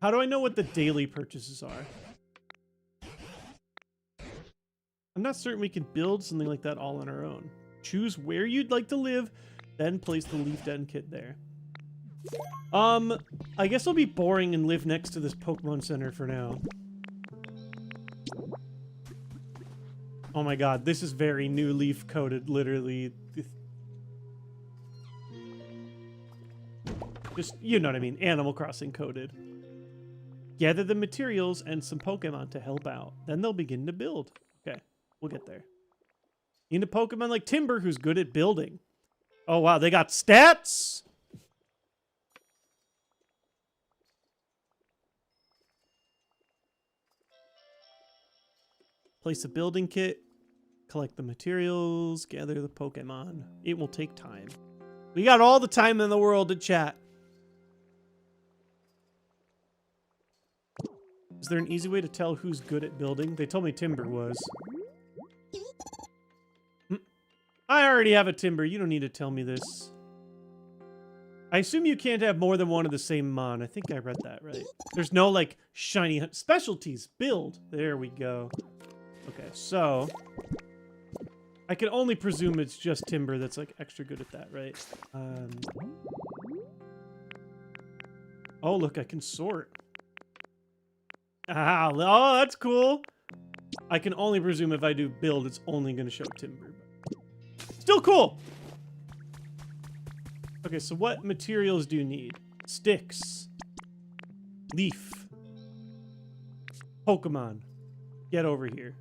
How do I know what the daily purchases are? I'm not certain we can build something like that all on our own. Choose where you'd like to live, then place the leaf den kit there. I guess I'll be boring and live next to this Pokemon Center for now. Oh my god, this is very new leaf coded, literally. Just, you know what I mean, Animal Crossing coded. Gather the materials and some Pokemon to help out. Then they'll begin to build. Okay, we'll get there. You need a Pokemon like Timber who's good at building. Oh wow, they got stats? Place a building kit. Collect the materials. Gather the Pokemon. It will take time. We got all the time in the world to chat. Is there an easy way to tell who's good at building? They told me Timber was. I already have a Timber. You don't need to tell me this. I assume you can't have more than one of the same mon. I think I read that right. There's no, like, shiny specialties. Build. There we go. Okay, so I can only presume it's just Timber that's, like, extra good at that, right? Oh, look, I can sort. Ah, oh, that's cool. I can only presume if I do build, it's only going to show Timber. Still cool. Okay, so what materials do you need? Sticks. Leaf. Pokemon. Get over here.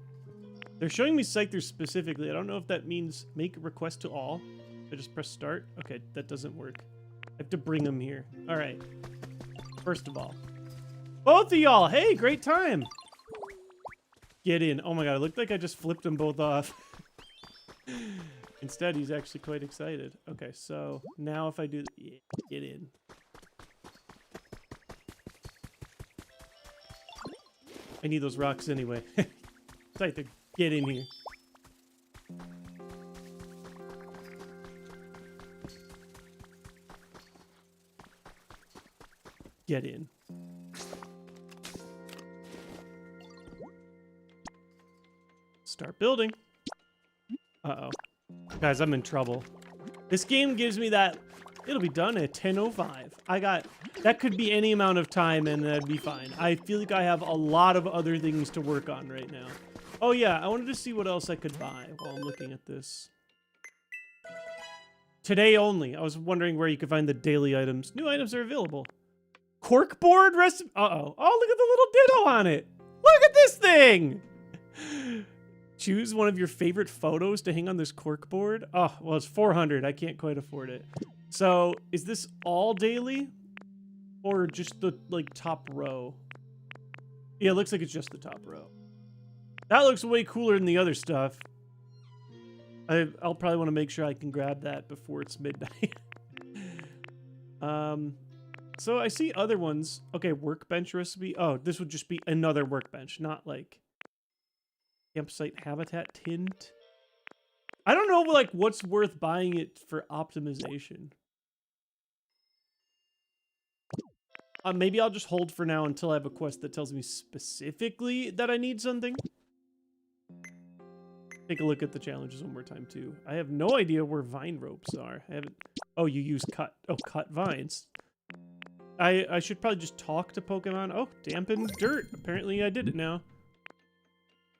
They're showing me Scyther specifically. I don't know if that means make a request to all. I just press start. Okay, that doesn't work. I have to bring them here. All right. First of all. Both of y'all, hey, great time. Get in. Oh my god, it looked like I just flipped them both off. Instead, he's actually quite excited. Okay, so now if I do, yeah, get in. I need those rocks anyway. Scyther, get in here. Get in. Start building. Uh-oh. Guys, I'm in trouble. This game gives me that... It'll be done at 10:05. That could be any amount of time and that'd be fine. I feel like I have a lot of other things to work on right now. Oh yeah, I wanted to see what else I could buy while I'm looking at this. Today only. I was wondering where you could find the daily items. New items are available. Corkboard recipe. Uh-oh. Oh, look at the little ditto on it. Look at this thing. Choose one of your favorite photos to hang on this corkboard. Oh, well, it's 400. I can't quite afford it. So, is this all daily? Or just the, like, top row? Yeah, it looks like it's just the top row. That looks way cooler than the other stuff. I'll probably want to make sure I can grab that before it's midnight. So I see other ones. Okay, workbench recipe. Oh, this would just be another workbench, not like campsite habitat tint. I don't know, like, what's worth buying it for optimization. Maybe I'll just hold for now until I have a quest that tells me specifically that I need something. Take a look at the challenges one more time, too. I have no idea where vine ropes are. I haven't... Oh, you use cut... Oh, cut vines. I should probably just talk to Pokemon. Oh, dampened dirt. Apparently I did it now.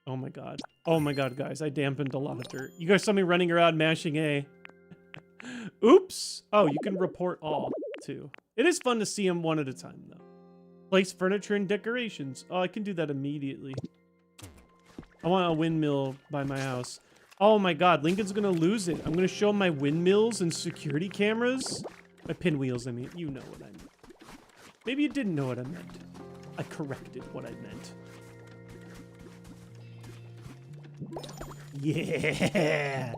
Oh my god. Oh my god, guys. I dampened a lot of dirt. You guys saw me running around mashing A. Oops. Oh, you can report all, too. It is fun to see them one at a time, though. Place furniture and decorations. Oh, I can do that immediately. I want a windmill by my house. Oh my god, Lincoln's gonna lose it. I'm gonna show him my windmills and security cameras. My pinwheels, I mean. You know what I mean. Maybe you didn't know what I meant. I corrected what I meant. Yeah!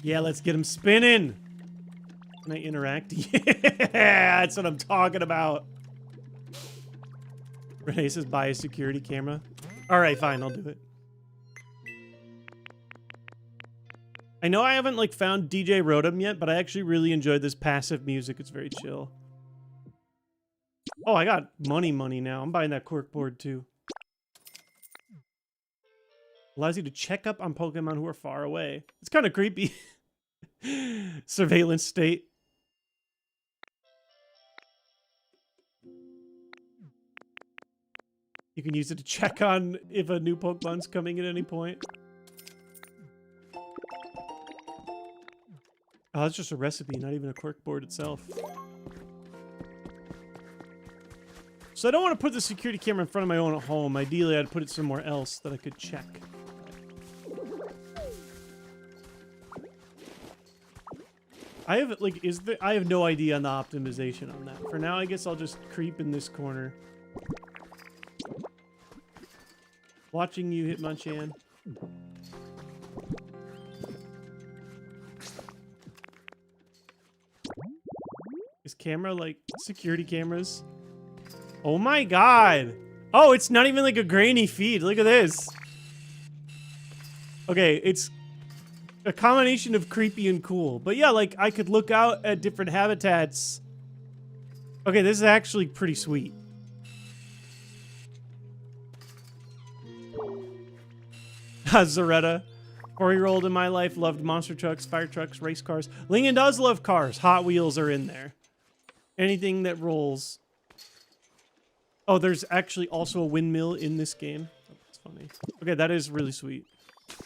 Yeah, let's get him spinning! Can I interact? Yeah! That's what I'm talking about! Renee says buy a security camera. Alright, fine, I'll do it. I know I haven't, like, found DJ Rotom yet, but I actually really enjoyed this passive music. It's very chill. Oh, I got money now. I'm buying that corkboard, too. Allows you to check up on Pokemon who are far away. It's kind of creepy. Surveillance state. You can use it to check on if a new Pokemon's coming at any point. Oh, that's just a recipe, not even a corkboard itself. So I don't want to put the security camera in front of my own home. Ideally, I'd put it somewhere else that I could check. I have, like, I have no idea on the optimization on that. For now, I guess I'll just creep in this corner. Watching you, Hitmonchan. Is camera, like, security cameras? Oh my god! Oh, it's not even like a grainy feed. Look at this. Okay, it's a combination of creepy and cool. But yeah, like, I could look out at different habitats. Okay, this is actually pretty sweet. Zaretta. 4-year-old in my life loved monster trucks, fire trucks, race cars. Lincoln does love cars. Hot Wheels are in there. Anything that rolls. Oh, there's actually also a windmill in this game. Oh, that's funny. Okay, that is really sweet.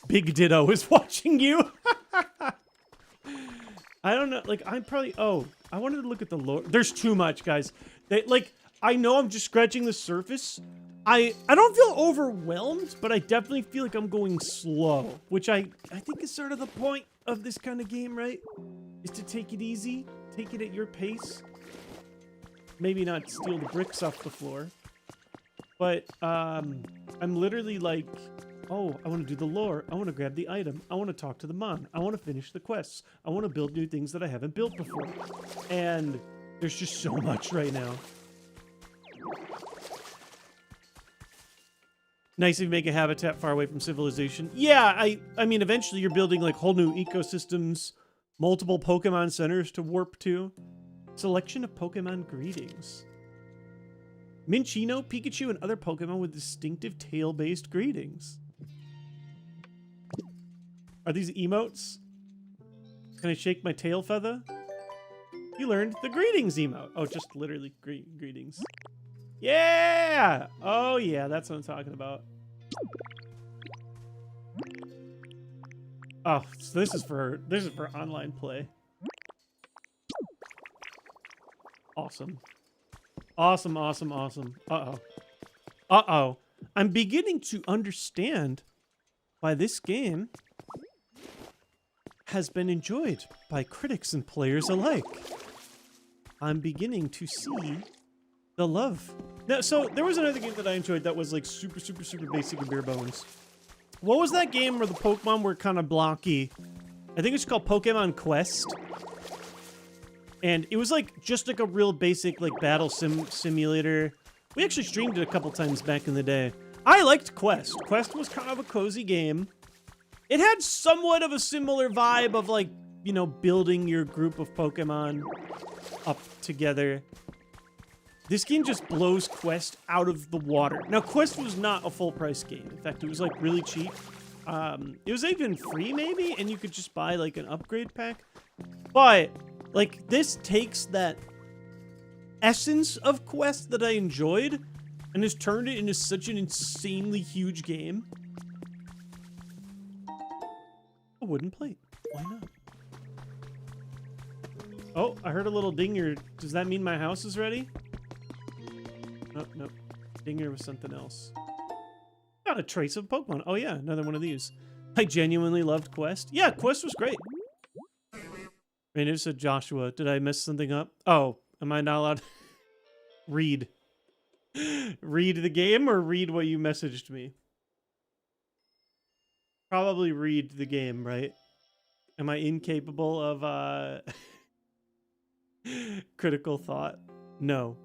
Big Ditto is watching you. I don't know. Like, I'm probably... Oh, I wanted to look at the lore. There's too much, guys. Like, I know I'm just scratching the surface. I don't feel overwhelmed, but I definitely feel like I'm going slow, which I think is sort of the point of this kind of game, right? Is to take it easy, take it at your pace. Maybe not steal the bricks off the floor. But I'm literally like, oh, I want to do the lore. I want to grab the item. I want to talk to the Mon. I want to finish the quests. I want to build new things that I haven't built before. And there's just so much right now. Nice if you make a habitat far away from civilization. Yeah, I mean, eventually you're building like whole new ecosystems, multiple Pokemon centers to warp to. Selection of Pokemon greetings. Minchino, Pikachu, and other Pokemon with distinctive tail-based greetings. Are these emotes? Can I shake my tail feather? You learned the greetings emote. Oh, just literally greetings. Yeah! Oh yeah, that's what I'm talking about. Oh, so this is for online play. Awesome. Awesome, awesome, awesome. Uh-oh. Uh-oh. I'm beginning to understand why this game has been enjoyed by critics and players alike. I'm beginning to see the love. Now, so there was another game that I enjoyed that was like super, super, super basic and bare bones. What was that game where the Pokemon were kind of blocky? I think it's called Pokemon Quest. And it was like just like a real basic like battle simulator. We actually streamed it a couple times back in the day. I liked Quest. Quest was kind of a cozy game. It had somewhat of a similar vibe of like, you know, building your group of Pokemon up together. This game just blows Quest out of the water. Now, Quest was not a full price game. In fact, it was like really cheap. It was even free maybe, and you could just buy like an upgrade pack. But like this takes that essence of Quest that I enjoyed and has turned it into such an insanely huge game. A wooden plate. Why not? Oh, I heard a little dinger. Does that mean my house is ready? Oh, no. Dinger was something else. Got a trace of Pokemon. Oh yeah, another one of these. I genuinely loved Quest. Yeah, Quest was great. Rainier said Joshua. Did I mess something up? Oh, am I not allowed to read? Read the game or read what you messaged me? Probably read the game, right? Am I incapable of critical thought? No.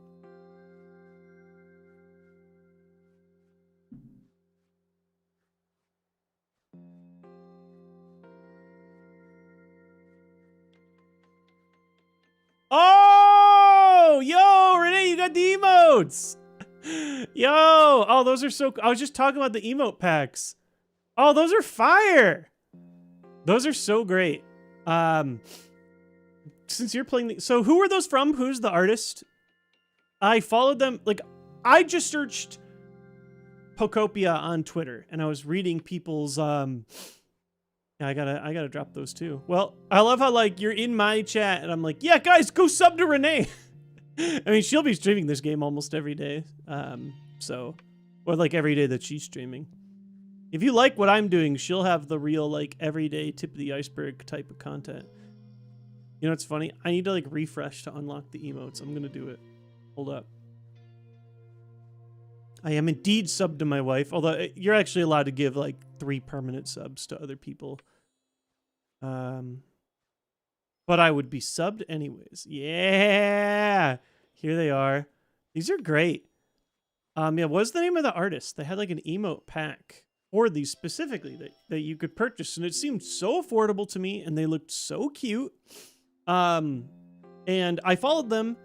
Oh, yo, Renee, you got the emotes. Yo, oh, those are so. I was just talking about the emote packs. Oh, those are fire. Those are so great. Since you're playing, so who are those from? Who's the artist? I followed them. Like, I just searched Pokopia on Twitter, and I was reading people's. Yeah, I gotta drop those too. Well, I love how like you're in my chat, and I'm like, yeah, guys, go sub to Renee. I mean, she'll be streaming this game almost every day. So, or like every day that she's streaming. If you like what I'm doing, she'll have the real like everyday tip of the iceberg type of content. You know what's funny? I need to like refresh to unlock the emotes. I'm gonna do it. Hold up. I am indeed subbed to my wife, although you're actually allowed to give like 3 permanent subs to other people. But I would be subbed anyways. Yeah, here they are. These are great. Yeah, what's the name of the artist? They had like an emote pack for these specifically that you could purchase, and it seemed so affordable to me, and they looked so cute. And I followed them,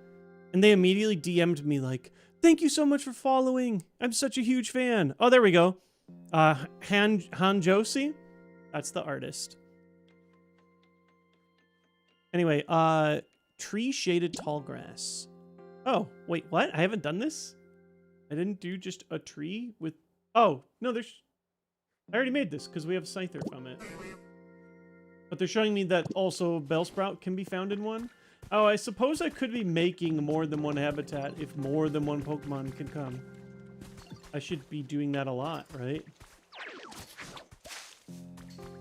and they immediately DM'd me like, "Thank you so much for following. I'm such a huge fan." Oh, there we go. Han Josie, that's the artist. Anyway, tree shaded tall grass. Oh, wait, what? I haven't done this? I didn't do just a tree with... Oh, no, there's... I already made this because we have a Scyther from it. But they're showing me that also Bellsprout can be found in one. Oh, I suppose I could be making more than one habitat if more than one Pokemon can come. I should be doing that a lot, right?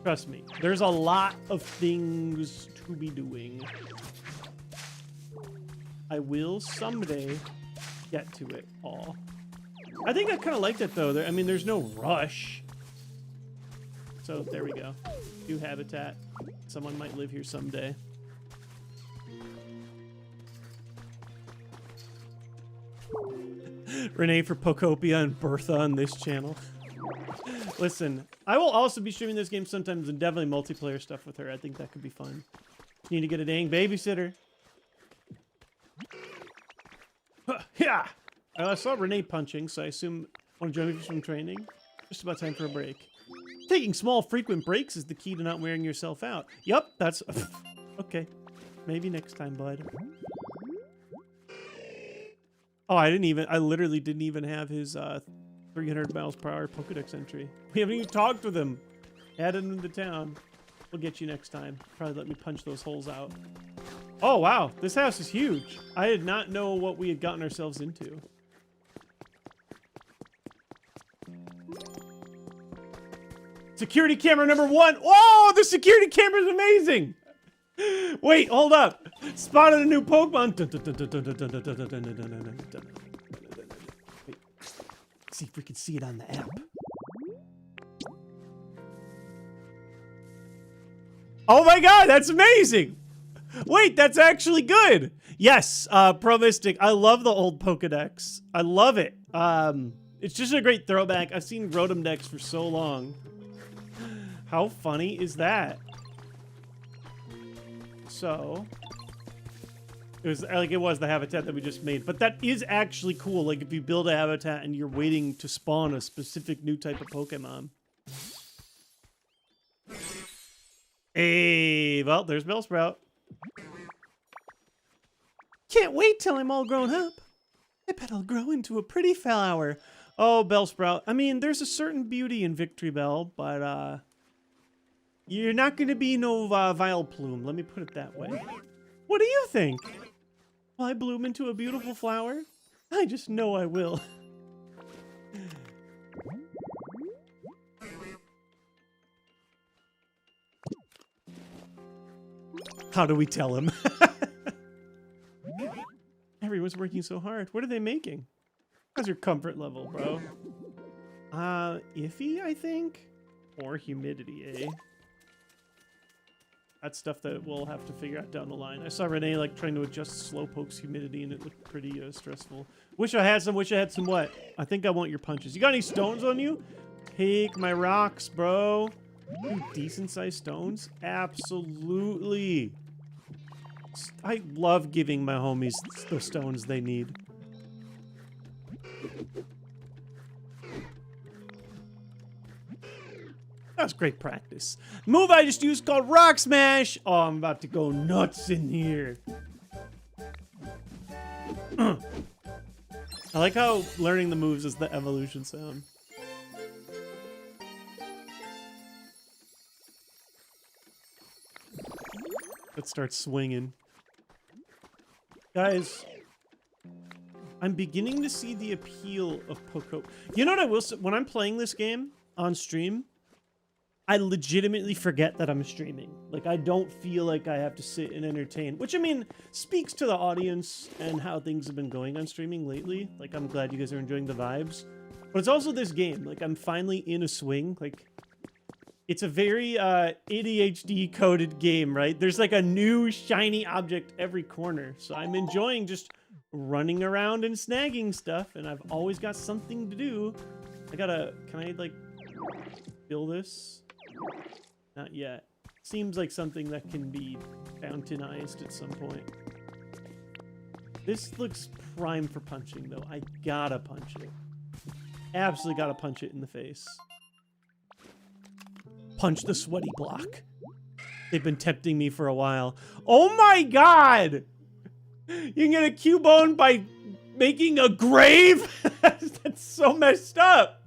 Trust me, there's a lot of things to be doing. I will someday get to it all. I think I kind of liked it though. I mean, there's no rush. So there we go. New habitat. Someone might live here someday. Renee for Pokopia and Bertha on this channel. Listen, I will also be streaming this game sometimes and definitely multiplayer stuff with her. I think that could be fun. Need to get a dang babysitter. Yeah! I saw Renee punching, so I assume want to join me for some training. Just about time for a break. Taking small, frequent breaks is the key to not wearing yourself out. Yup, that's... Okay. Maybe next time, bud. Oh, I literally didn't even have his 300 miles per hour Pokedex entry. We haven't even talked with him. Added him to town. We'll get you next time. Probably let me punch those holes out. Oh, wow. This house is huge. I did not know what we had gotten ourselves into. Security camera number 1. Whoa, the security camera is amazing. Wait, hold up. Spotted a new Pokemon. Wait. See if we can see it on the app. Oh my god, that's amazing. Wait, that's actually good. Yes, Provistic. I love the old Pokedex. I love it. It's just a great throwback. I've seen Rotom decks for so long. How funny is that? So, it was the habitat that we just made, but that is actually cool. Like if you build a habitat and you're waiting to spawn a specific new type of Pokemon. Hey, well, there's Bellsprout. Can't wait till I'm all grown up. I bet I'll grow into a pretty flower. Oh, Bellsprout. I mean, there's a certain beauty in Victory Bell, but, you're not going to be no Vileplume. Let me put it that way. What do you think? Will I bloom into a beautiful flower? I just know I will. How do we tell him? Everyone's working so hard. What are they making? How's your comfort level, bro? Iffy, I think? Or humidity, eh? That's stuff that we'll have to figure out down the line. I saw Renee, like, trying to adjust Slowpoke's humidity, and it looked pretty stressful. Wish I had some what? I think I want your punches. You got any stones on you? Take my rocks, bro. Decent-sized stones? Absolutely. I love giving my homies the stones they need. That was great practice. The move I just used called Rock Smash. Oh, I'm about to go nuts in here. I like how learning the moves is the evolution sound. Let's start swinging. Guys, I'm beginning to see the appeal of Pokopia. You know what I will say? When I'm playing this game on stream, I legitimately forget that I'm streaming. Like, I don't feel like I have to sit and entertain, which, I mean, speaks to the audience and how things have been going on streaming lately. Like, I'm glad you guys are enjoying the vibes. But it's also this game. Like, I'm finally in a swing. Like, it's a very ADHD-coded game, right? There's, like, a new shiny object every corner. So I'm enjoying just running around and snagging stuff, and I've always got something to do. Can I, like, kill this? Not yet. Seems like something that can be fountainized at some point. This looks prime for punching, though. I gotta punch it. Absolutely gotta punch it in the face. Punch the sweaty block. They've been tempting me for a while. Oh my god! You can get a Cubone by making a grave? That's so messed up!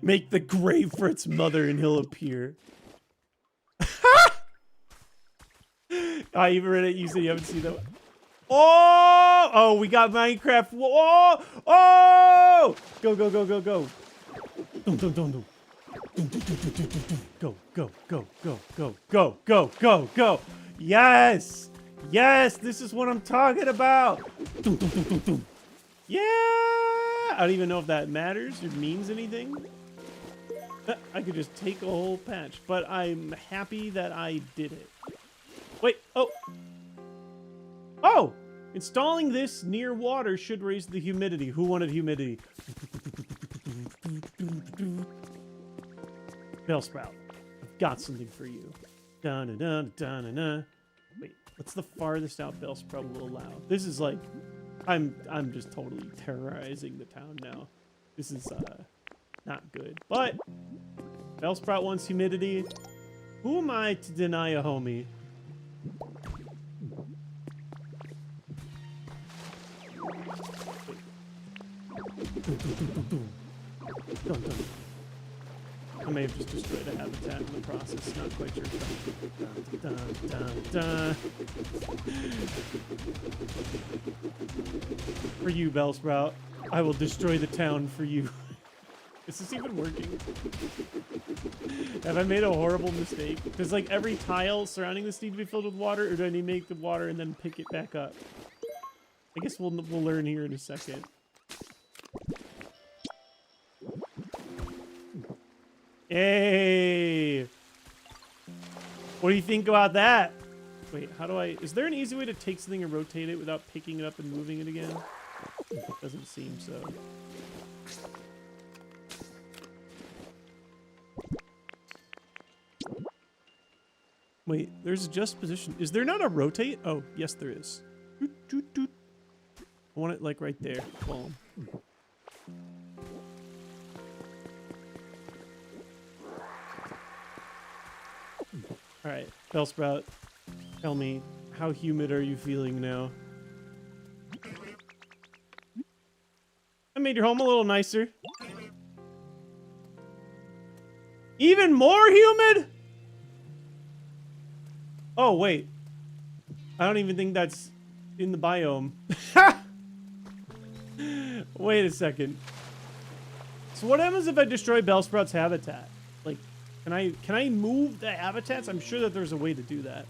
Make the grave for its mother and he'll appear. I even read it. You said you haven't seen that one. Oh! Oh, we got Minecraft. Oh! Oh! Go, go, go, go, go. Go, go, go, go, go, go, go, go, go, go. Yes! Yes! This is what I'm talking about. Yeah! I don't even know if that matters or means anything. I could just take a whole patch, but I'm happy that I did it. Wait, oh! Oh! Installing this near water should raise the humidity. Who wanted humidity? Bellsprout, I've got something for you. Dun-dun-dun-dun-dun-dun. Wait, what's the farthest out Bellsprout will allow? This is like... I'm just totally terrorizing the town now. This is not good. But Bellsprout wants humidity. Who am I to deny a homie? I may have just destroyed a habitat in the process. Not quite sure. Dun, dun, dun. For you, Bellsprout, I will destroy the town for you. Is this even working? Have I made a horrible mistake? Does like every tile surrounding this need to be filled with water, or do I need to make the water and then pick it back up? I guess we'll learn here in a second. Hey! What do you think about that? Wait, how do I... Is there an easy way to take something and rotate it without picking it up and moving it again? Doesn't seem so. Wait, there's just position. Is there not a rotate? Oh, yes there is. Doot, doot, doot. I want it like right there. Boom. Alright, Bellsprout. Tell me, how humid are you feeling now? I made your home a little nicer. Even more humid? Oh, wait. I don't even think that's in the biome. Wait a second. So what happens if I destroy Bellsprout's habitat? Like, can I move the habitats? I'm sure that there's a way to do that.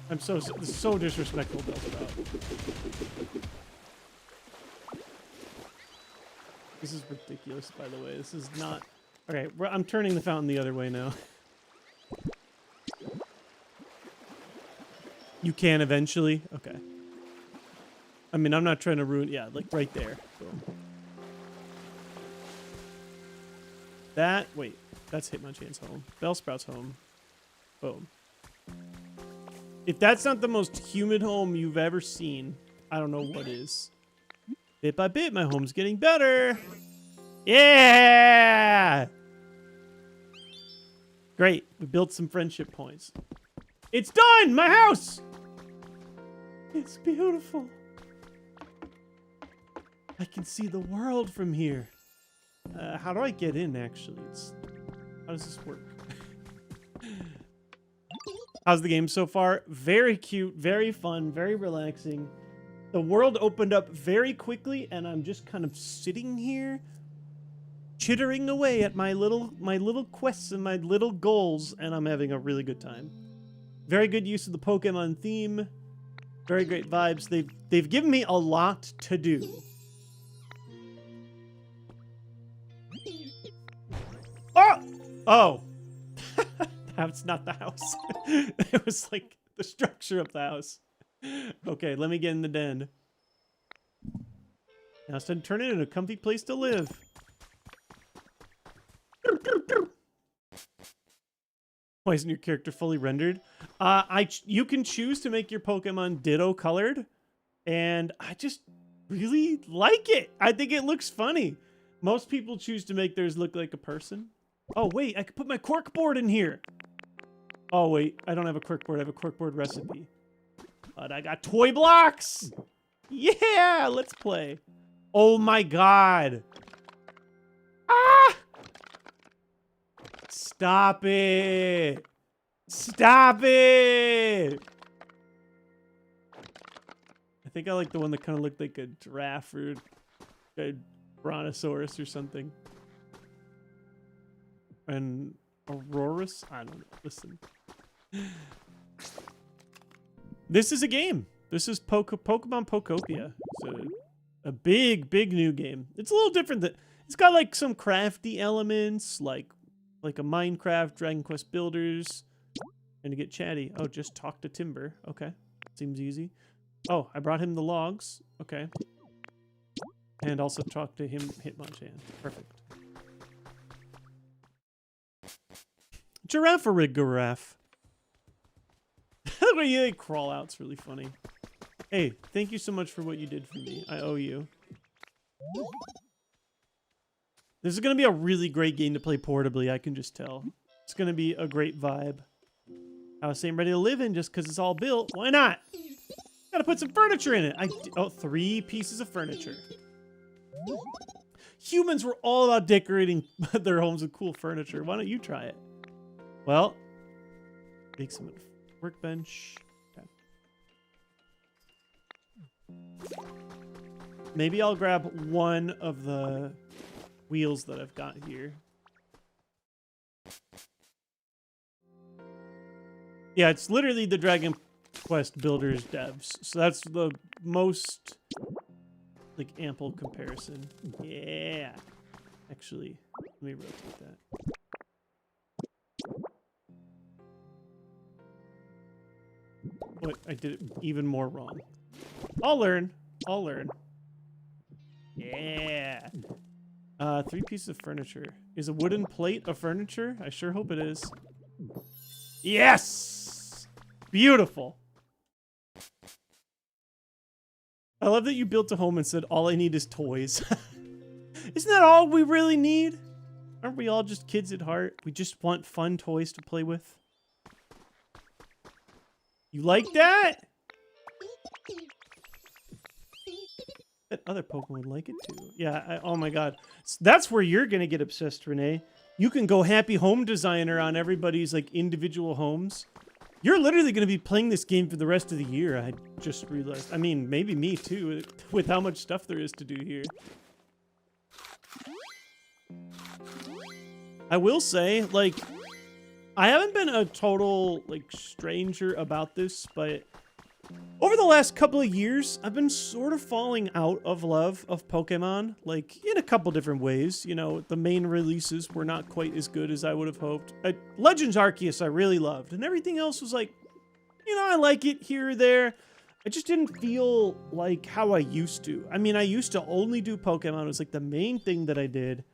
I'm so disrespectful, Bellsprout. This is ridiculous, by the way. This is not... Okay, I'm turning the fountain the other way now. You can eventually? Okay. I mean, I'm not trying to ruin... Yeah, like right there. Boom. That... Wait. That's Hitmonchan's home. Bellsprout's home. Boom. If that's not the most humid home you've ever seen, I don't know what is. Bit by bit, my home's getting better. Yeah! Great. We built some friendship points. It's done! My house! It's beautiful. I can see the world from here. How do I get in, actually? How does this work? How's the game so far? Very cute, very fun, very relaxing. The world opened up very quickly, and I'm just kind of sitting here, chittering away at my little quests and my little goals, and I'm having a really good time. Very good use of the Pokemon theme. Very great vibes. They've given me a lot to do. Oh! Oh! That's not the house. It was like the structure of the house. Okay, let me get in the den. Now it's time to turn it into a comfy place to live. Why isn't your character fully rendered? You can choose to make your Pokemon ditto colored, and I just really like it. I think it looks funny. Most people choose to make theirs look like a person. Oh wait, I could put my corkboard in here. Oh wait, I don't have a corkboard. I have a corkboard recipe. But I got toy blocks. Yeah, let's play. Oh my god. Ah! Stop it. Stop it. I think I like the one that kind of looked like a giraffe or a brontosaurus or something. And Aurorus? I don't know. Listen. This is a game. This is Pokemon Pokopia. It's a big new game. It's a little different. It's got like some crafty elements, like a Minecraft, Dragon Quest Builders. And to get chatty. Oh, just talk to Timber. Okay. Seems easy. Oh, I brought him the logs. Okay. And also talk to him, Hitmonchan. Perfect. Giraffe or giraffe? The way they crawl out's really funny. Hey, thank you so much for what you did for me. I owe you. This is going to be a really great game to play portably, I can just tell. It's going to be a great vibe. I was saying ready to live in just because it's all built. Why not? Gotta put some furniture in it. Oh, 3 pieces of furniture. Humans were all about decorating their homes with cool furniture. Why don't you try it? Well, make some workbench. Okay. Maybe I'll grab one of the wheels that I've got here. Yeah, it's literally the Dragon Quest Builders devs. So that's the most like ample comparison. Yeah. Actually, let me rotate that. Wait, I did it even more wrong. I'll learn. I'll learn. Yeah. 3 pieces of furniture. Is a wooden plate a furniture? I sure hope it is. Yes! Beautiful. I love that you built a home and said, all I need is toys. Isn't that all we really need? Aren't we all just kids at heart? We just want fun toys to play with. You like that? That other Pokemon would like it too. Yeah, oh my god. That's where you're gonna get obsessed, Renee. You can go happy home designer on everybody's like individual homes. You're literally gonna be playing this game for the rest of the year, I just realized. I mean, maybe me too, with how much stuff there is to do here. I will say, like, I haven't been a total, like, stranger about this, but over the last couple of years, I've been sort of falling out of love of Pokemon, like, in a couple different ways. You know, the main releases were not quite as good as I would have hoped. Legends Arceus I really loved, and everything else was like, you know, I like it here or there. I just didn't feel like how I used to. I mean, I used to only do Pokemon. It was like the main thing that I did.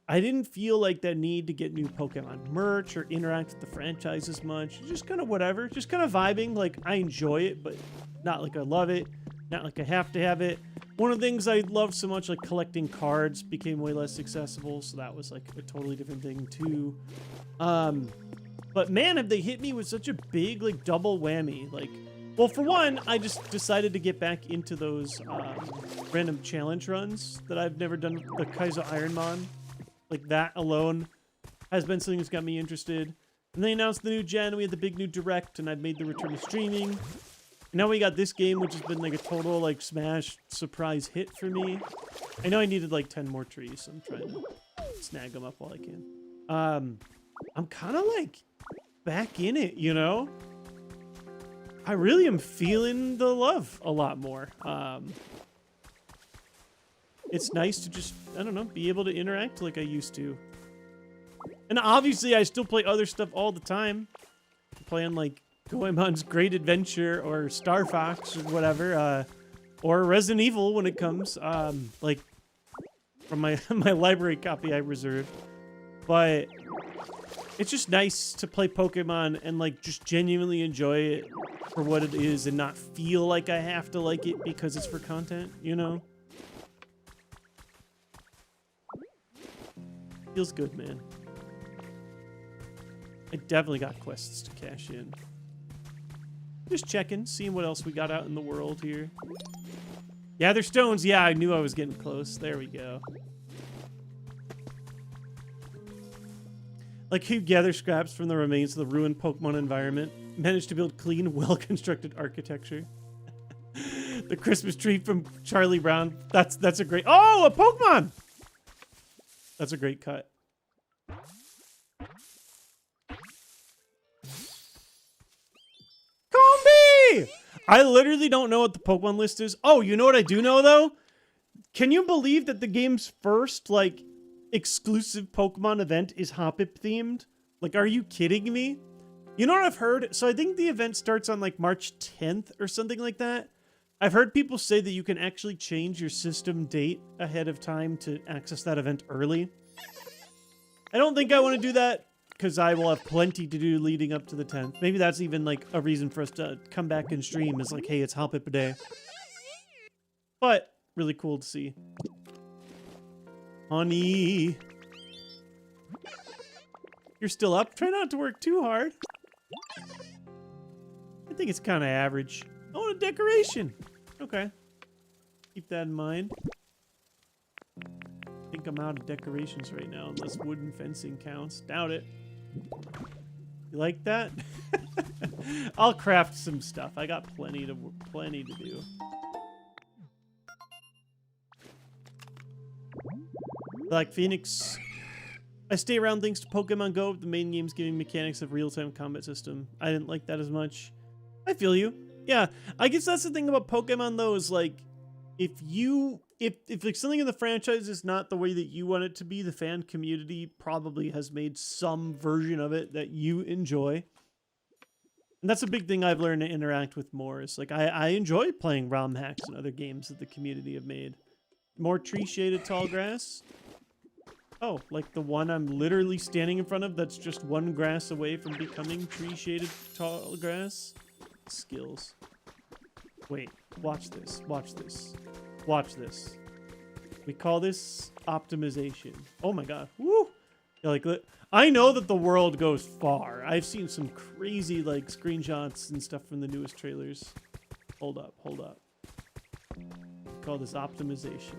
I didn't feel like that need to get new Pokemon merch or interact with the franchise as much. Just kind of whatever. Just kind of vibing. Like, I enjoy it, but not like I love it. Not like I have to have it. One of the things I loved so much, like collecting cards, became way less accessible. So that was like a totally different thing too. But man, have they hit me with such a big, like, double whammy. Like, well, for one, I just decided to get back into those random challenge runs that I've never done. The Kaiser Ironmon. Like, that alone has been something that's got me interested. And they announced the new gen, we had the big new direct, and I'd made the return to streaming. And now we got this game, which has been like a total, like, smash surprise hit for me. I know I needed like 10 more trees, so I'm trying to snag them up while I can. I'm kind of like back in it, you know? I really am feeling the love a lot more. It's nice to just, I don't know, be able to interact like I used to. And obviously, I still play other stuff all the time. I'm playing, like, Goemon's Great Adventure or Star Fox or whatever. Or Resident Evil when it comes. Like, from my, my library copy I reserved. But it's just nice to play Pokemon and, like, just genuinely enjoy it for what it is and not feel like I have to like it because it's for content, you know? Feels good, man. I definitely got quests to cash in. Just checking, seeing what else we got out in the world here. Yeah, they're stones. Yeah, I knew I was getting close. There we go. Like, who gathers scraps from the remains of the ruined Pokemon environment, managed to build clean, well-constructed architecture. The Christmas tree from Charlie Brown. That's a great... Oh, a Pokemon! That's a great cut. Combi! I literally don't know what the Pokemon list is. Oh, you know what I do know, though? Can you believe that the game's first, like, exclusive Pokemon event is Hoppip themed? Like, are you kidding me? You know what I've heard? So I think the event starts on, like, March 10th or something like that. I've heard people say that you can actually change your system date ahead of time to access that event early. I don't think I want to do that because I will have plenty to do leading up to the 10th. Maybe that's even like a reason for us to come back and stream is like, hey, it's Hoppip a day. But really cool to see. Honey. You're still up? Try not to work too hard. I think it's kind of average. Oh, a decoration. Okay. Keep that in mind. I think I'm out of decorations right now, unless wooden fencing counts. Doubt it. You like that? I'll craft some stuff. I got plenty to do. Like Phoenix. I stay around thanks to Pokemon Go. The main game's giving mechanics of real-time combat system. I didn't like that as much. I feel you. Yeah, I guess that's the thing about Pokemon though, is like, if like something in the franchise is not the way that you want it to be, the fan community probably has made some version of it that you enjoy. And that's a big thing I've learned to interact with more, is like, I enjoy playing ROM hacks and other games that the community have made. More tree-shaded tall grass. Oh, like the one I'm literally standing in front of that's just one grass away from becoming tree-shaded tall grass. Skills. Wait, watch this. Watch this. Watch this. We call this optimization. Oh my god. Woo! Yeah, like, I know that the world goes far. I've seen some crazy, like, screenshots and stuff from the newest trailers. Hold up, hold up. Call this optimization.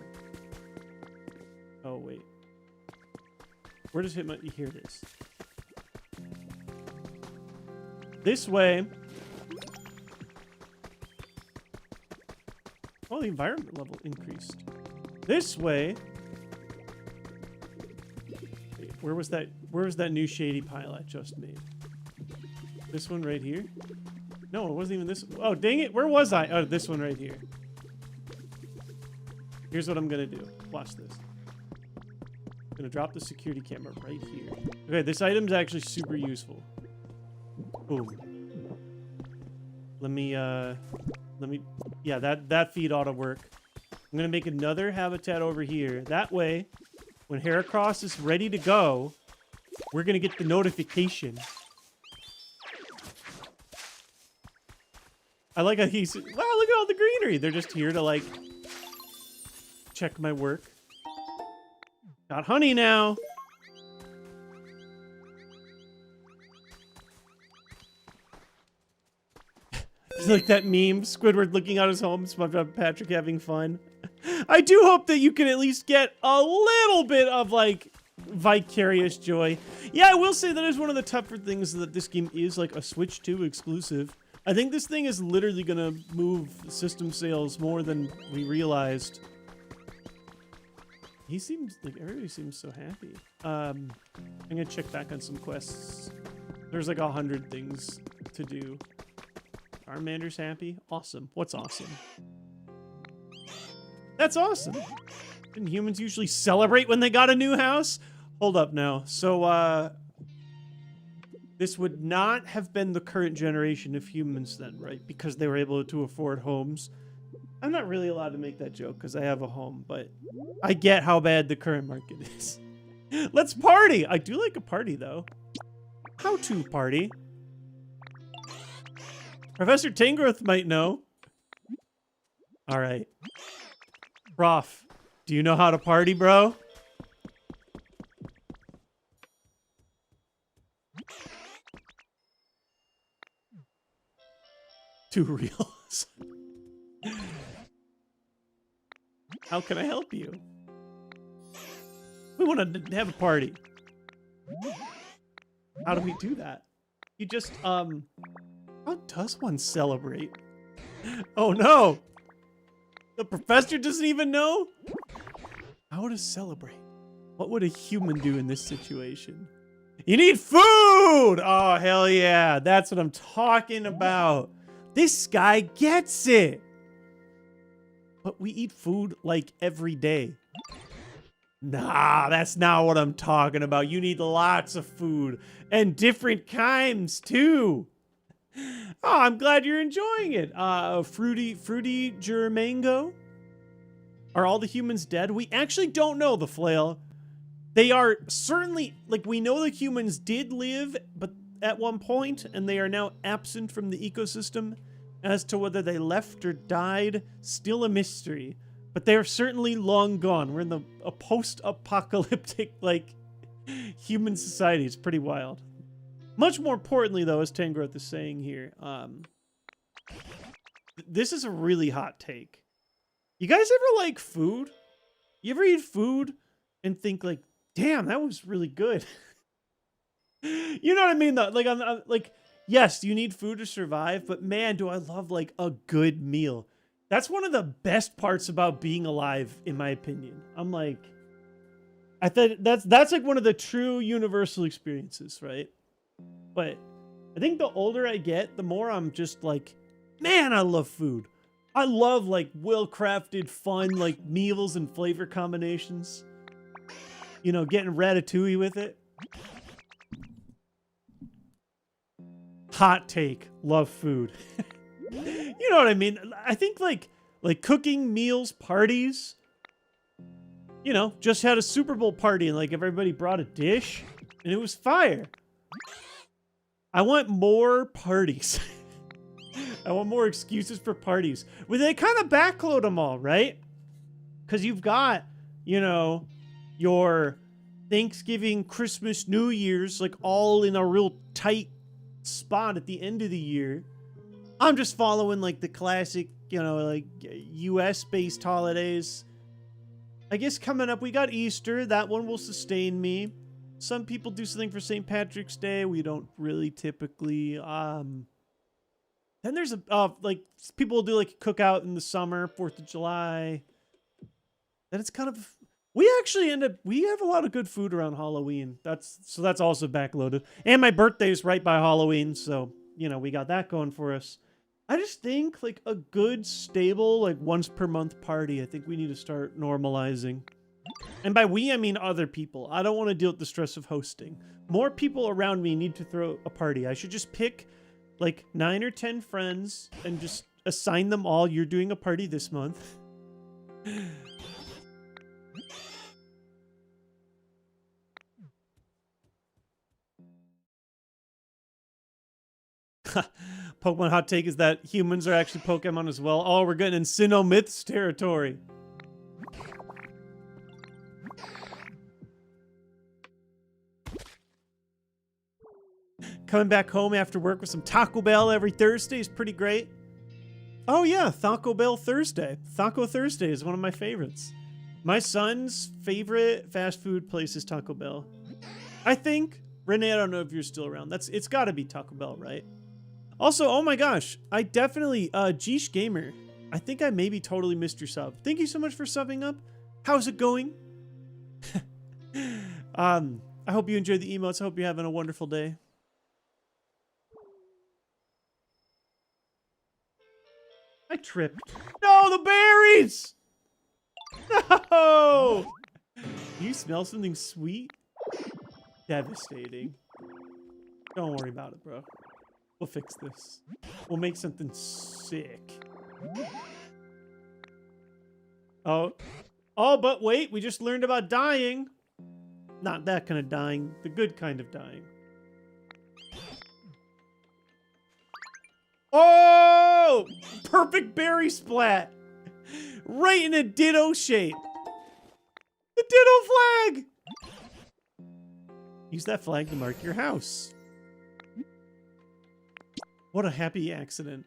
Oh, wait. Where does Hitman... Here it is. This way... Oh, the environment level increased. This way... Wait, where was that new shady pile I just made? This one right here? No, it wasn't even this... Oh, dang it! Where was I? Oh, this one right here. Here's what I'm gonna do. Watch this. I'm gonna drop the security camera right here. Okay, this item's actually super useful. Boom. Let me, yeah, that feed ought to work. I'm gonna make another habitat over here. That way, when Heracross is ready to go, we're gonna get the notification. I like how he's, wow, look at all the greenery. They're just here to, like, check my work. Got honey now. It's like that meme, Squidward looking out his home, SpongeBob Patrick having fun. I do hope that you can at least get a little bit of, like, vicarious joy. Yeah, I will say that is one of the tougher things, that this game is, like, a Switch 2 exclusive. I think this thing is literally gonna move system sales more than we realized. He seems like everybody seems so happy. I'm gonna check back on some quests. There's like 100 things to do. Charmander's happy. Awesome. What's awesome? That's awesome. Didn't humans usually celebrate when they got a new house? Hold up now. So this would not have been the current generation of humans then, right? Because they were able to afford homes. I'm not really allowed to make that joke because I have a home, but I get how bad the current market is. Let's party! I do like a party, though. How to party? Professor Tangrowth might know. All right. Prof, do you know how to party, bro? Too real. How can I help you? We want to have a party. How do we do that? You just, how does one celebrate? Oh no! The professor doesn't even know? How to celebrate? What would a human do in this situation? You need food! Oh, hell yeah. That's what I'm talking about. This guy gets it. But we eat food like every day. Nah, that's not what I'm talking about. You need lots of food and different kinds too. Oh, I'm glad you're enjoying it. Fruity Germango. Are all the humans dead? We actually don't know, the flail. They are certainly, like, we know the humans did live, but at one point, and they are now absent from the ecosystem. As to whether they left or died, still a mystery. But they are certainly long gone. We're in a post-apocalyptic, like, human society. It's pretty wild. Much more importantly, though, as Tangrowth is saying here, this is a really hot take. You guys ever like food? You ever eat food and think, like, damn, that was really good? You know what I mean, though? Like, I'm like... Yes, you need food to survive, but man, do I love, like, a good meal. That's one of the best parts about being alive, in my opinion. I'm like, I think that's like one of the true universal experiences, right? But I think the older I get, the more I'm just like, man, I love food. I love, like, well-crafted, fun, like, meals and flavor combinations. You know, getting ratatouille with it. Hot take, love food. You know what I mean? I think like cooking meals, parties. You know, just had a Super Bowl party and like everybody brought a dish and it was fire. I want more parties. I want more excuses for parties. Well, they kind of backload them all, right? Because you've got, you know, your Thanksgiving, Christmas, New Year's, like all in a real tight spot at the end of the year. I'm just following like the classic, you know, like US-based holidays. I guess coming up, we got Easter. That one will sustain me. Some people do something for St. Patrick's Day. We don't really typically. Then there's like people will do like a cookout in the summer, 4th of July. Then it's kind of, we actually we have a lot of good food around Halloween. That's also backloaded. And my birthday is right by Halloween, so you know we got that going for us. I just think like a good stable like once per month party. I think we need to start normalizing. And by we, I mean other people. I don't want to deal with the stress of hosting. More people around me need to throw a party. I should just pick like 9 or 10 friends and just assign them all. You're doing a party this month. Pokemon hot take is that humans are actually Pokemon as well. Oh, we're getting in Sinnoh Myths territory. Coming back home after work with some Taco Bell every Thursday is pretty great. Oh yeah, Taco Bell Thursday. Taco Thursday is one of my favorites. My son's favorite fast food place is Taco Bell. I think. Renee, I don't know if you're still around. It's gotta be Taco Bell, right? Also, oh my gosh, I definitely, Geesh Gamer, I think I maybe totally missed your sub. Thank you so much for subbing up. How's it going? I hope you enjoyed the emotes. I hope you're having a wonderful day. I tripped. No, the berries! No! Do you smell something sweet? Devastating. Don't worry about it, bro. We'll fix this. We'll make something sick. Oh. Oh, but wait, we just learned about dying. Not that kind of dying, the good kind of dying. Oh! Perfect berry splat! Right in a ditto shape. The ditto flag! Use that flag to mark your house. What a happy accident.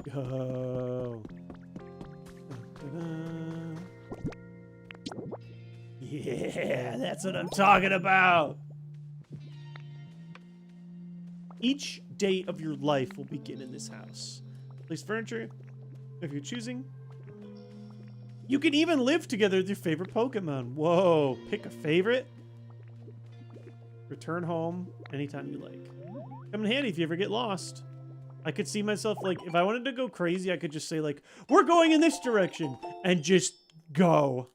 Go. Yeah, that's what I'm talking about. Each day of your life will begin in this house. Place furniture if you're choosing. You can even live together with your favorite Pokemon. Whoa, pick a favorite. Return home anytime you like. Come in handy if you ever get lost. I could see myself, like, if I wanted to go crazy, I could just say, like, we're going in this direction, and just go.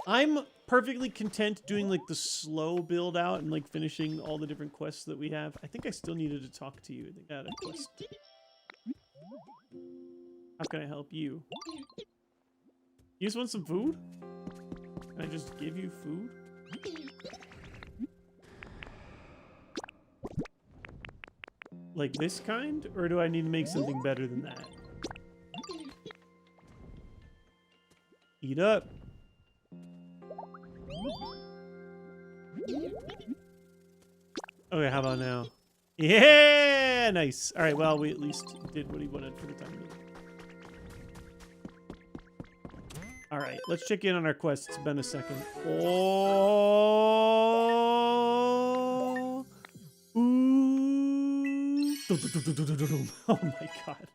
I'm perfectly content doing, like, the slow build out and, like, finishing all the different quests that we have. I think I still needed to talk to you. I think I had a quest. How can I help you? You just want some food? Can I just give you food? Like this kind? Or do I need to make something better than that? Eat up. Okay, how about now? Yeah! Nice. Alright, well, we at least did what he wanted for the time being. Alright, let's check in on our quest. It's been a second. Oh! Ooh! Oh my god.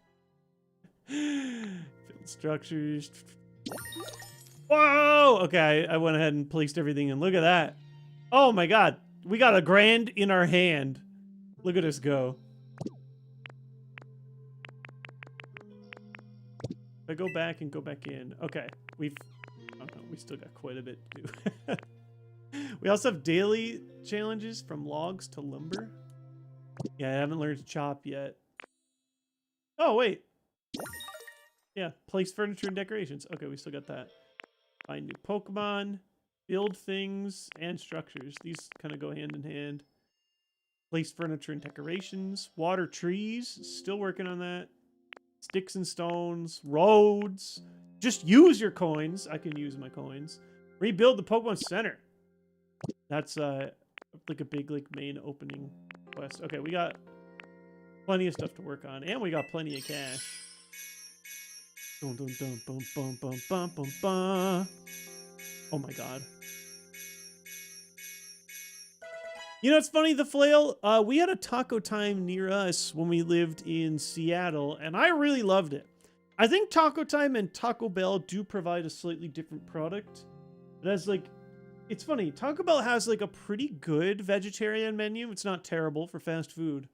Field structures. Whoa! Okay, I went ahead and placed everything in. Look at that. Oh my god. We got $1,000 in our hand. Look at us go. If I go back and go back in. Okay. We still got quite a bit to do. We also have daily challenges from logs to lumber. Yeah, I haven't learned to chop yet. Oh, wait. Yeah, place furniture and decorations. Okay, we still got that. Find new Pokemon, build things, and structures. These kind of go hand in hand. Place furniture and decorations. Water trees. Still working on that. sticks and stones, roads. Just use your coins. I can use my coins. Rebuild the Pokemon Center. That's like a big like main opening quest. Okay, we got plenty of stuff to work on, and we got plenty of cash. Dun, dun, dun, bum, bum, bum, bum, bum, bum. Oh my god. You know, it's funny, the flail, we had a taco time near us when we lived in Seattle, and I really loved it. I think Taco Time and Taco Bell do provide a slightly different product. It has, like, it's funny, Taco Bell has, like, a pretty good vegetarian menu. It's not terrible for fast food.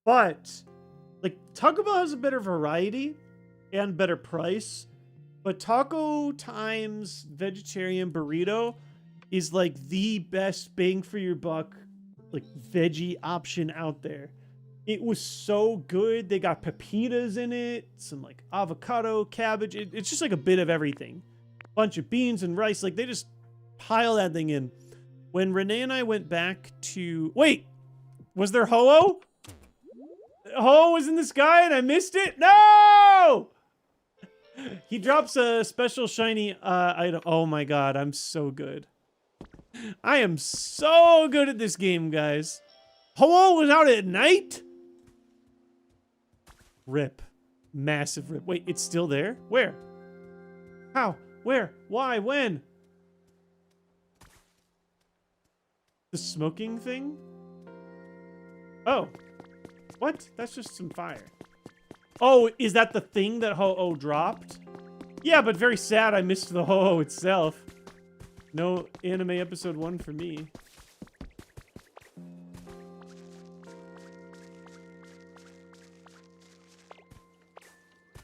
But, like, Taco Bell has a better variety and better price. But Taco Time's vegetarian burrito is, like, the best bang for your buck, like, veggie option out there. It was so good. They got pepitas in it, some like avocado, cabbage. It's just like a bit of everything. Bunch of beans and rice. Like, they just pile that thing in. When Renee and I went back to... Wait! Was there Ho-Oh? Ho-Oh was in the sky and I missed it? No! He drops a special shiny item. Oh my god, I'm so good. I am so good at this game, guys. Ho-Oh was out at night? Rip. Massive rip. Wait, it's still there? Where? How? Where? Why? When? The smoking thing? Oh. What? That's just some fire. Oh, is that the thing that Ho-Oh dropped? Yeah, but very sad I missed the Ho-Oh itself. No anime episode 1 for me.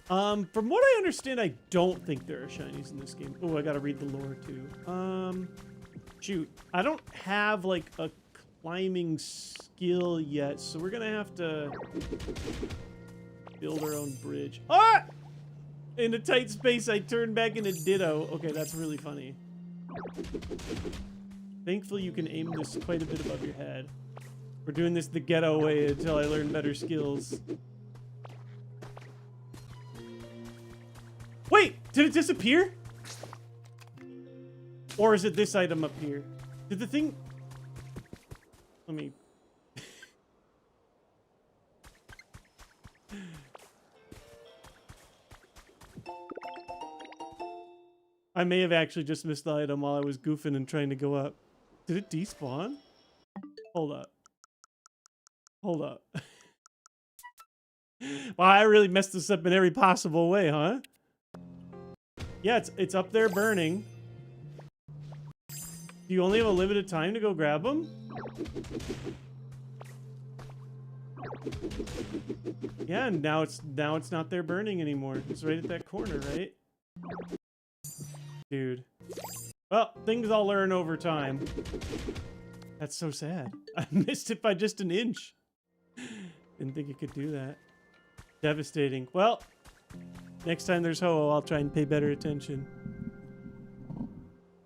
From what I understand, I don't think there are shinies in this game. Oh, I gotta read the lore too. Shoot. I don't have, like, a climbing skill yet, so we're gonna have to build our own bridge. Ah! In a tight space, I turned back into Ditto. Okay, that's really funny. Thankfully, you can aim this quite a bit above your head. We're doing this the ghetto way until I learn better skills. Wait! Did it disappear? Or is it this item up here? Did the thing... Let me... I may have actually just missed the item while I was goofing and trying to go up. Did it despawn? Hold up. Hold up. Wow, I really messed this up in every possible way, huh? Yeah, it's up there burning. Do you only have a limited time to go grab them? Yeah, and now it's not there burning anymore. It's right at that corner, right? Dude. Well, things I'll learn over time. That's so sad. I missed it by just an inch. Didn't think it could do that. Devastating. Well, next time there's Ho-Oh, I'll try and pay better attention.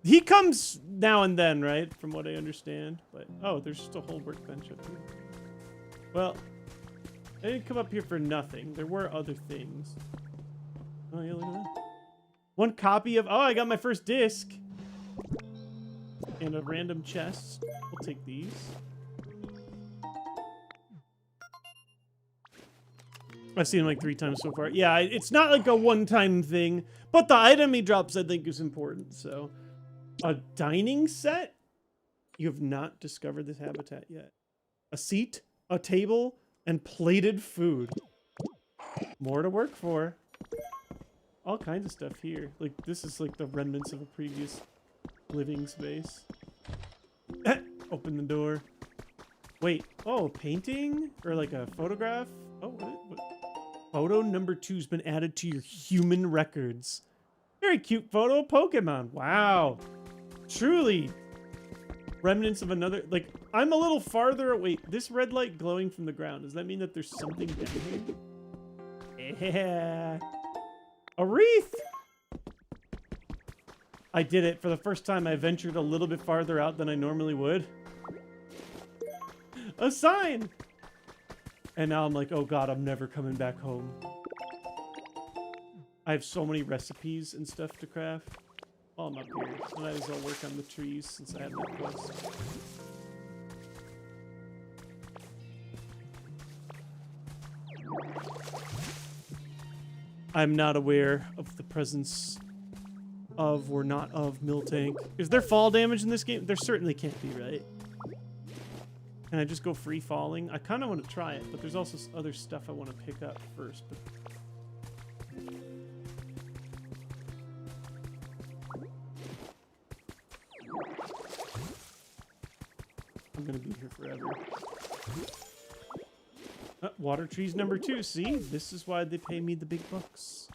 He comes now and then, right? From what I understand. But, oh, there's just a whole workbench up here. Well, I didn't come up here for nothing. There were other things. Oh, yeah, look at that. One copy of... Oh, I got my first disc. And a random chest. We'll take these. I've seen him like 3 times so far. Yeah, it's not like a one-time thing. But the item he drops, I think, is important. So, a dining set? You have not discovered this habitat yet. A seat, a table, and plated food. More to work for. All kinds of stuff here. Like, this is like the remnants of a previous living space. Open the door. Wait. Oh, painting? Or like a photograph? Oh, what? Photo number 2's been added to your human records. Very cute photo of Pokemon. Wow. Truly. Remnants of another... Like, I'm a little farther... Wait, this red light glowing from the ground. Does that mean that there's something down here? Yeah. A wreath! I did it. For the first time, I ventured a little bit farther out than I normally would. A sign! And now I'm like, oh god, I'm never coming back home. I have so many recipes and stuff to craft. While I'm up here, so I might as well work on the trees since I have that quest. I'm not aware of the presence of or not of Miltank. Is there fall damage in this game? There certainly can't be, right? Can I just go free falling? I kind of want to try it, but there's also other stuff I want to pick up first. But I'm going to be here forever. Water trees number 2. See? This is why they pay me the big bucks.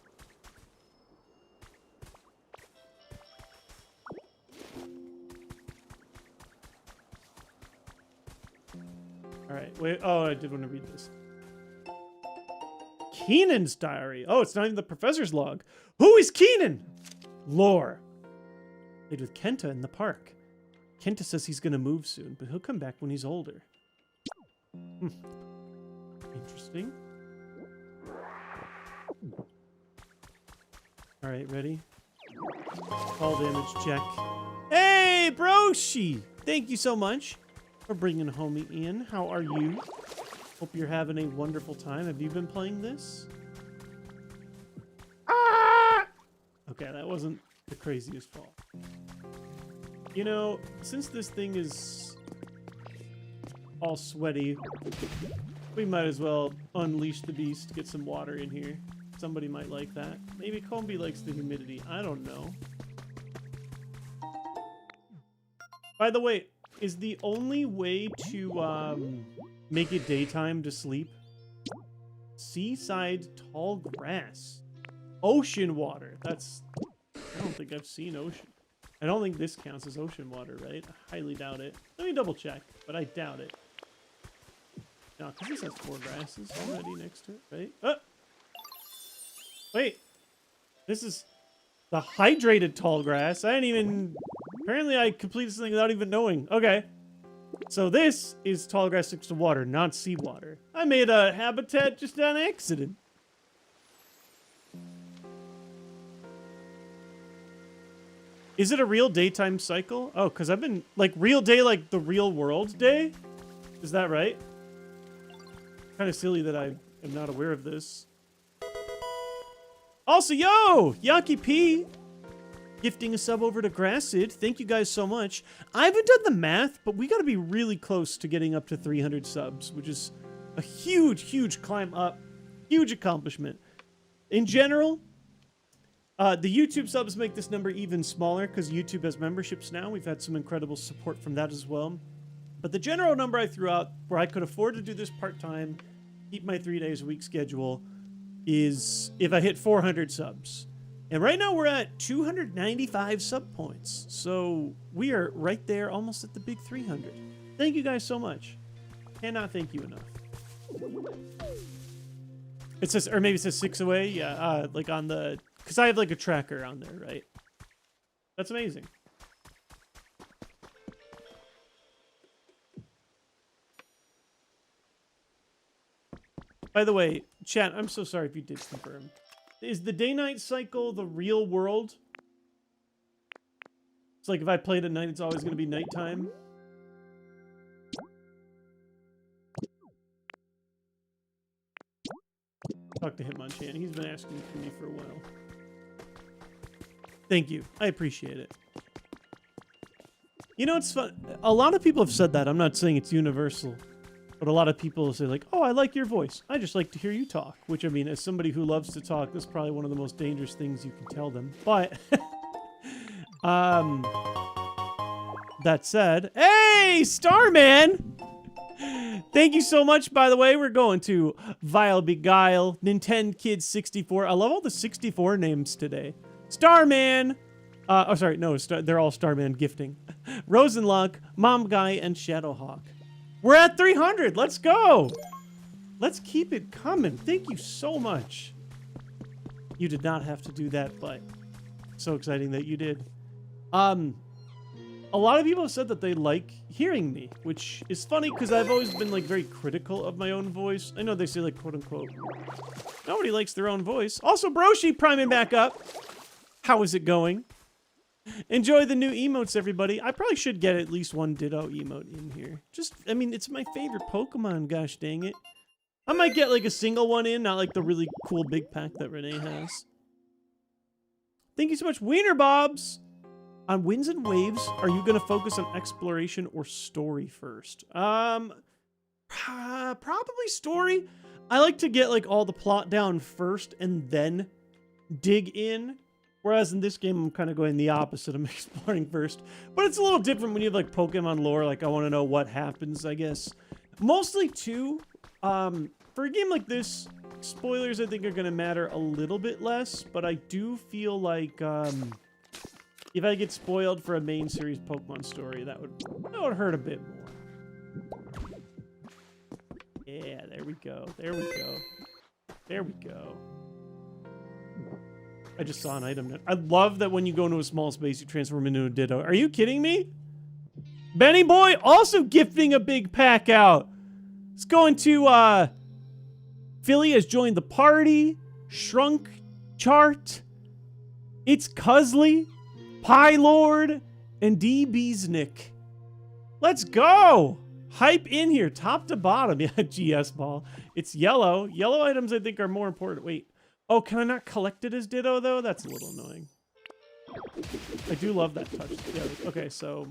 Alright, wait. Oh, I did want to read this. Keenan's diary. Oh, it's not even the professor's log. Who is Keenan? Lore. Played with Kenta in the park. Kenta says he's going to move soon, but he'll come back when he's older. Interesting. Alright, ready? Fall damage check. Hey, Broshi! Thank you so much for bringing homie in. How are you? Hope you're having a wonderful time. Have you been playing this? Ah! Okay, that wasn't the craziest fall. You know, since this thing is all sweaty, we might as well unleash the beast, get some water in here. Somebody might like that. Maybe Combi likes the humidity. I don't know. By the way, is the only way to make it daytime to sleep seaside tall grass? Ocean water. That's... I don't think I've seen ocean. I don't think this counts as ocean water, right? I highly doubt it. Let me double check, but I doubt it. No, because this has 4 grasses already next to it, right? Oh! Wait. This is the hydrated tall grass. I didn't even... Apparently I completed this thing without even knowing. Okay. So this is tall grass next to water, not seawater. I made a habitat just on accident. Is it a real daytime cycle? Oh, because I've been... Like, real day, like the real world day? Is that right? Kind of silly that I am not aware of this. Also, yo! Yaki P! Gifting a sub over to Grassid. Thank you guys so much. I haven't done the math, but we got to be really close to getting up to 300 subs, which is a huge, huge climb up. Huge accomplishment. In general, the YouTube subs make this number even smaller because YouTube has memberships now. We've had some incredible support from that as well. But the general number I threw out where I could afford to do this part-time, keep my 3 days a week schedule, is if I hit 400 subs. And right now we're at 295 sub points. So we are right there, almost at the big 300. Thank you guys so much. Cannot thank you enough. It says, or maybe it says 6 away. Yeah, like on the, because I have like a tracker on there, right? That's amazing. By the way, chat, I'm so sorry if you did confirm. Is the day-night cycle the real world? It's like if I played at night, it's always going to be nighttime. Talk to Hitmonchan. He's been asking for me for a while. Thank you. I appreciate it. You know, it's fun. A lot of people have said that. I'm not saying it's universal. But a lot of people say like, oh, I like your voice. I just like to hear you talk. Which, I mean, as somebody who loves to talk, this is probably one of the most dangerous things you can tell them. But, that said, hey, Starman! Thank you so much, by the way. We're going to Vile Beguile, Nintendo Kids 64. I love all the 64 names today. Starman! Oh, sorry, no, they're all Starman gifting. Rosenlock, Mom Guy, and Shadowhawk. We're at 300. Let's go. Let's keep it coming. Thank you so much. You did not have to do that, but so exciting that you did. a lot of people have said that they like hearing me, which is funny because I've always been like very critical of my own voice. I know they say like quote unquote, nobody likes their own voice. Also, Broshi priming back up. How is it going? Enjoy the new emotes, everybody. I probably should get at least one Ditto emote in here. Just, I mean, it's my favorite Pokemon, gosh dang it. I might get like a single one in, not like the really cool big pack that Renee has. Thank you so much, Wiener Bobs. On Winds and Waves, are you going to focus on exploration or story first? Probably story. I like to get like all the plot down first and then dig in. Whereas in this game, I'm kind of going the opposite. I'm exploring first. But it's a little different when you have like Pokemon lore. Like I want to know what happens, I guess. Mostly too, for a game like this, spoilers I think are going to matter a little bit less. But I do feel like if I get spoiled for a main series Pokemon story, that would hurt a bit more. Yeah, there we go. There we go. There we go. I just saw an item. I love that when you go into a small space, you transform into a Ditto. Are you kidding me? Benny Boy also gifting a big pack out. It's going to, Philly has joined the party. Shrunk Chart. It's Cusley. Pie Lord. And D. Beesnick. Let's go. Hype in here, top to bottom. Yeah, GS ball. It's yellow. Yellow items, I think, are more important. Wait. Oh, can I not collect it as Ditto, though? That's a little annoying. I do love that touch. Yeah, okay, so...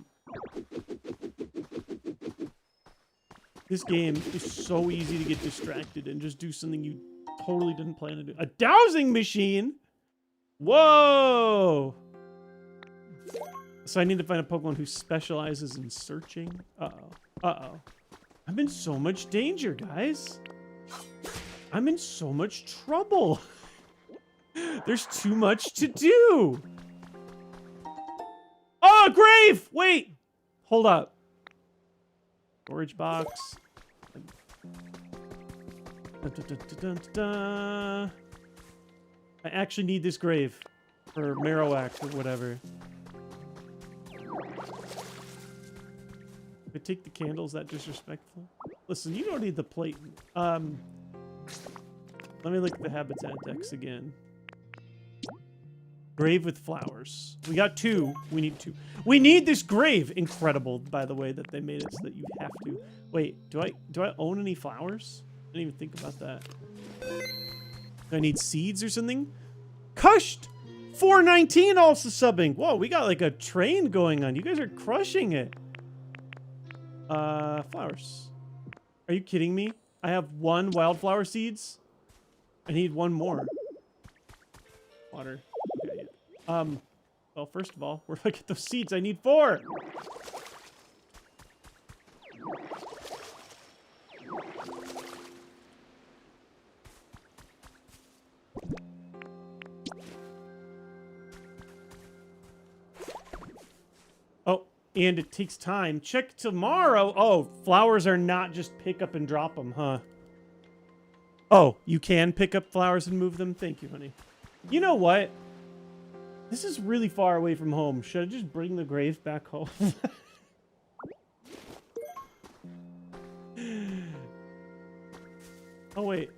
This game is so easy to get distracted and just do something you totally didn't plan to do. A dowsing machine? Whoa! So I need to find a Pokemon who specializes in searching. Uh-oh. Uh-oh. I'm in so much danger, guys. I'm in so much trouble. There's too much to do. Oh, grave! Wait. Hold up. Storage box. I actually need this grave. Or Marowak or whatever. If I take the candles, that disrespectful? Listen, you don't need the plate. Let me look at the habitat decks again. Grave with flowers. We got 2. We need 2. We need this grave. Incredible, by the way, that they made it so that you have to. Wait, do I own any flowers? I didn't even think about that. Do I need seeds or something? Cushed! 419 also subbing. Whoa, we got like a train going on. You guys are crushing it. Flowers. Are you kidding me? I have 1 wildflower seeds. I need 1 more. Water. Okay, yeah. Well, first of all, where do I get those seeds? I need 4! Oh, and it takes time. Check tomorrow. Oh, flowers are not just pick up and drop them, huh? Oh, you can pick up flowers and move them? Thank you, honey. You know what? This is really far away from home. Should I just bring the grave back home? Oh, wait.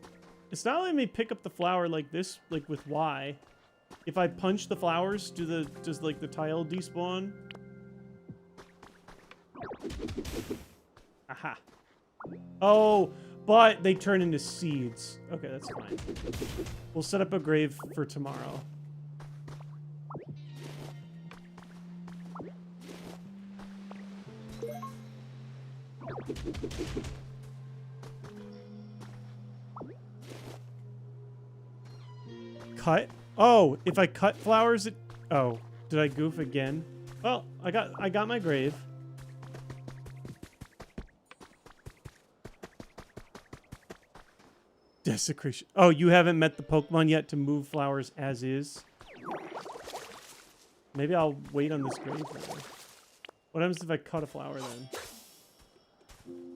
It's not letting me pick up the flower like this, like with Y. If I punch the flowers, does like the tile despawn? Aha. Oh, but they turn into seeds. Okay, that's fine. We'll set up a grave for tomorrow. Cut? Oh, if I cut flowers, it... Oh, did I goof again? Well, I got my grave. Desecration. Oh, you haven't met the Pokemon yet to move flowers as is? Maybe I'll wait on this grave. What happens if I cut a flower then?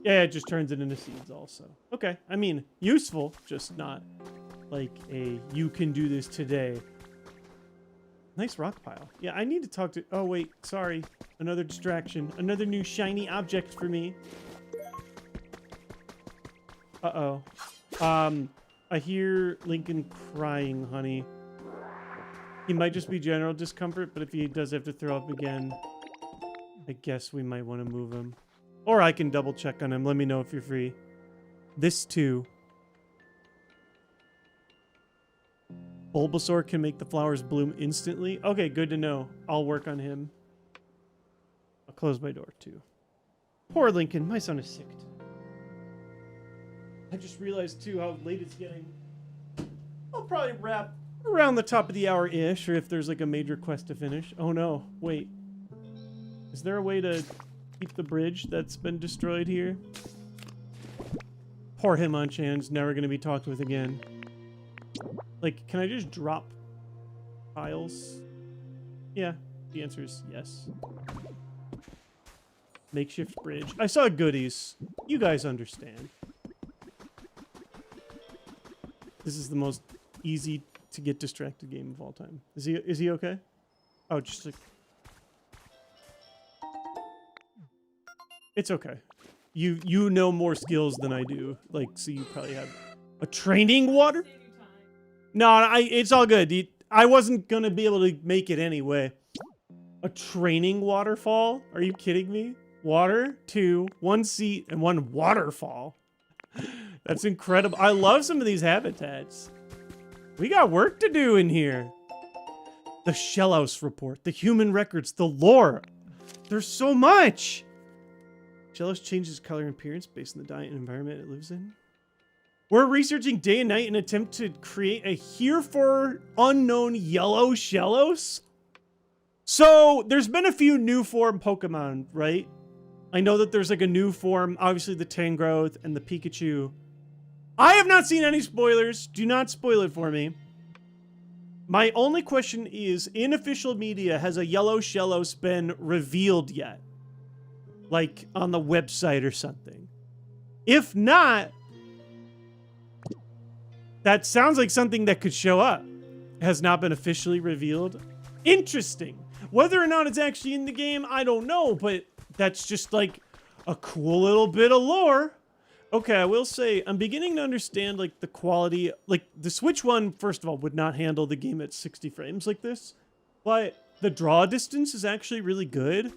Yeah, it just turns it into seeds also. Okay, I mean, useful, just not like a you can do this today. Nice rock pile. Yeah, I need to talk to... Oh, wait. Sorry. Another distraction. Another new shiny object for me. Uh-oh. I hear Lincoln crying, honey. He might just be general discomfort, but if he does have to throw up again, I guess we might want to move him. Or I can double check on him. Let me know if you're free. This too. Bulbasaur can make the flowers bloom instantly. Okay, good to know. I'll work on him. I'll close my door too. Poor Lincoln. My son is sick. I just realized too how late it's getting. I'll probably wrap around the top of the hour-ish, or if there's like a major quest to finish. Oh no, wait. Is there a way to keep the bridge that's been destroyed here? Poor Hitmonchan's never gonna be talked with again. Like, can I just drop tiles? Yeah, the answer is yes. Makeshift bridge. I saw goodies. You guys understand. This is the most easy to get distracted game of all time. Is he okay? Oh, just like... It's okay. You know more skills than I do. Like, so you probably have a training water? No, it's all good. I wasn't gonna be able to make it anyway. A training waterfall? Are you kidding me? Water, 2, 1 seat, and 1 waterfall. That's incredible. I love some of these habitats. We got work to do in here. The Shellhouse report, the human records, the lore. There's so much. Shellhouse changes color and appearance based on the diet and environment it lives in. We're researching day and night in an attempt to create a herefore unknown yellow Shellhouse. So there's been a few new form Pokemon, right? I know that there's like a new form, obviously the Tangrowth and the Pikachu. I have not seen any spoilers. Do not spoil it for me. My only question is, in official media, has a yellow Shellhouse been revealed yet? Like on the website or something? If not, that sounds like something that could show up. It has not been officially revealed. Interesting. Whether or not it's actually in the game, I don't know, but that's just like a cool little bit of lore. Okay, I will say, I'm beginning to understand like the quality, like the Switch one, first of all, would not handle the game at 60 frames like this, but the draw distance is actually really good.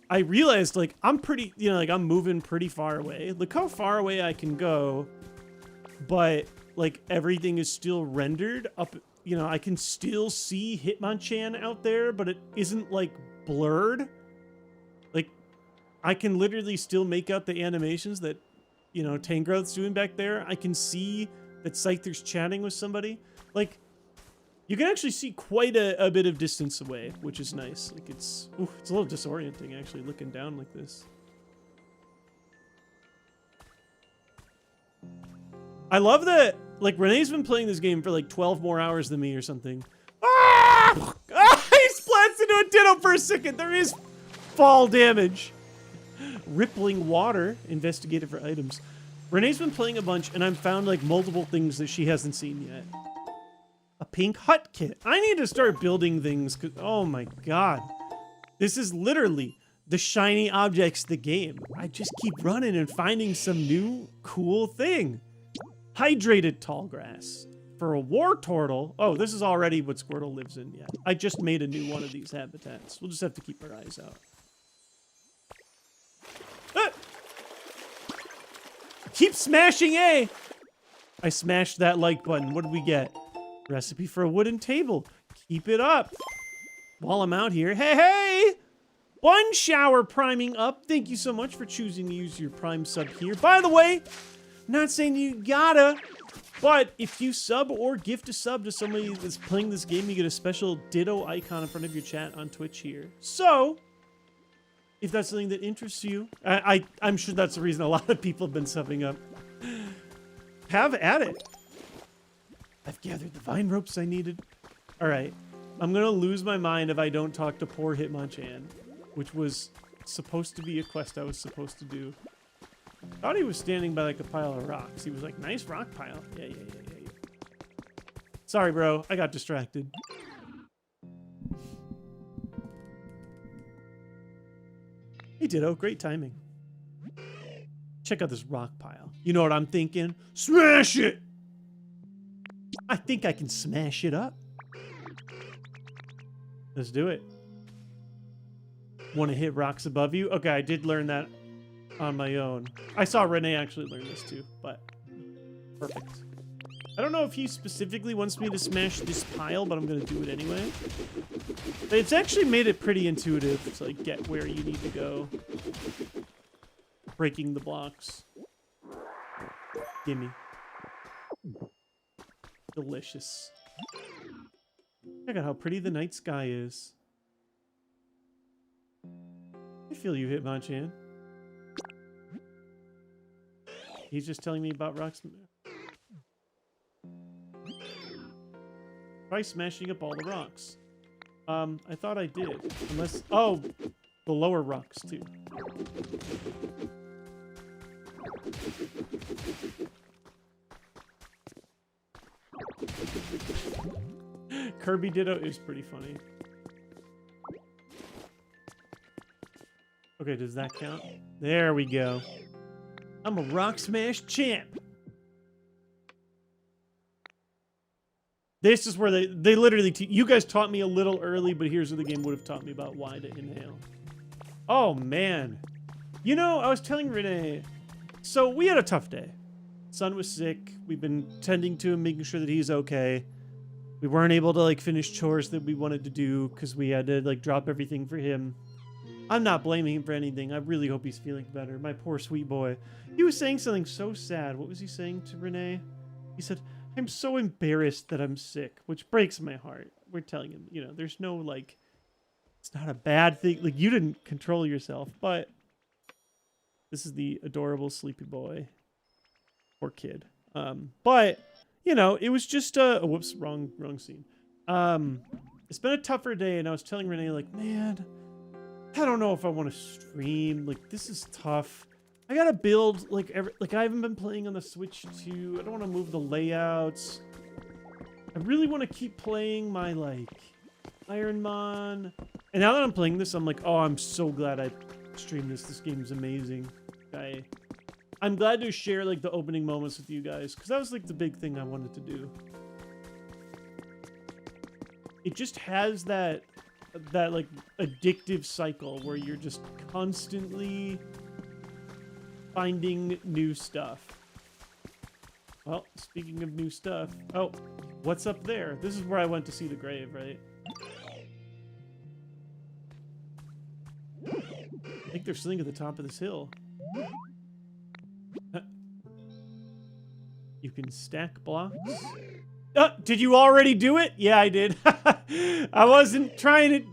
I realized like I'm pretty, you know, like I'm moving pretty far away. Look how far away I can go, but like everything is still rendered up, you know, I can still see Hitmonchan out there, but it isn't like blurred. Like I can literally still make out the animations that, you know, Tangrowth's doing back there. I can see that Scyther's chatting with somebody. Like you can actually see quite a bit of distance away, which is nice. Like it's a little disorienting actually looking down like this. I love that, like, Renee's been playing this game for, like, 12 more hours than me or something. Ah! He splats into a ditto for a second. There is fall damage. Rippling water. Investigated for items. Renee's been playing a bunch, and I've found, like, multiple things that she hasn't seen yet. A pink hut kit. I need to start building things, 'cause, oh my god. This is literally the shiny objects of the game. I just keep running and finding some new cool thing. Hydrated tall grass. For a war turtle. Oh, this is already what Squirtle lives in. Yeah, I just made a new one of these habitats. We'll just have to keep our eyes out. Ah! Keep smashing A! I smashed that like button. What did we get? Recipe for a wooden table. Keep it up. While I'm out here. Hey, hey! One shower priming up. Thank you so much for choosing to use your Prime sub here. By the way, not saying you gotta, but if you sub or gift a sub to somebody that's playing this game, you get a special ditto icon in front of your chat on Twitch here. So, if that's something that interests you, I'm sure that's the reason a lot of people have been subbing up. Have at it. I've gathered the vine ropes I needed. All right, I'm gonna lose my mind if I don't talk to poor Hitmonchan, which was supposed to be a quest I was supposed to do. Thought he was standing by like a pile of rocks. He was like, nice rock pile. Yeah. Sorry, bro. I got distracted. Hey, Ditto, great timing. Check out this rock pile. You know what I'm thinking? Smash it! I think I can smash it up. Let's do it. Want to hit rocks above you? Okay, I did learn that on my own. I saw Renee actually learn this too, but perfect. I don't know if he specifically wants me to smash this pile, but I'm going to do it anyway. But it's actually made it pretty intuitive to like get where you need to go. Breaking the blocks. Gimme. Delicious. Check out how pretty the night sky is. I feel you, Hitmonchan. He's just telling me about rocks. Try smashing up all the rocks. I thought I did. Unless... Oh! The lower rocks, too. Kirby Ditto is pretty funny. Okay, does that count? There we go. I'm a rock smash champ. This is where they literally... You guys taught me a little early, but here's where the game would have taught me about why to inhale. Oh, man. You know, I was telling Renee... So, we had a tough day. Son was sick. We've been tending to him, making sure that he's okay. We weren't able to, like, finish chores that we wanted to do because we had to, like, drop everything for him. I'm not blaming him for anything. I really hope he's feeling better. My poor sweet boy. He was saying something so sad. What was he saying to Renee? He said... I'm so embarrassed that I'm sick, which breaks my heart. We're telling him, you know, there's no, like, it's not a bad thing. Like, you didn't control yourself, but this is the adorable sleepy boy or kid. But, you know, it was just whoops, wrong scene. It's been a tougher day, and I was telling Renee, like, man, I don't know if I want to stream. Like, this is tough. I gotta build, like, I haven't been playing on the Switch too. I don't want to move the layouts. I really want to keep playing my, like, Ironmon. And now that I'm playing this, I'm like, oh, I'm so glad I streamed this. This game's amazing. I'm glad to share, like, the opening moments with you guys, because that was, like, the big thing I wanted to do. It just has that like, addictive cycle where you're just constantly... finding new stuff. Well, speaking of new stuff... Oh, what's up there? This is where I went to see the grave, right? I think they're sitting at the top of this hill. You can stack blocks. Did you already do it? Yeah, I did. I wasn't trying to...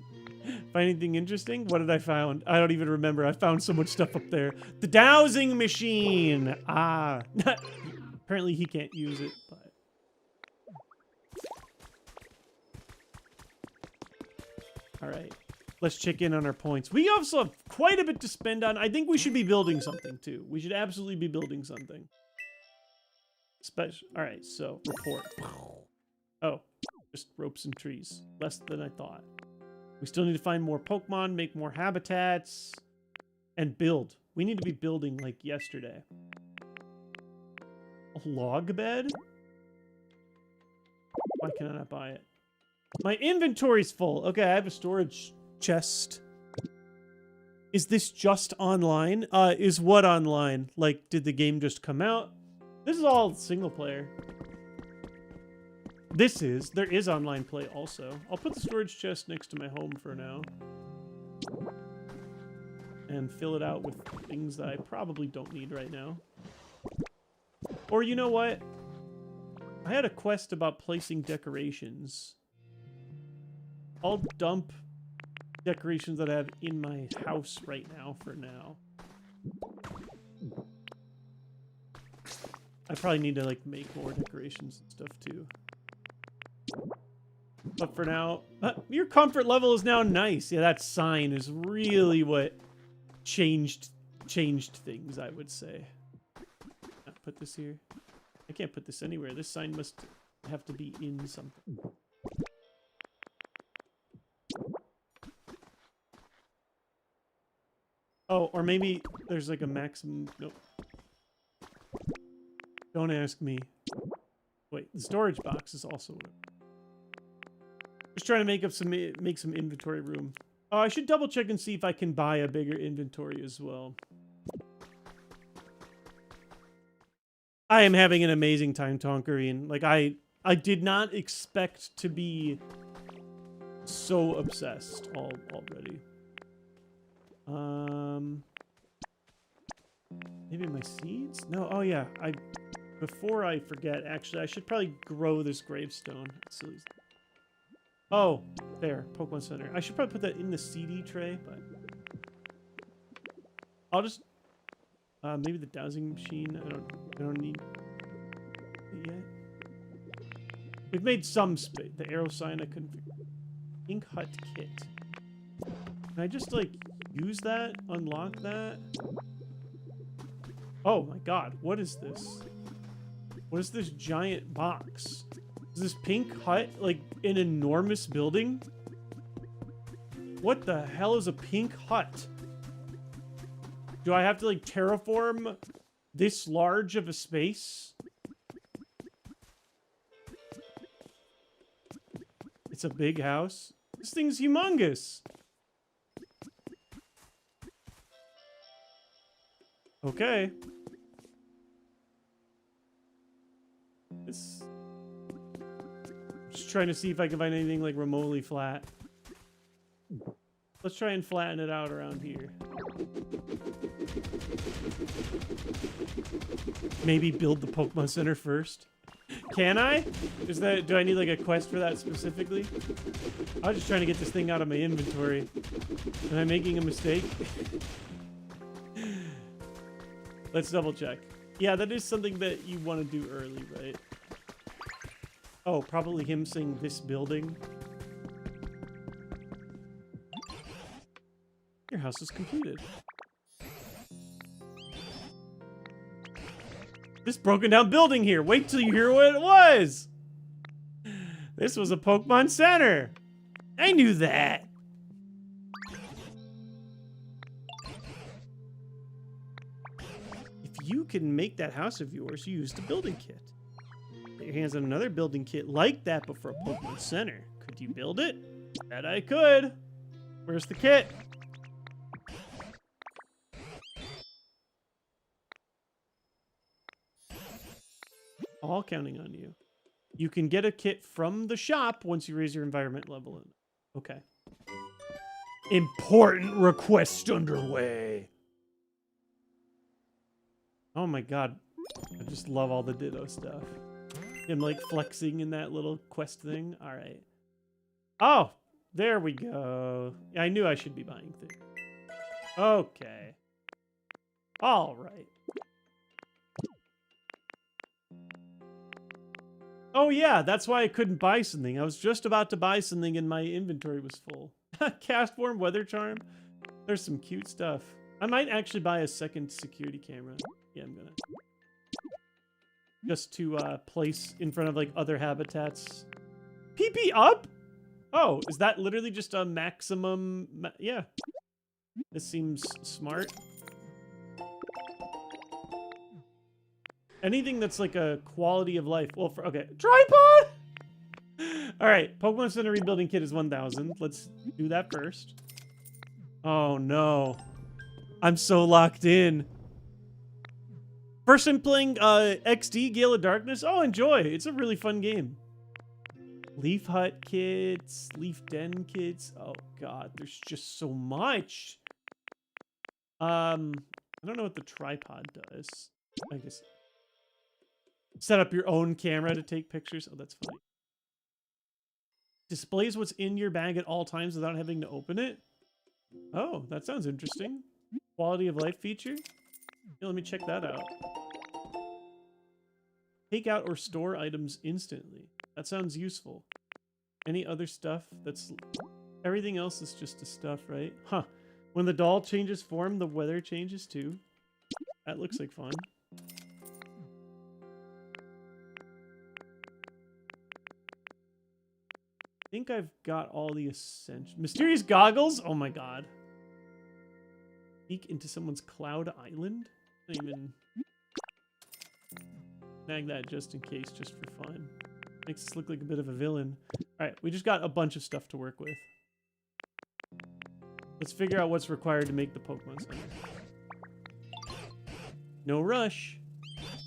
Find anything interesting? What did I find? I don't even remember. I found so much stuff up there. The dowsing machine! Ah. Apparently he can't use it, but... Alright. Let's check in on our points. We also have quite a bit to spend on. I think we should be building something, too. We should absolutely be building something. Alright, so, report. Oh. Just ropes and trees. Less than I thought. We still need to find more Pokemon, make more habitats, and build. We need to be building like yesterday. A log bed? Why can I not buy it? My inventory's full. Okay, I have a storage chest. Is this just online? Is what online? Like, did the game just come out? This is all single player. There is online play also. I'll put the storage chest next to my home for now. And fill it out with things that I probably don't need right now. Or you know what? I had a quest about placing decorations. I'll dump decorations that I have in my house right now for now. I probably need to like make more decorations and stuff too. But for now, your comfort level is now nice. Yeah, that sign is really what changed things, I would say. Put this here. I can't put this anywhere. This sign must have to be in something. Oh, or maybe there's like a maximum. Nope. Don't ask me. Wait, the storage box is also. Just trying to make some inventory room. Oh, I should double check and see if I can buy a bigger inventory as well. I am having an amazing time Tonkarine. Like I did not expect to be so obsessed already. Maybe my seeds? No, oh yeah. Before I forget, actually, I should probably grow this gravestone. Oh, there, Pokemon Center. I should probably put that in the CD tray, but I'll just maybe the dowsing machine. I don't need it yet. We've made some space. The arrow sign I couldn't figure. Ink Hut kit. Can I just like use that? Unlock that? Oh my god, what is this? What is this giant box? Is this pink hut like an enormous building? What the hell is a pink hut? Do I have to like terraform this large of a space? It's a big house. This thing's humongous. Okay. Just trying to see if I can find anything like remotely flat. Let's try and flatten it out around here. Maybe build the Pokemon Center first. Can I? Do I need like a quest for that specifically? I was just trying to get this thing out of my inventory. Am I making a mistake? Let's double check. Yeah, that is something that you want to do early, right? Oh, probably him saying this building. Your house is completed. This broken down building here. Wait till you hear what it was. This was a Pokemon Center. I knew that. If you can make that house of yours, you used a building kit. Get your hands on another building kit like that, but for a Pokemon Center. Could you build it? Bet I could. Where's the kit? All counting on you. You can get a kit from the shop once you raise your environment level. Okay. Important request underway. Oh my god. I just love all the Ditto stuff. Him like flexing in that little quest thing. All right. Oh, there we go. I knew I should be buying things. Okay. All right. Oh yeah, that's why I couldn't buy something. I was just about to buy something and my inventory was full. Cast form, weather charm. There's some cute stuff. I might actually buy a second security camera. Yeah, I'm gonna. Just to place in front of like other habitats. PP up? Oh, is that literally just a maximum? Yeah. This seems smart. Anything that's like a quality of life. Well, okay. Tripod! All right. Pokemon Center rebuilding kit is 1,000. Let's do that first. Oh, no. I'm so locked in. First I'm playing XD, Gale of Darkness. Oh, enjoy. It's a really fun game. Leaf Hut kits. Leaf Den kits. Oh, God. There's just so much. I don't know what the tripod does. I guess... Set up your own camera to take pictures. Oh, that's funny. Displays what's in your bag at all times without having to open it. Oh, that sounds interesting. Quality of life feature. Yeah, let me check that out. Take out or store items instantly. That sounds useful. Any other stuff that's... Everything else is just the stuff, right? Huh. When the doll changes form, the weather changes too. That looks like fun. I think I've got all the essential... Mysterious goggles? Oh my god. Peek into someone's cloud island? Don't even snag that just in case, just for fun. Makes us look like a bit of a villain. Alright, we just got a bunch of stuff to work with. Let's figure out what's required to make the Pokemon Center. No rush.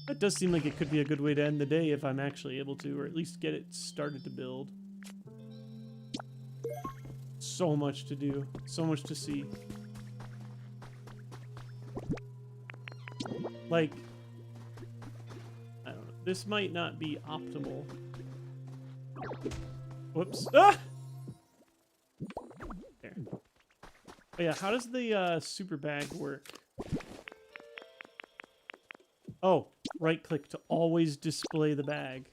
That does seem like it could be a good way to end the day if I'm actually able to, or at least get it started to build. So much to do. So much to see. Like, I don't know. This might not be optimal. Whoops. Ah! There. Oh yeah, how does the super bag work? Oh, right click to always display the bag.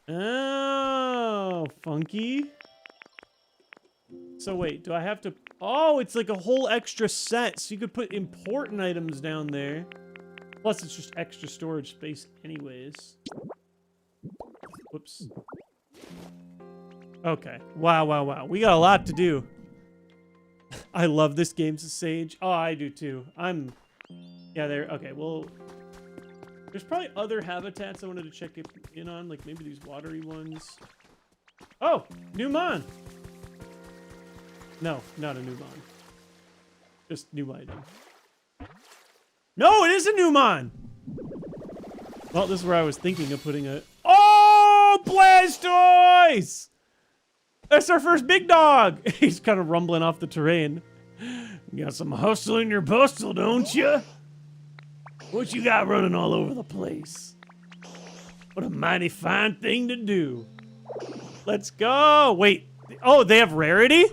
Oh, funky. So wait, do I have to... Oh, it's like a whole extra set, so you could put important items down there. Plus, it's just extra storage space anyways. Whoops. Okay. Wow, wow, wow. We got a lot to do. I love this game's Sage. Oh, I do too. Yeah, there. Okay, well... There's probably other habitats I wanted to check in on, like maybe these watery ones. Oh! New Mon! No, not a new Mon. Just new item. No, it is a new Mon! Well, this is where I was thinking of putting a... Oh! Blastoise! That's our first big dog! He's kind of rumbling off the terrain. You got some hustle in your bustle, don't you? What you got running all over the place? What a mighty fine thing to do. Let's go. Wait. Oh, they have rarity?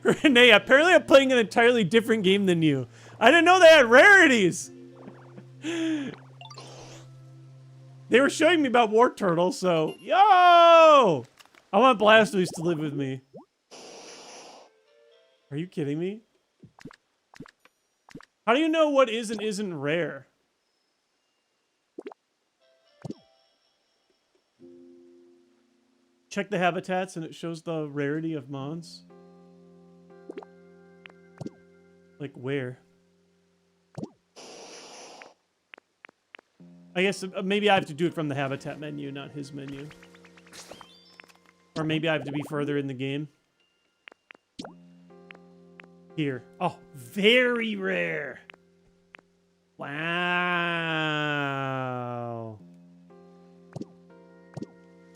Renee, apparently I'm playing an entirely different game than you. I didn't know they had rarities. They were showing me about War Turtle, so... Yo! I want Blastoise to live with me. Are you kidding me? How do you know what is and isn't rare? Check the habitats and it shows the rarity of Mons. Like where? I guess maybe I have to do it from the habitat menu, not his menu. Or maybe I have to be further in the game. Here. Oh, very rare. Wow.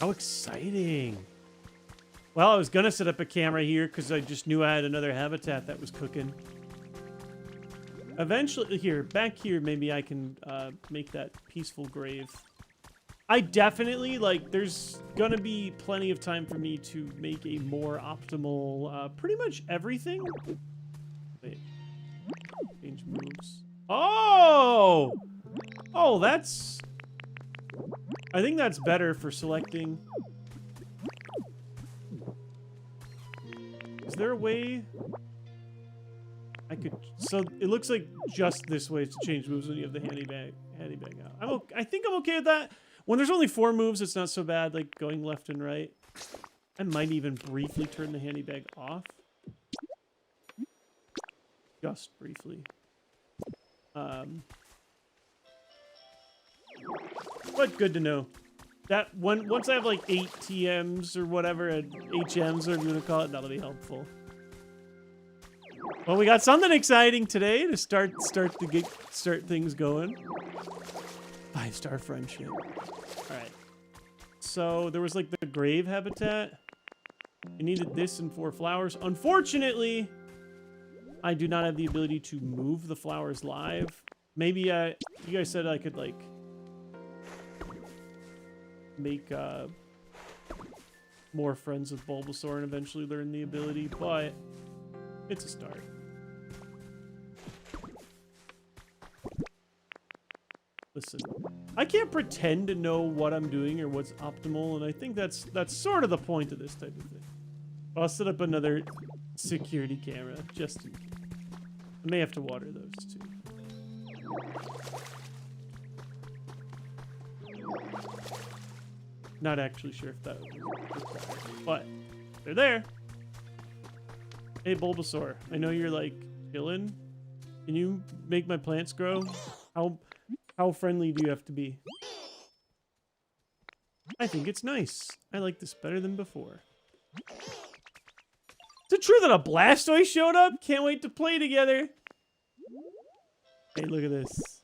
How exciting. Well, I was gonna set up a camera here because I just knew I had another habitat that was cooking. Eventually, here, back here, maybe I can make that peaceful grave. I definitely, like, there's gonna be plenty of time for me to make a more optimal, pretty much everything. Wait. Change moves. Oh! Oh, that's... I think that's better for selecting. Is there a way I could... So, it looks like just this way to change moves when you have the handy bag out. I think I'm okay with that. When there's only 4 moves, it's not so bad, like going left and right. I might even briefly turn the handy bag off. Just briefly. But good to know. That once I have like 8 TMs or whatever, and HMs, or I'm gonna call it, that'll be helpful. Well, we got something exciting today to start things going. 5-star friendship. All right. So there was like the grave habitat. I needed this and 4 flowers. Unfortunately, I do not have the ability to move the flowers live. Maybe you guys said I could like make more friends with Bulbasaur and eventually learn the ability, but it's a start. Listen, I can't pretend to know what I'm doing or what's optimal, and I think that's sort of the point of this type of thing. I'll set up another security camera just in case. I may have to water those too. Not actually sure if that was required, but they're there. Hey, Bulbasaur. I know you're like chilling. Can you make my plants grow? How friendly do you have to be? I think it's nice. I like this better than before. Is it true that a Blastoise showed up? Can't wait to play together. Hey, look at this.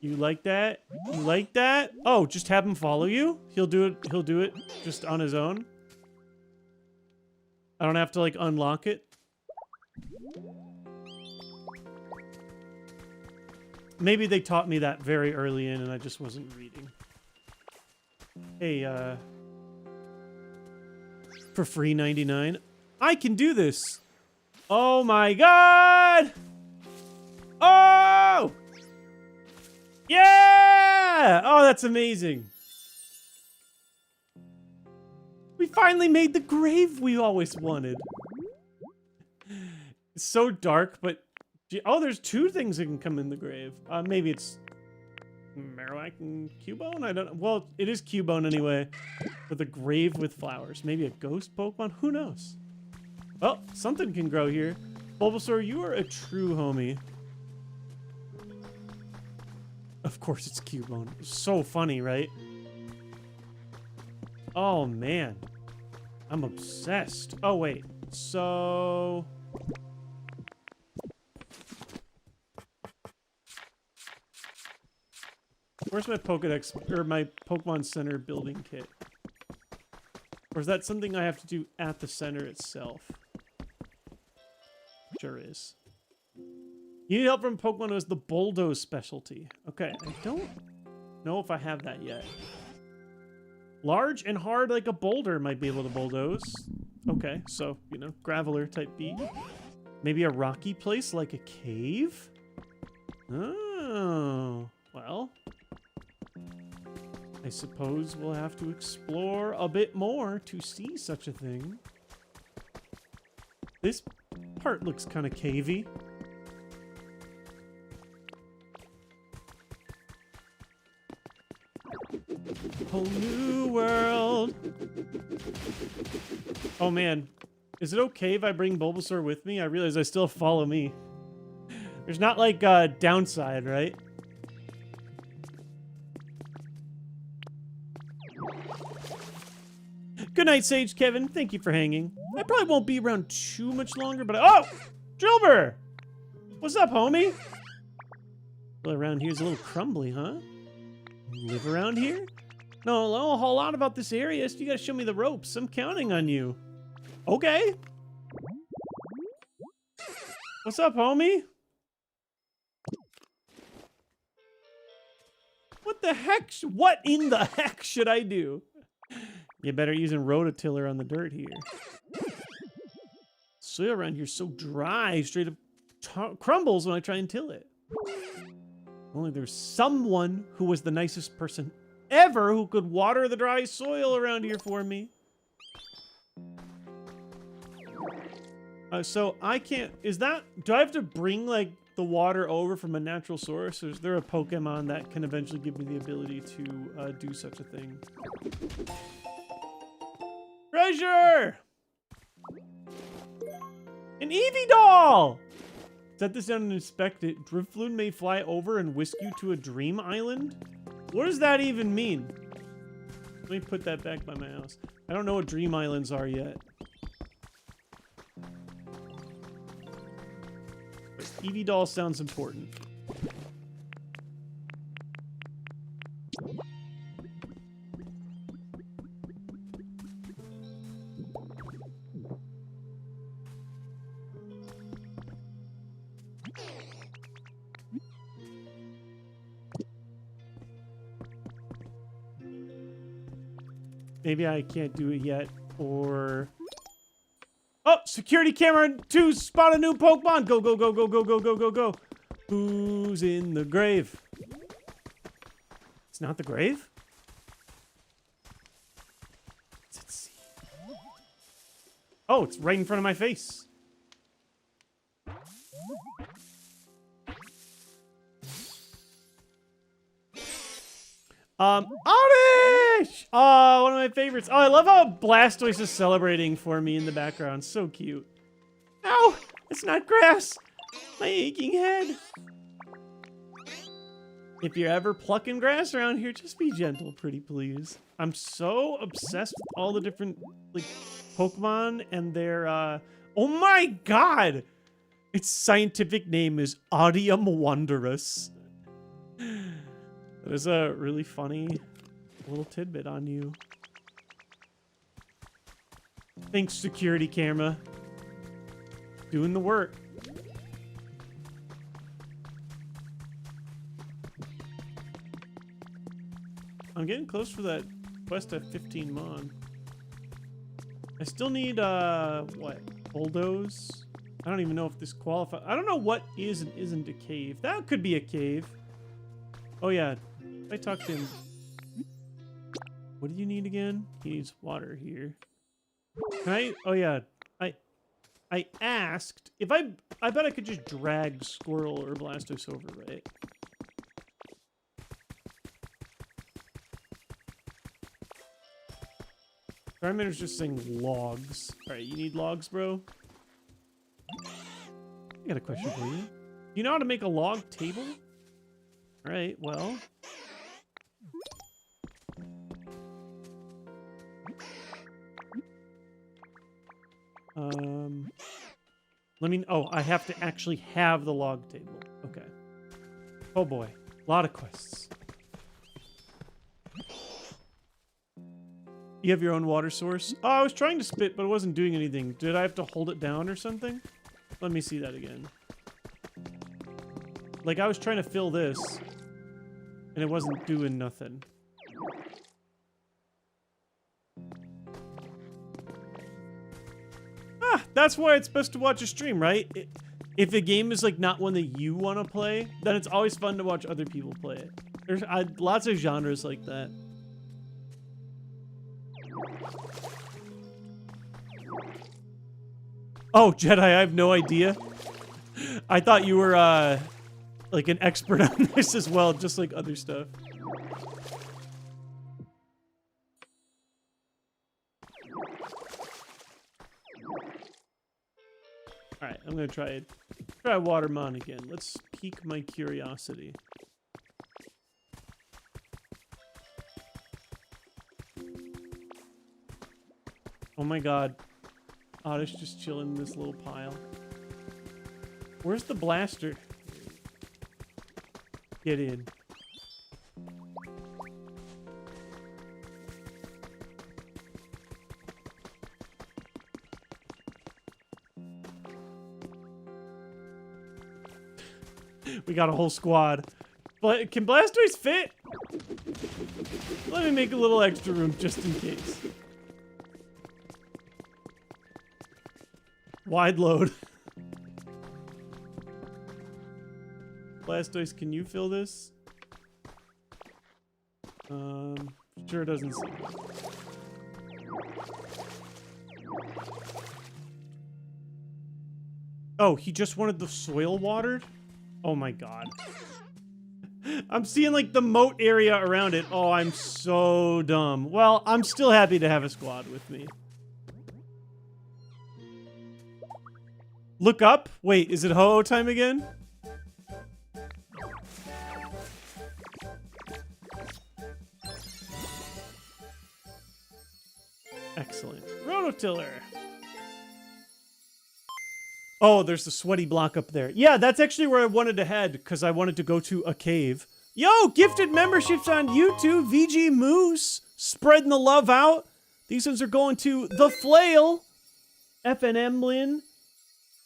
You like that? You like that? Oh, just have him follow you? He'll do it. He'll do it just on his own. I don't have to like unlock it. Maybe they taught me that very early in and I just wasn't reading. Hey, for free 99. I can do this. Oh my god! Oh! Yeah! Oh, that's amazing. We finally made the grave we always wanted. It's so dark, but... Oh, there's two things that can come in the grave. Maybe it's... Marowak and Cubone? I don't know. Well, it is Cubone anyway. With a grave with flowers. Maybe a ghost Pokemon? Who knows? Well, something can grow here. Bulbasaur, you are a true homie. Of course it's Cubone. So funny, right? Oh, man. I'm obsessed. Oh, wait. So... Where's my Pokedex, or my Pokemon Center building kit? Or is that something I have to do at the center itself? Sure is. You need help from Pokemon who has the Bulldoze specialty. Okay, I don't know if I have that yet. Large and hard like a boulder might be able to bulldoze. Okay, so, you know, Graveler type beat. Maybe a rocky place like a cave? Oh, well... I suppose we'll have to explore a bit more to see such a thing. This part looks kind of cavey. Whole new world. Oh man, is it okay if I bring Bulbasaur with me? I realize I still follow me. There's not like a downside, right? Good night, Sage Kevin. Thank you for hanging. I probably won't be around too much longer, but oh! Drilbur! What's up, homie? Well, around here's a little crumbly, huh? You live around here? No, I know a whole lot about this area, so you gotta show me the ropes. I'm counting on you. Okay. What's up, homie? What the heck? What in the heck should I do? You better using rototiller on the dirt here. Soil around here is so dry, straight up crumbles when I try and till it. Only there's someone who was the nicest person ever who could water the dry soil around here for me. So I can't, do I have to bring like the water over from a natural source, or is there a Pokemon that can eventually give me the ability to do such a thing? Treasure! An Eevee doll! Set this down and inspect it. Drifloon may fly over and whisk you to a dream island? What does that even mean? Let me put that back by my house. I don't know what dream islands are yet. But Eevee doll sounds important. Maybe I can't do it yet, or... Oh! Security camera 2, spot a new Pokemon! Go, go, go, go, go, go, go, go, go! Who's in the grave? It's not the grave? Let's see. Oh, it's right in front of my face. Audie! fish! Oh, one of my favorites. Oh, I love how Blastoise is celebrating for me in the background. So cute. Ow! It's not grass! My aching head. If you're ever plucking grass around here, just be gentle, pretty please. I'm so obsessed with all the different, like, Pokemon and their, Oh my god! Its scientific name is Odium Wondrous. That is a really funny little tidbit on you. Thanks, security camera. Doing the work. I'm getting close for that quest at 15 Mon. I still need, what? Bulldoze? I don't even know if this qualifies. I don't know what is and isn't a cave. That could be a cave. Oh, yeah. I talked to him. What do you need again? He needs water here. Can I? Oh, yeah. I asked if I bet I could just drag Squirrel or Blastoise over, right? Charmander's just saying logs. Alright, you need logs, bro? I got a question for you. You know how to make a log table? Alright, well. Let me... Oh, I have to actually have the log table. Okay. Oh boy. A lot of quests. You have your own water source? Oh, I was trying to spit, but it wasn't doing anything. Did I have to hold it down or something? Let me see that again. Like, I was trying to fill this, and it wasn't doing nothing. Ah, that's why it's best to watch a stream, right? If a game is, like, not one that you want to play, then it's always fun to watch other people play it. There's lots of genres like that. Oh, Jedi, I have no idea. I thought you were, like an expert on this as well, just like other stuff. Alright, I'm gonna try Watermon again. Let's pique my curiosity. Oh my god. Oddish just chilling in this little pile. Where's the blaster? Get in. We got a whole squad. But can Blastoise fit? Let me make a little extra room just in case. Wide load. Blastoise, can you fill this? Sure doesn't seem. Oh, he just wanted the soil watered? Oh my god. I'm seeing like the moat area around it. Oh, I'm so dumb. Well, I'm still happy to have a squad with me. Look up? Wait, is it Ho-Oh time again? Excellent. Rototiller. Oh, there's the sweaty block up there. Yeah, that's actually where I wanted to head, because I wanted to go to a cave. Yo, gifted memberships on YouTube. VG Moose. Spreading the love out. These ones are going to The Flail. FNM Lin.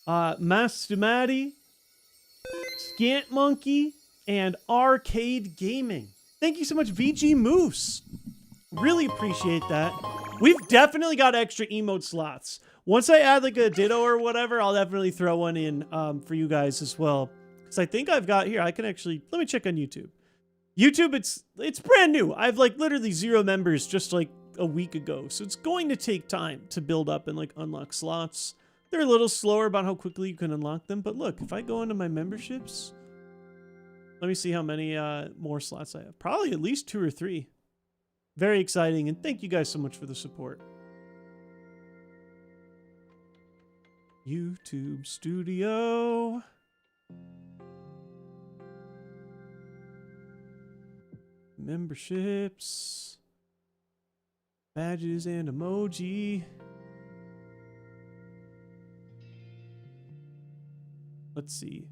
Mastumati, Scant Monkey, and Arcade Gaming. Thank you so much, VG Moose. Really appreciate that. We've definitely got extra emote slots. Once I add like a ditto or whatever, I'll definitely throw one in for you guys as well. Because I think I've got here, I can actually, let me check on YouTube. YouTube, it's brand new. I've like literally 0 members just like a week ago. So it's going to take time to build up and like unlock slots. They're a little slower about how quickly you can unlock them, but look, if I go into my memberships, let me see how many more slots I have. Probably at least 2 or 3. Very exciting, and thank you guys so much for the support. YouTube Studio. Memberships. Badges and emoji. Let's see.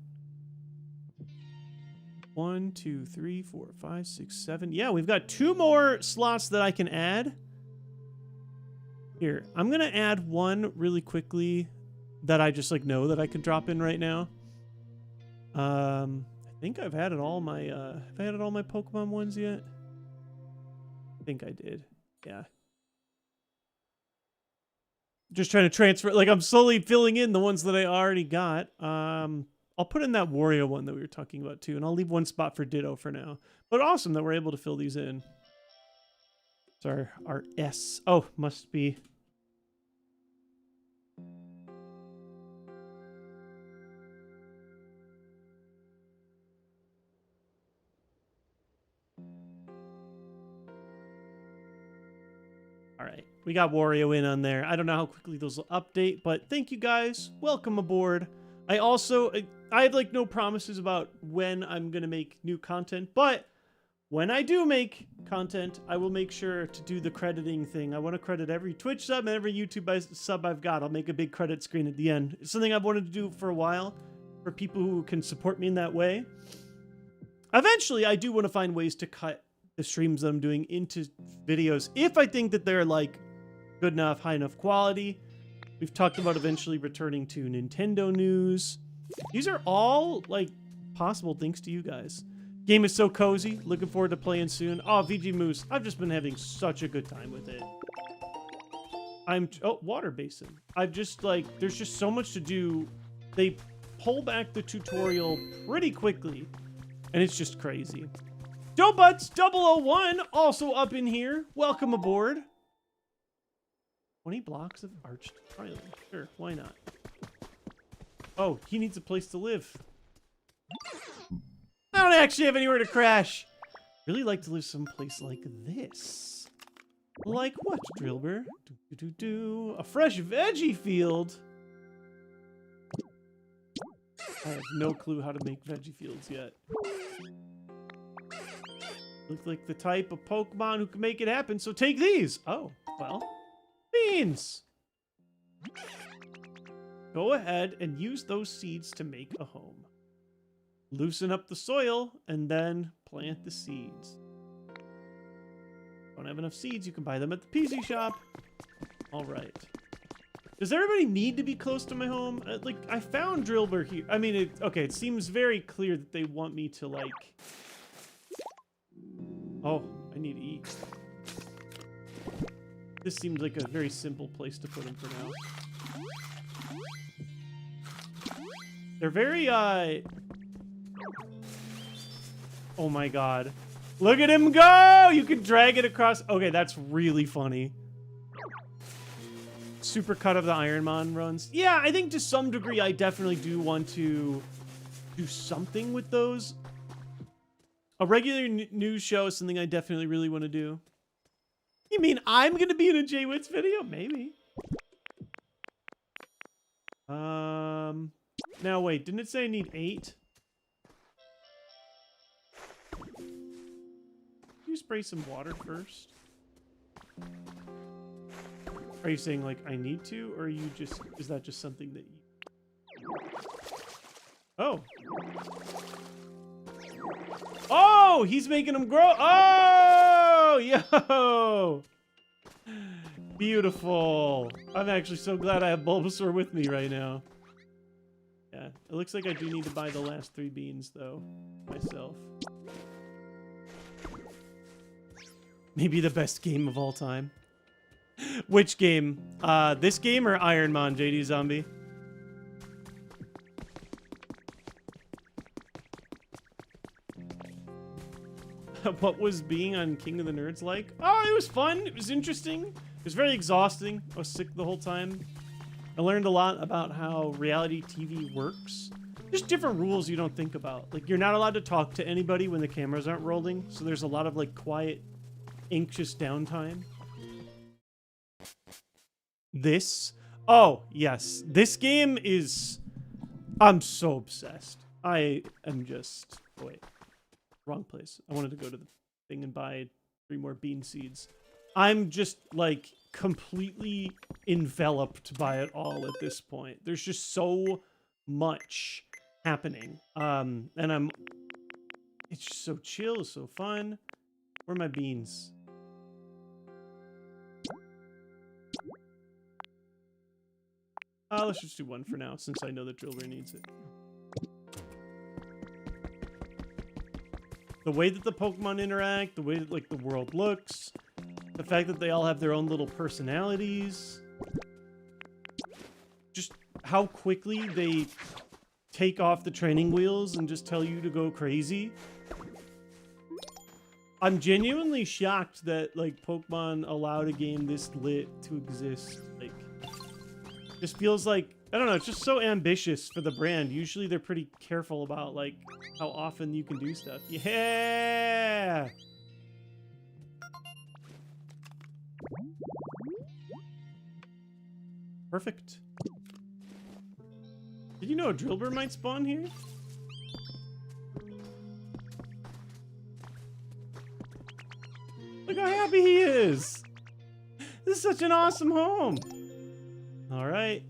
1, 2, 3, 4, 5, 6, 7. Yeah, we've got 2 more slots that I can add. Here, I'm gonna add one really quickly that I just like know that I can drop in right now. I think I've added all my have I added all my Pokemon ones yet? I think I did. Yeah. Just trying to transfer, like I'm slowly filling in the ones that I already got. I'll put in that Wario one that we were talking about too, and I'll leave one spot for Ditto for now. But awesome that we're able to fill these in. Sorry, our S. Oh, must be. All right, we got Wario in on there. I don't know how quickly those will update, but thank you guys. Welcome aboard. I have like no promises about when I'm going to make new content, but when I do make content, I will make sure to do the crediting thing. I want to credit every Twitch sub and every YouTube sub I've got. I'll make a big credit screen at the end. It's something I've wanted to do for a while for people who can support me in that way. Eventually, I do want to find ways to cut the streams that I'm doing into videos if I think that they're like good enough, high enough quality. We've talked about eventually returning to Nintendo news. These are all like possible thanks to you guys. Game is so cozy. Looking forward to playing soon. Oh, VG Moose. I've just been having such a good time with it. Oh, water basin. I've just like, there's just so much to do. They pull back the tutorial pretty quickly, and it's just crazy. Joe Butts 001 also up in here. Welcome aboard. 20 blocks of arched tiling. Sure, why not? Oh, he needs a place to live. I don't actually have anywhere to crash. Really like to live someplace like this. Like what, Drillbur? A fresh veggie field. I have no clue how to make veggie fields yet. Look like the type of Pokemon who can make it happen, so take these. Oh, well. Beans! Go ahead and use those seeds to make a home. Loosen up the soil and then plant the seeds. Don't have enough seeds, you can buy them at the PZ shop. All right. Does everybody need to be close to my home? Like, I found Drillbur here. I mean, okay, it seems very clear that they want me to, like... Oh, I need to eat. This seems like a very simple place to put him for now. They're very, Oh my god. Look at him go! You can drag it across. Okay, that's really funny. Super cut of the Ironmon runs. Yeah, I think to some degree I definitely do want to do something with those. A regular news show is something I definitely really want to do. You mean I'm going to be in a J-Wits video? Maybe. Now wait, didn't it say I need 8? You spray some water first? Are you saying like I need to, or are you just, is that just something that you... Oh. Oh, he's making them grow. Oh, yo. Beautiful. I'm actually so glad I have Bulbasaur with me right now. Yeah, it looks like I do need to buy the last 3 beans, though, myself. Maybe the best game of all time. Which game? This game or Ironmon, JD Zombie? What was being on King of the Nerds like? Oh, it was fun. It was interesting. It was very exhausting. I was sick the whole time. I learned a lot about how reality TV works. Just different rules you don't think about. Like, you're not allowed to talk to anybody when the cameras aren't rolling. So there's a lot of, like, quiet anxious downtime. This? Oh, yes. This game is... I'm so obsessed. I am just... Oh, wait. Wrong place. I wanted to go to the thing and buy 3 more bean seeds. I'm just, like, completely enveloped by it all at this point. There's just so much happening. And it's just so chill, so fun. Where are my beans? Let's just do 1 for now, since I know that Drillbear needs it. The way that the Pokemon interact, the way that, like, the world looks, the fact that they all have their own little personalities, just how quickly they take off the training wheels and just tell you to go crazy. I'm genuinely shocked that, like, Pokemon allowed a game this lit to exist. Like, just feels like, I don't know, it's just so ambitious for the brand. Usually they're pretty careful about, like, how often you can do stuff. Yeah! Perfect. Did you know a Drillbur might spawn here? Look how happy he is! This is such an awesome home! Alright.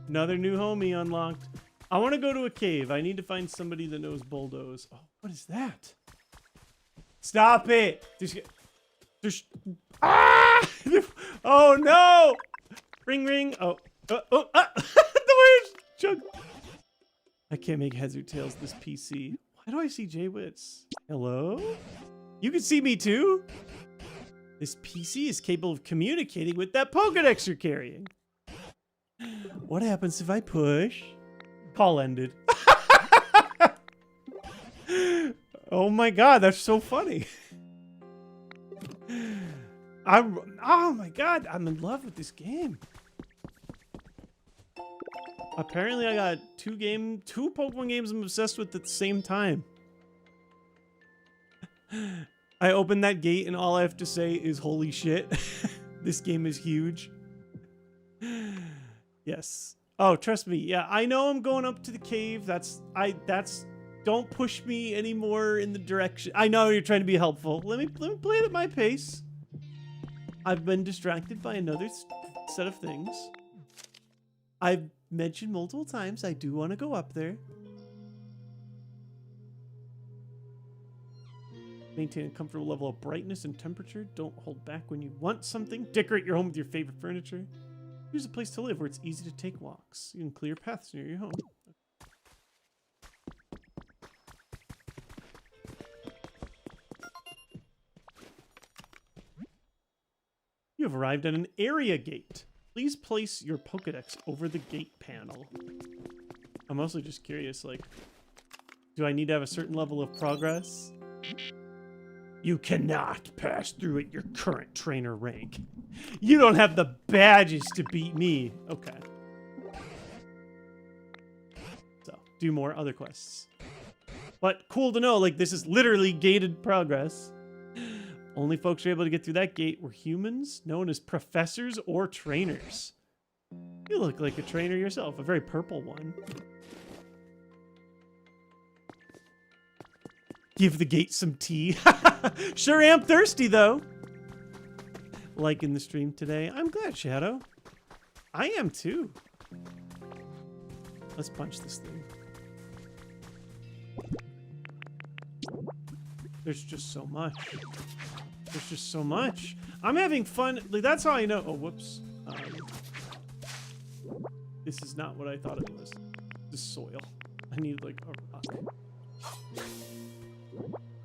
Another new homie unlocked. I want to go to a cave. I need to find somebody that knows bulldoze. Oh, what is that? Stop it! There's... Ah! Oh, no! Ring, ring. Oh. The worst junk. I can't make heads or tails this PC. Why do I see J-Wits? Hello? You can see me too? This PC is capable of communicating with that Pokédex you're carrying. What happens if I push? Call ended. Oh my god, that's so funny. Oh my god, I'm in love with this game. Apparently I got two Pokemon games I'm obsessed with at the same time. I opened that gate and all I have to say is holy shit. This game is huge. Yes. Oh, trust me. Yeah, I know I'm going up to the cave. Don't push me anymore in the direction. I know you're trying to be helpful. Let me play it at my pace. I've been distracted by another set of things. I've mentioned multiple times I do want to go up there. Maintain a comfortable level of brightness and temperature. Don't hold back when you want something. Decorate your home with your favorite furniture. Here's a place to live where it's easy to take walks. You can clear paths near your home. You have arrived at an area gate. Please place your Pokédex over the gate panel. I'm mostly just curious, like, do I need to have a certain level of progress? You cannot pass through at your current trainer rank. You don't have the badges to beat me. Okay. So, do more other quests. But cool to know, like, this is literally gated progress. Only folks who are able to get through that gate were humans, known as professors or trainers. You look like a trainer yourself, a very purple one. Give the gate some tea. Sure am thirsty, though. Like in the stream today. I'm glad, Shadow. I am, too. Let's punch this thing. There's just so much. There's just so much. I'm having fun. Like, that's how I know. Oh, whoops. This is not what I thought it was. This is soil. I need, like, a rock.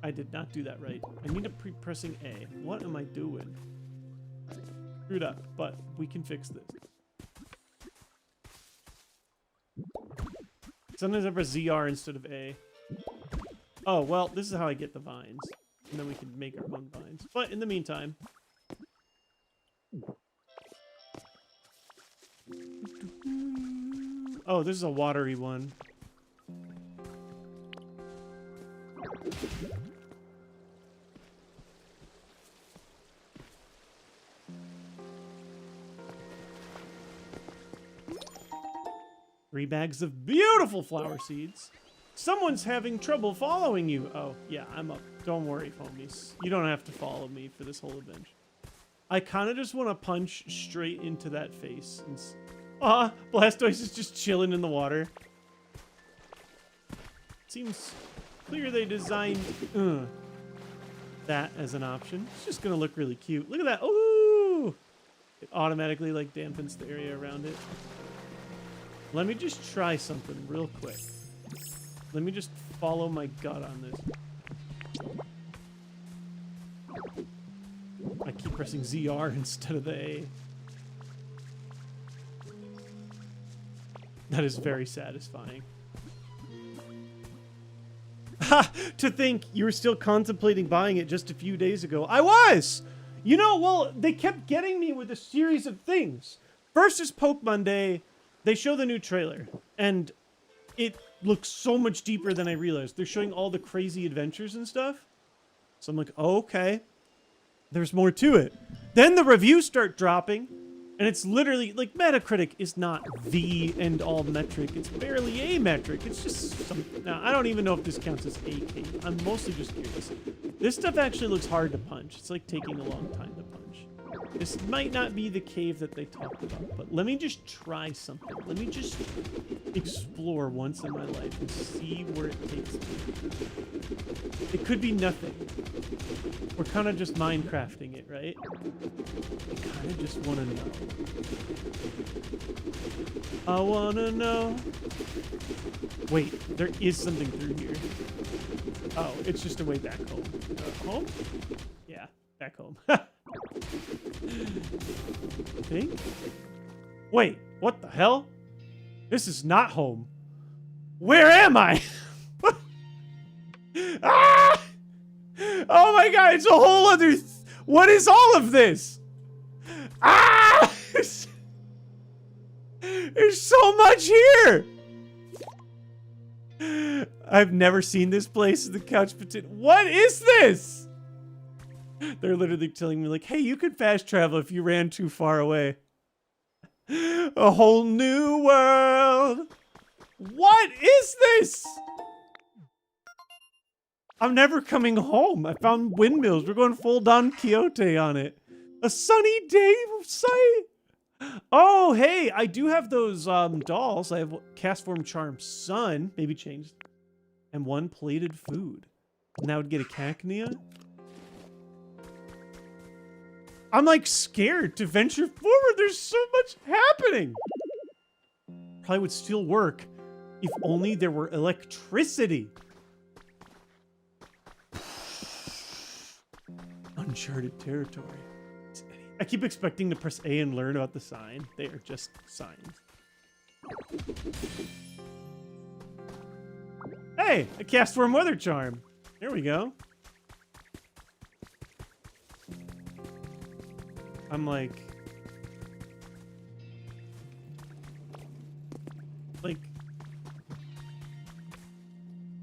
I did not do that right. I need to pressing A. What am I doing? Screwed up, but we can fix this. Sometimes I press ZR instead of A. Oh, well, this is how I get the vines. And then we can make our own vines. But in the meantime... Oh, this is a watery one. 3 bags of beautiful flower seeds. Someone's having trouble following you. Oh, yeah, I'm up. Don't worry, homies. You don't have to follow me for this whole adventure. I kind of just want to punch straight into that face. Blastoise is just chilling in the water. Seems clear they designed that as an option. It's just going to look really cute. Look at that. Ooh! It automatically, like, dampens the area around it. Let me just try something real quick. Let me just follow my gut on this. I keep pressing ZR instead of the A. That is very satisfying. Ha! To think you were still contemplating buying it just a few days ago. I was! You know, well, they kept getting me with a series of things. First is Pokemon Day. They show the new trailer. And it looks so much deeper than I realized. They're showing all the crazy adventures and stuff. So I'm like, oh, okay. There's more to it. Then the reviews start dropping. And it's literally, like, Metacritic is not the end-all metric. It's barely a metric. It's just something. Now, I don't even know if this counts as a cave. I'm mostly just curious. This stuff actually looks hard to punch. It's like taking a long time to punch. This might not be the cave that they talked about, but let me just try something. Let me just explore once in my life and see where it takes me. It could be nothing. We're kind of just Minecrafting it, right? I kind of just want to know. I want to know. Wait, there is something through here. Oh, it's just a way back home. Home? Yeah, back home. I think? Wait, what the hell? This is not home. Where am I? Ah! Oh my god, it's a whole other... What is all of this? Ah! There's so much here! I've never seen this place in the couch potato. What is this? They're literally telling me, like, hey, you could fast travel if you ran too far away. A whole new world. What is this? I'm never coming home. I found windmills. We're going full Don Quixote on it. A sunny day sight. Oh, hey, I do have those dolls. I have Castform Charm Sun, maybe changed, and 1 plated food. And that would get a Cacnea. I'm like scared to venture forward. There's so much happening. Probably would still work if only there were electricity. Uncharted territory. I keep expecting to press A and learn about the sign. They are just signs. Hey, a Castform Weather Charm. There we go. I'm like,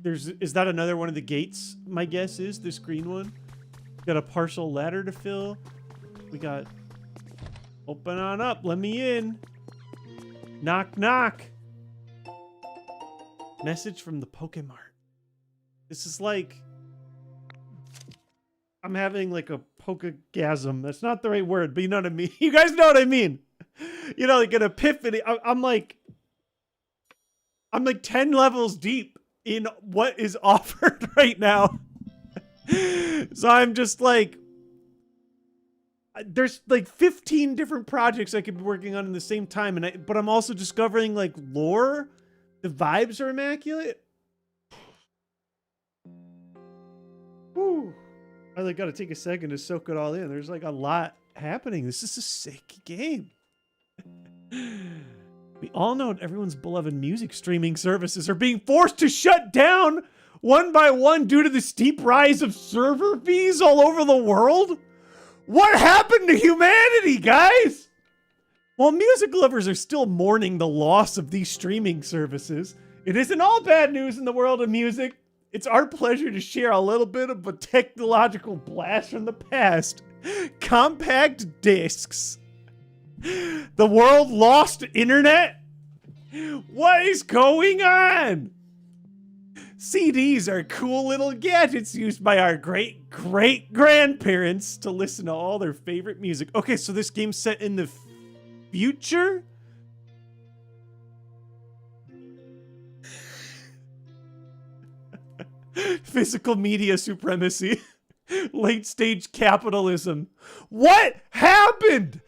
is that another one of the gates? My guess is this green one. Got a partial ladder to fill. We got, open on up, let me in. Knock, knock. Message from the Pokemart. This is like, I'm having like a Pokegasm. That's not the right word, but you know what I mean. You guys know what I mean. You know, like an epiphany. I'm like 10 levels deep in what is offered right now. So I'm just like, there's like 15 different projects I could be working on in the same time, but I'm also discovering like lore. The vibes are immaculate. Whew. I like gotta take a second to soak it all in. There's like a lot happening. This is a sick game. We all know everyone's beloved music streaming services are being forced to shut down one by one due to the steep rise of server fees all over the world. What happened to humanity, guys? While music lovers are still mourning the loss of these streaming services, it isn't all bad news in the world of music. It's our pleasure to share a little bit of a technological blast from the past. Compact discs. The world lost internet? What is going on? CDs are cool little gadgets used by our great-great-grandparents to listen to all their favorite music. Okay, so this game's set in the future? Physical media supremacy. Late-stage capitalism. What happened?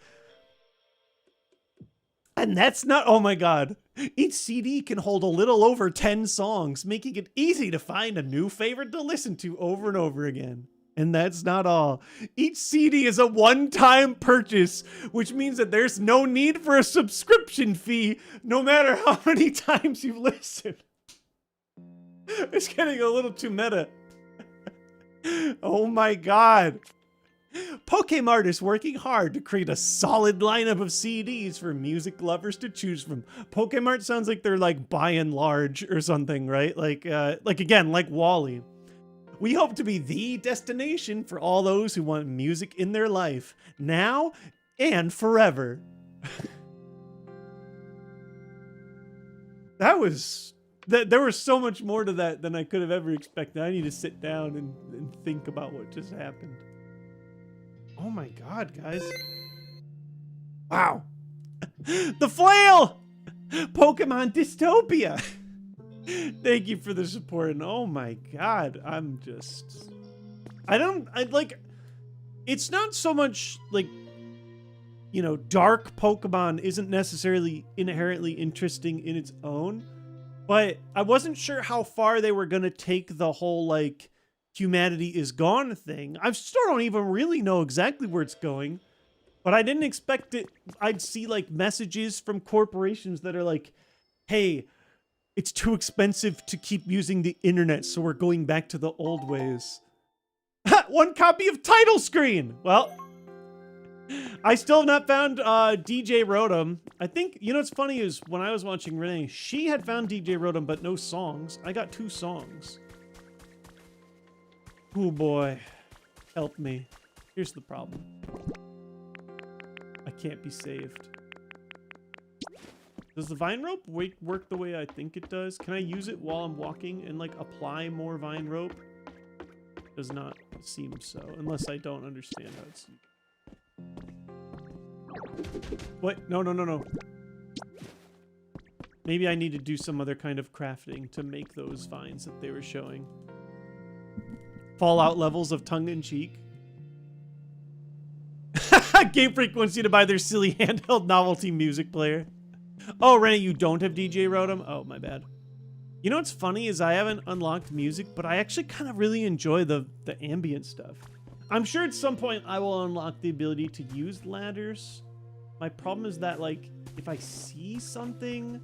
And that's not, oh my god. Each CD can hold a little over 10 songs, making it easy to find a new favorite to listen to over and over again. And that's not all. Each CD is a one-time purchase, which means that there's no need for a subscription fee, no matter how many times you listen. It's getting a little too meta. Oh my god. Pokemart is working hard to create a solid lineup of CDs for music lovers to choose from. Pokemart sounds like they're like by and large or something, right? Like again, like Wally. We hope to be the destination for all those who want music in their life, now and forever. There was so much more to that than I could have ever expected. I need to sit down and think about what just happened. Oh my god, guys. Wow. The flail! Pokemon Dystopia! Thank you for the support, and oh my god, it's not so much like, you know, dark Pokemon isn't necessarily inherently interesting in its own, but I wasn't sure how far they were gonna take the whole, like, humanity is gone thing. I still don't even really know exactly where it's going, but I didn't expect I'd see like messages from corporations that are like, hey, it's too expensive to keep using the internet, so we're going back to the old ways. One copy of title screen! Well, I still have not found DJ Rotom. I think, you know what's funny is when I was watching Renee, she had found DJ Rotom, but no songs. I got 2 songs. Oh boy, help me. Here's the problem. I can't be saved. Does the vine rope work the way I think it does? Can I use it while I'm walking and like apply more vine rope? Does not seem so, unless I don't understand how it's used. What? No. Maybe I need to do some other kind of crafting to make those vines that they were showing. Fallout levels of tongue-in-cheek. Game Freak wants you to buy their silly handheld novelty music player. Oh, Rennie, you don't have DJ Rotom? Oh, my bad. You know what's funny is I haven't unlocked music, but I actually kind of really enjoy the ambient stuff. I'm sure at some point I will unlock the ability to use ladders. My problem is that, like, if I see something,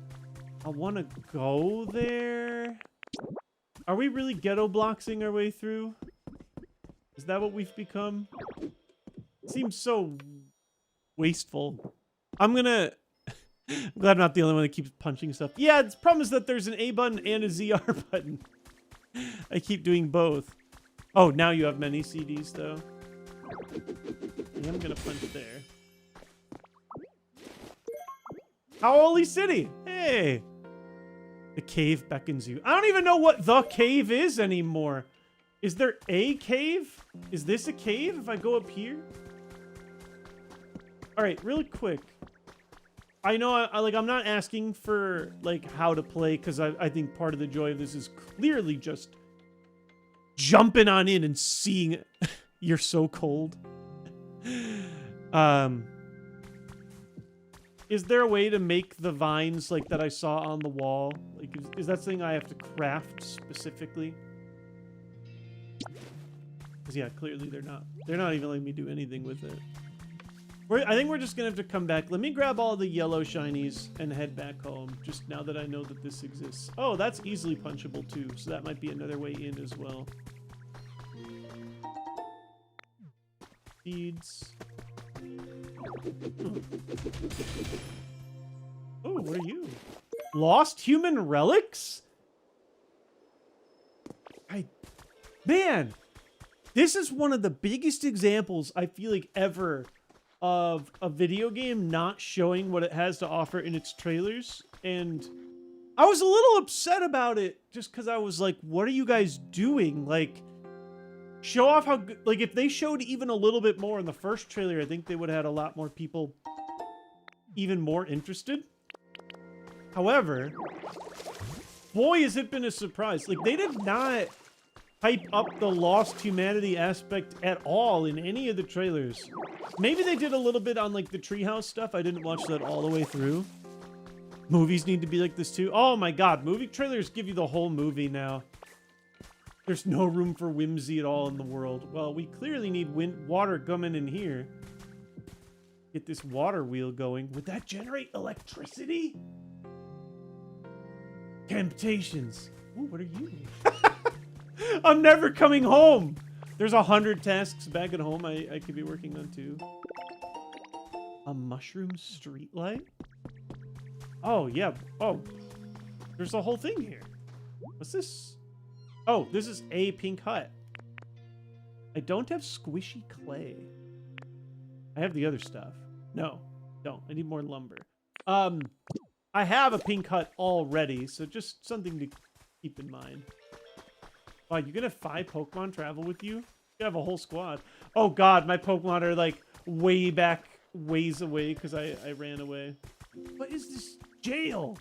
I want to go there. Are we really ghetto bloxing our way through? Is that what we've become? It seems so wasteful. I'm glad I'm not the only one that keeps punching stuff. Yeah, the problem is that there's an A button and a ZR button. I keep doing both. Oh, now you have many CDs, though. I am gonna punch there. Howley City! Hey! The cave beckons you. I don't even know what the cave is anymore. Is there a cave? Is this a cave if I go up here? All right, really quick. I know I'm not asking for like how to play, because I think part of the joy of this is clearly just jumping on in and seeing it. You're so cold. Is there a way to make the vines like that I saw on the wall? Like, is that something I have to craft specifically? Because yeah, clearly they're not. They're not even letting me do anything with it. I think we're just gonna have to come back. Let me grab all the yellow shinies and head back home. Just now that I know that this exists. Oh, that's easily punchable too. So that might be another way in as well. Seeds. Oh, what are you? Lost human relics? Man, this is one of the biggest examples I feel like ever of a video game not showing what it has to offer in its trailers. And I was a little upset about it just because I was like, what are you guys doing? Like, show off how good. Like, if they showed even a little bit more in the first trailer, I think they would have had a lot more people even more interested. However, boy, has it been a surprise. Like, they did not hype up the lost humanity aspect at all in any of the trailers. Maybe they did a little bit on, like, the treehouse stuff. I didn't watch that all the way through. Movies need to be like this, too. Oh, my God. Movie trailers give you the whole movie now. There's no room for whimsy at all in the world. Well, we clearly need water coming in here. Get this water wheel going. Would that generate electricity? Temptations. Ooh, what are you? I'm never coming home. There's 100 tasks back at home I could be working on too. A mushroom streetlight? Oh, yeah. Oh, there's a whole thing here. What's this? Oh, this is a pink hut. I don't have squishy clay. I have the other stuff. No, don't. I need more lumber. I have a pink hut already, so just something to keep in mind. Wow, you're gonna have 5 Pokemon travel with you? You have a whole squad. Oh God, my Pokemon are like way back, ways away because I ran away. What is this jail?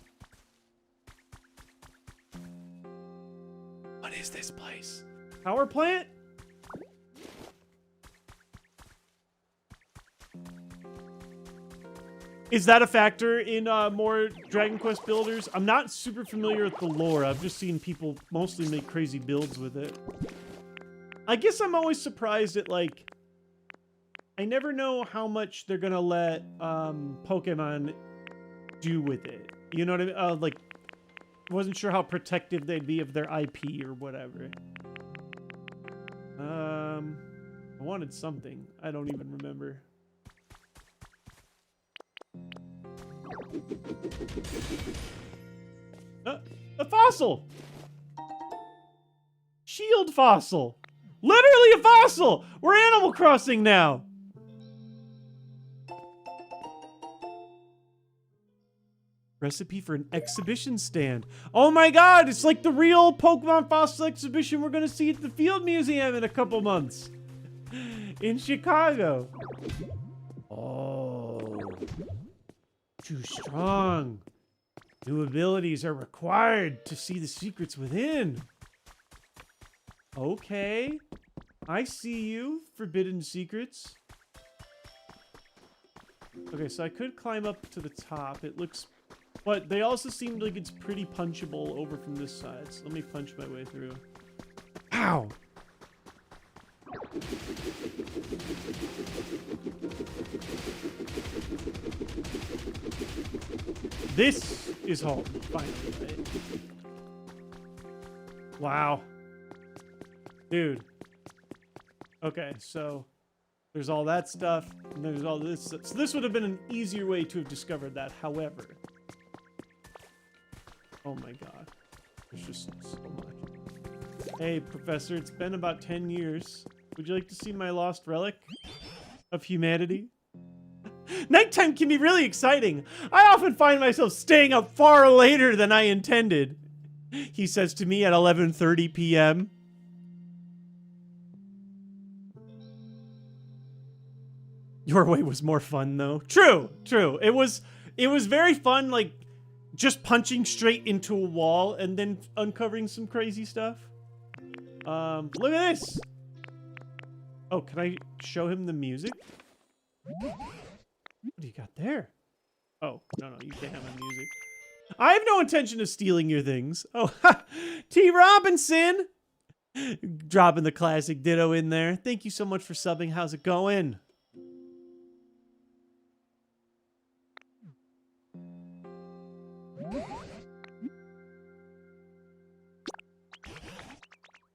What is this place? Power plant? Is that a factor in more Dragon Quest builders? I'm not super familiar with the lore. I've just seen people mostly make crazy builds with it. I guess I'm always surprised at, like, I never know how much they're gonna let Pokemon do with it. You know what I mean? Like, I wasn't sure how protective they'd be of their IP or whatever. I wanted something. I don't even remember. A fossil! Shield fossil! Literally a fossil! We're Animal Crossing now! Recipe for an exhibition stand. Oh my God, it's like the real Pokemon fossil exhibition we're gonna see at the Field Museum in a couple months. In Chicago. Oh. Too strong. New abilities are required to see the secrets within. Okay. I see you, Forbidden Secrets. Okay, so I could climb up to the top. It looks... But they also seem like it's pretty punchable over from this side. So let me punch my way through. Ow! This is home, finally, right? Wow. Dude. Okay, so there's all that stuff, and there's all this. So this would have been an easier way to have discovered that, however. Oh my God. There's just so much. Hey, Professor, it's been about 10 years. Would you like to see my lost relic of humanity? Nighttime can be really exciting. I often find myself staying up far later than I intended, he says to me at 11:30 p.m. Your way was more fun, though. True, true. It was very fun, like, just punching straight into a wall and then uncovering some crazy stuff. Look at this. Oh, can I show him the music? What do you got there? Oh, no, you can't have my music. I have no intention of stealing your things. Oh, T. Robinson! Dropping the classic ditto in there. Thank you so much for subbing. How's it going?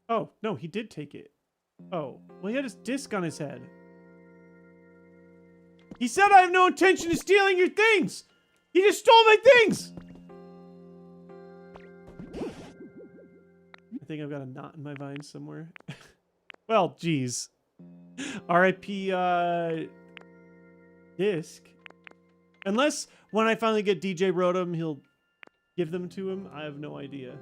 Oh, no, he did take it. Oh, well, he had his disc on his head. He said I have no intention of stealing your things! He just stole my things! I think I've got a knot in my vine somewhere. Well, geez. R.I.P. disc. Unless when I finally get DJ Rotom, he'll give them to him. I have no idea.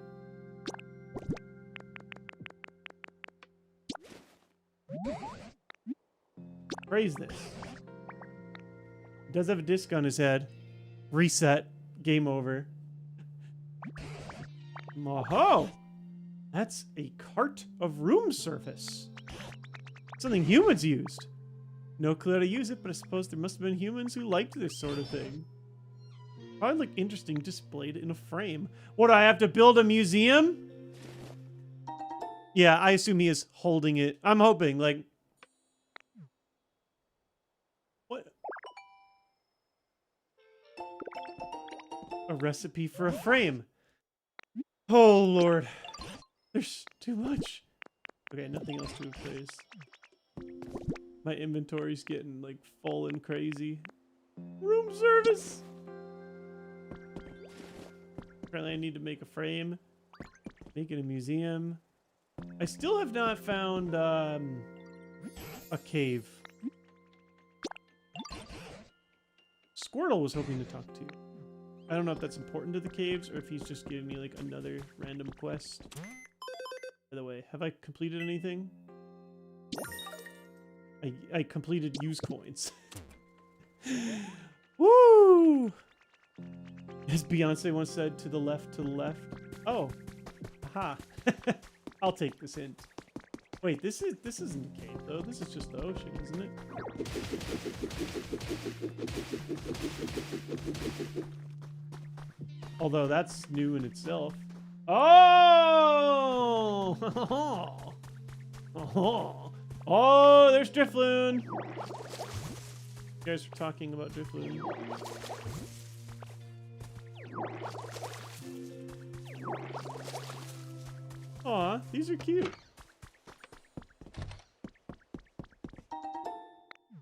Praise this. He does have a disc on his head. Reset. Game over. Maho! That's a cart of room surface. Something humans used. No clue how to use it, but I suppose there must have been humans who liked this sort of thing. Probably look interesting displayed in a frame. What, do I have to build a museum? Yeah, I assume he is holding it. I'm hoping, like... What? A recipe for a frame. Oh, Lord. There's too much. Okay, nothing else to replace. My inventory's getting, like, full and crazy. Room service! Apparently I need to make a frame. Make it a museum. I still have not found, a cave. Squirtle was hoping to talk to. I don't know if that's important to the caves or if he's just giving me, like, another random quest. By the way, have I completed anything? I completed use coins. Woo! As Beyonce once said, to the left, to the left. Oh. Aha. I'll take this hint. Wait, this isn't a cave though. This is just the ocean, isn't it? Although that's new in itself. Oh! Oh, there's Drifloon. You guys were talking about Drifloon. Aw, these are cute.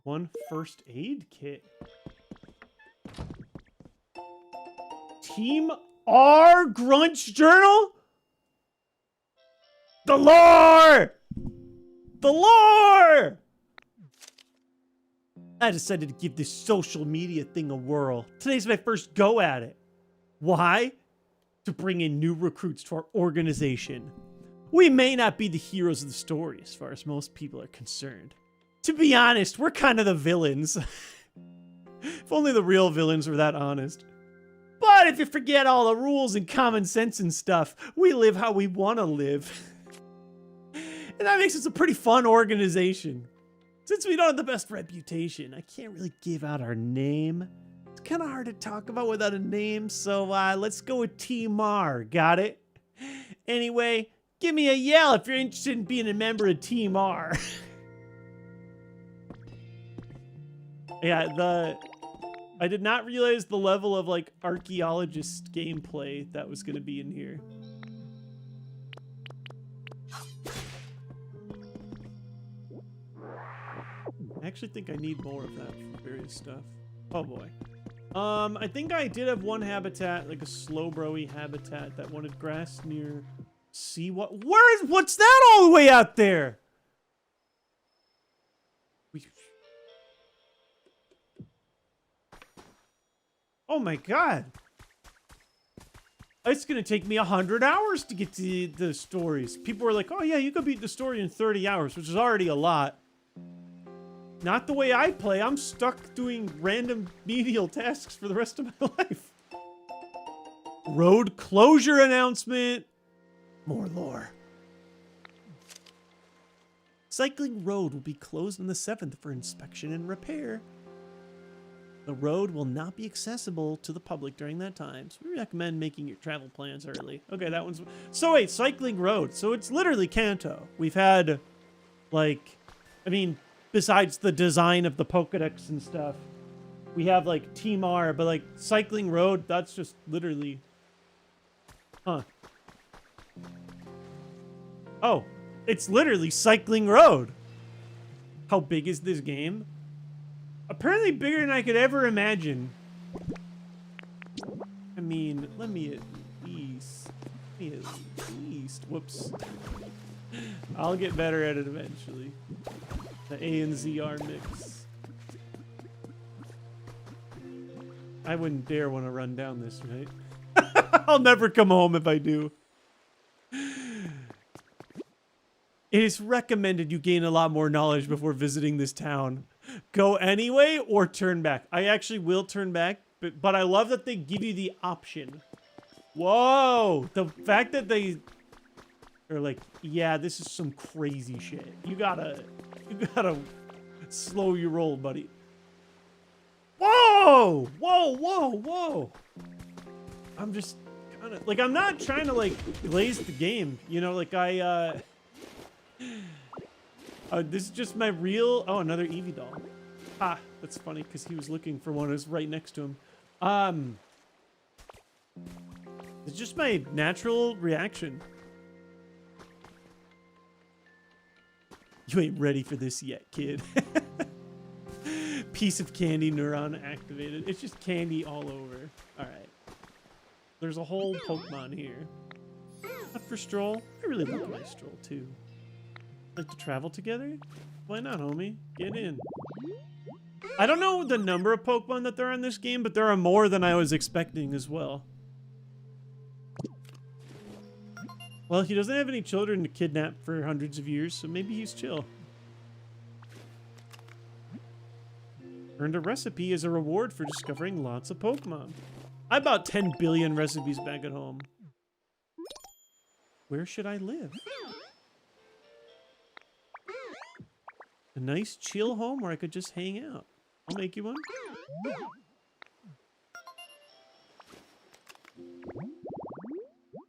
One first aid kit. Team R Grunch Journal? The lore! The lore! I decided to give this social media thing a whirl. Today's my first go at it. Why? To bring in new recruits to our organization. We may not be the heroes of the story as far as most people are concerned. To be honest, we're kind of the villains. If only the real villains were that honest. But if you forget all the rules and common sense and stuff, we live how we want to live. And that makes us a pretty fun organization. Since we don't have the best reputation, I can't really give out our name. It's kind of hard to talk about without a name, so let's go with Team R. Got it? Anyway, give me a yell if you're interested in being a member of Team R. Yeah, I did not realize the level of, like, archaeologist gameplay that was going to be in here. I actually think I need more of that for various stuff. Oh boy. I think I did have one habitat, like a slow-broy habitat that wanted grass near sea. What's that all the way out there? Oh my god. It's gonna take me 100 hours to get to the stories. People were like, oh yeah, you could beat the story in 30 hours, which is already a lot. Not the way I play. I'm stuck doing random menial tasks for the rest of my life. Road closure announcement. More lore. Cycling road will be closed on the 7th for inspection and repair. The road will not be accessible to the public during that time, so we recommend making your travel plans early. Okay, that one's... So wait, cycling road. So it's literally Kanto. We've had, like... I mean, besides the design of the Pokedex and stuff, we have, like, Team R, but, like, cycling road, that's just literally... Huh. Oh, it's literally cycling road. How big is this game? Apparently bigger than I could ever imagine. I mean, let me at least, whoops. I'll get better at it eventually. The A and ZR mix. I wouldn't dare want to run down this, right? I'll never come home if I do. It is recommended you gain a lot more knowledge before visiting this town. Go anyway or turn back. I actually will turn back, but I love that they give you the option. Whoa! The fact that they are like, yeah, this is some crazy shit. You gotta slow your roll, buddy. Whoa! Whoa, whoa, whoa! I'm just kind of, like, I'm not trying to, like, glaze the game. You know, like, this is just my real... Oh, another Eevee doll. Ah, that's funny, because he was looking for one that was right next to him. It's just my natural reaction. You ain't ready for this yet, kid. Piece of candy neuron activated. It's just candy all over. All right. There's a whole Pokemon here. Not for Stroll. I really like my Stroll too. Like to travel together? Why not, homie? Get in. I don't know the number of Pokemon that there are in this game, but there are more than I was expecting as well. Well, he doesn't have any children to kidnap for hundreds of years, so maybe he's chill. Earned a recipe as a reward for discovering lots of Pokemon. I bought 10 billion recipes back at home. Where should I live? A nice chill home where I could just hang out. I'll make you one.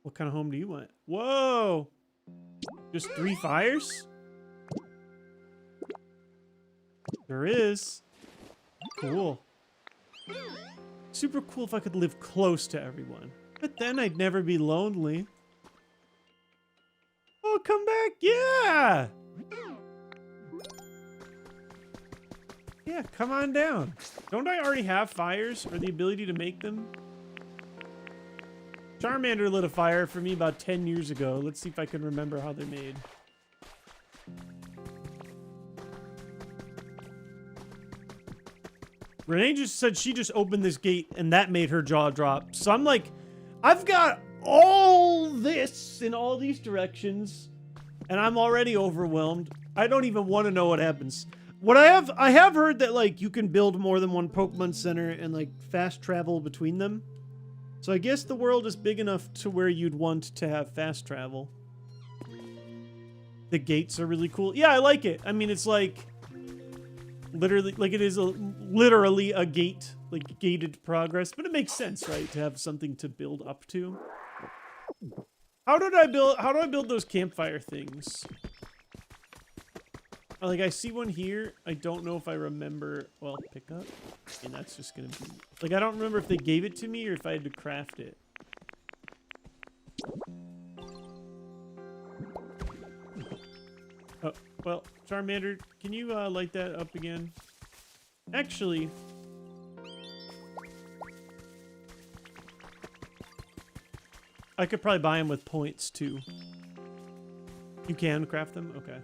What kind of home do you want? Whoa! Just 3 fires? There is. Cool. Super cool if I could live close to everyone. But then I'd never be lonely. Oh, come back! Yeah! Yeah, come on down. Don't I already have fires or the ability to make them? Charmander lit a fire for me about 10 years ago. Let's see if I can remember how they're made. Renee just said she just opened this gate and that made her jaw drop. So I'm like, I've got all this in all these directions and I'm already overwhelmed. I don't even want to know what happens. I have heard that, like, you can build more than one Pokemon Center and, like, fast travel between them. So I guess the world is big enough to where you'd want to have fast travel. The gates are really cool. Yeah, I like it. I mean, it's like literally, like it is literally a gate, like gated progress, but it makes sense, right? To have something to build up to. How do I build those campfire things? Like, I see one here. I don't know if I remember. Well, pick up. And that's just going to be... Like, I don't remember if they gave it to me or if I had to craft it. Oh, well, Charmander, can you light that up again? Actually... I could probably buy them with points, too. You can craft them? Okay.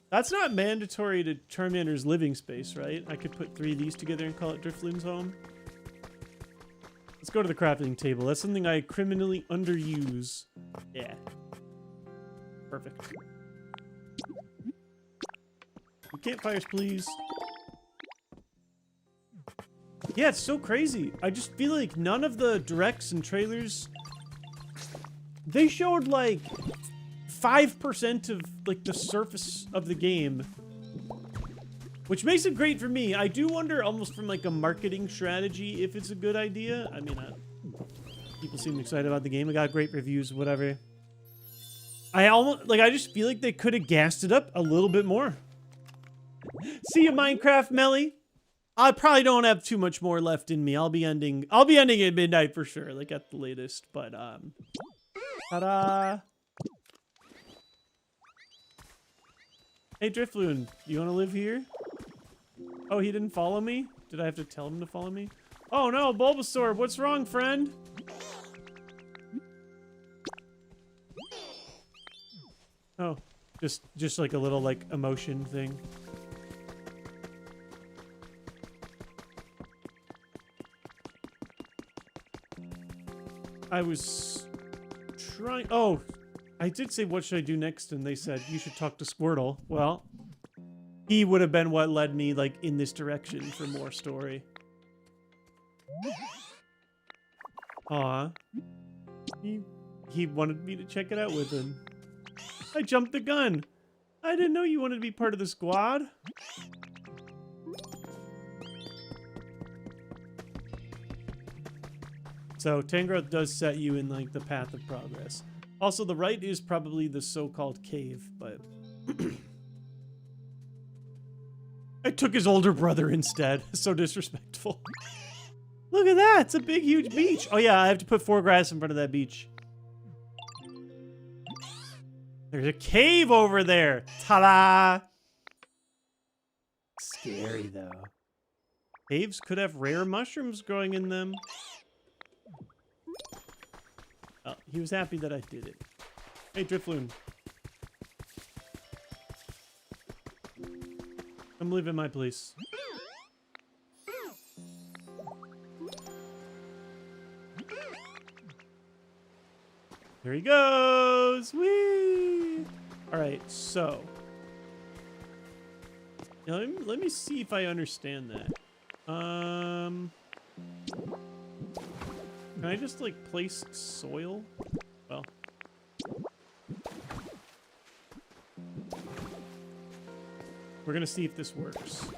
That's not mandatory to Charmander's living space, right? I could put 3 of these together and call it Drifloon's home. Let's go to the crafting table. That's something I criminally underuse. Yeah. Perfect. Campfires, please. Yeah, it's so crazy. I just feel like none of the directs and trailers... They showed, like... 5% of, like, the surface of the game. Which makes it great for me. I do wonder, almost from, like, a marketing strategy, if it's a good idea. I mean, people seem excited about the game. I got great reviews, whatever. I just feel like they could have gassed it up a little bit more. See you, Minecraft Melly. I probably don't have too much more left in me. I'll be ending at midnight for sure, like, at the latest. But, ta-da! Hey, Drifloon, you want to live here? Oh, he didn't follow me? Did I have to tell him to follow me? Oh no, Bulbasaur, what's wrong, friend? Oh, just like a little, like, emotion thing. I was trying... Oh, I did say, what should I do next? And they said, you should talk to Squirtle. Well, he would have been what led me, like, in this direction for more story. Aw. He wanted me to check it out with him. I jumped the gun. I didn't know you wanted to be part of the squad. So Tangrowth does set you in like the path of progress. Also, the right is probably the so-called cave, but I took his older brother instead. So disrespectful. Look at that! It's a big, huge beach. Oh yeah, I have to put 4 grass in front of that beach. There's a cave over there. Ta-da! Scary though. Caves could have rare mushrooms growing in them. Oh, he was happy that I did it. Hey, Drifloon. Come live in my place. There he goes! Whee! Alright, so. Now, let me see if I understand that. Can I just, like, place soil? Well. We're gonna see if this works.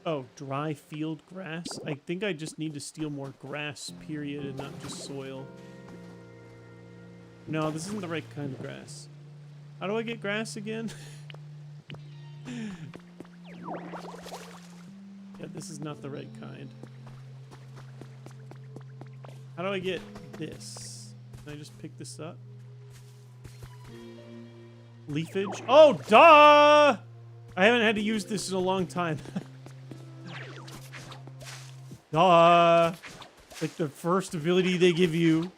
Oh, dry field grass? I think I just need to steal more grass, period, and not just soil. No, this isn't the right kind of grass. How do I get grass again? Yeah, this is not the right kind. How do I get this? Can I just pick this up? Leafage? Oh, duh! I haven't had to use this in a long time. Duh! Like the first ability they give you.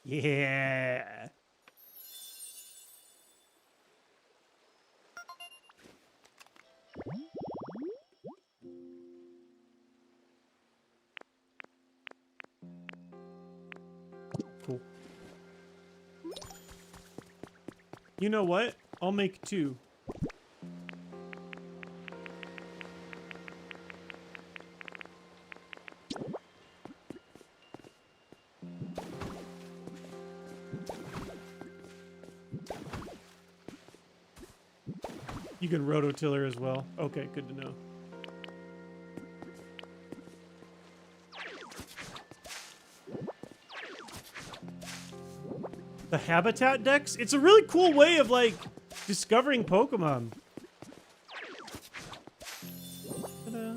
Yeah! Cool. You know what? I'll make 2. You can rototiller as well. Okay, good to know. The habitat dex? It's a really cool way of, like, discovering Pokemon. Ta-da.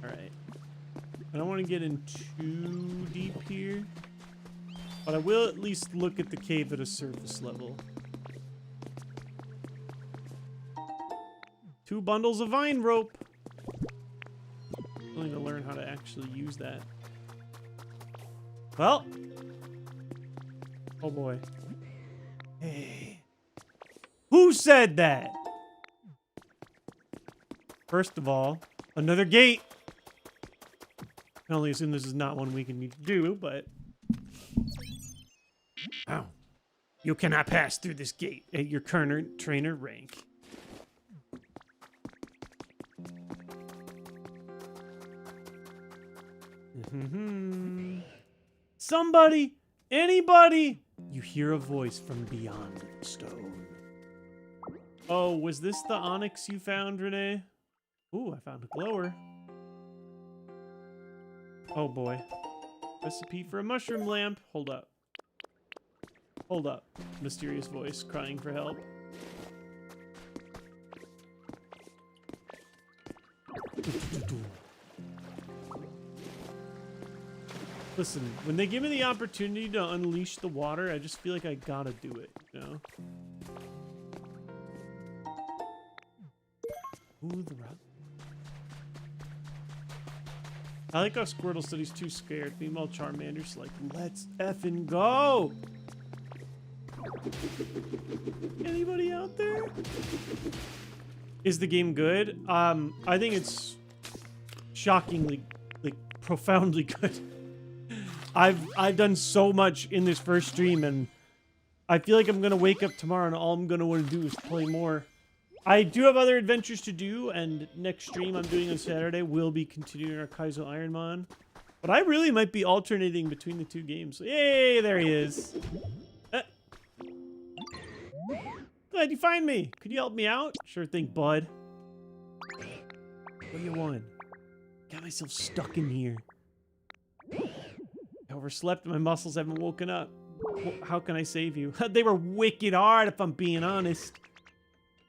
Alright. I don't want to get in too deep here. But I will at least look at the cave at a surface level. 2 bundles of vine rope. I need to learn how to actually use that. Well. Oh boy. Hey. Who said that? First of all, another gate. I can only assume this is not one we can need to do, but... Ow. You cannot pass through this gate at your current trainer rank. Somebody, anybody, you hear a voice from beyond the stone. Oh, was this the onyx you found, Renee? Ooh, I found a glower. Oh boy. Recipe for a mushroom lamp. Hold up. Hold up. Mysterious voice crying for help. Listen, when they give me the opportunity to unleash the water, I just feel like I gotta do it, you know? Ooh, the rock. I like how Squirtle said he's too scared. Meanwhile, Charmander's like, let's effing go! Anybody out there? Is the game good? I think it's shockingly, like, profoundly good. I've done so much in this first stream, and I feel like I'm gonna wake up tomorrow and all I'm gonna want to do is play more. I do have other adventures to do, and next stream I'm doing on Saturday will be continuing our Kaizo Ironmon. But I really might be alternating between the two games. Yay, there he is. Glad you find me. Could you help me out? Sure thing, bud. What do you want? Got myself stuck in here. I overslept. My muscles haven't woken up. How can I save you? They were wicked hard, if I'm being honest.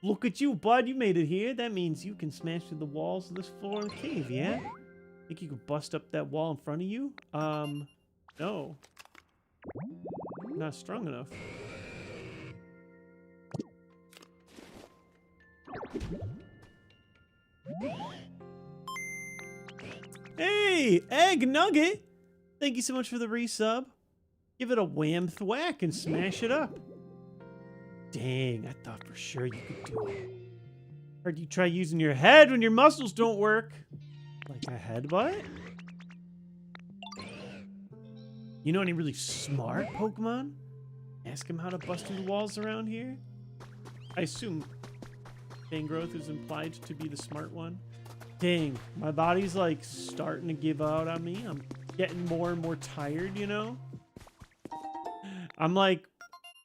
Look at you, bud. You made it here. That means you can smash through the walls of this floor and cave, yeah? Think you could bust up that wall in front of you? No. Not strong enough. Hey, Egg Nugget! Thank you so much for the resub. Give it a wham thwack and smash it up. Dang, I thought for sure you could do it. Heard you try using your head when your muscles don't work. Like a headbutt? You know any really smart Pokemon? Ask him how to bust through the walls around here? I assume Fangrowth is implied to be the smart one. Dang, my body's like starting to give out on me. I'm getting more and more tired, you know? I'm like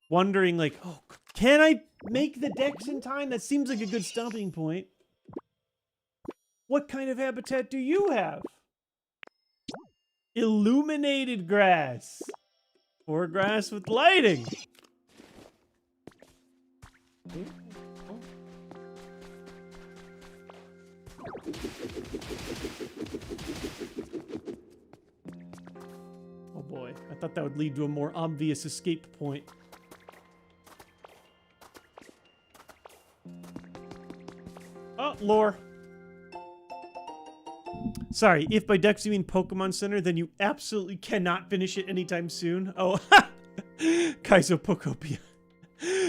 wondering like, oh, can I make the Dex in time? That seems like a good stopping point. What kind of habitat do you have? Illuminated grass. Or grass with lighting. Oh boy, I thought that would lead to a more obvious escape point. Oh, lore. Sorry, if by Dex you mean Pokemon Center, then you absolutely cannot finish it anytime soon. Oh, Kaizo Pokopia.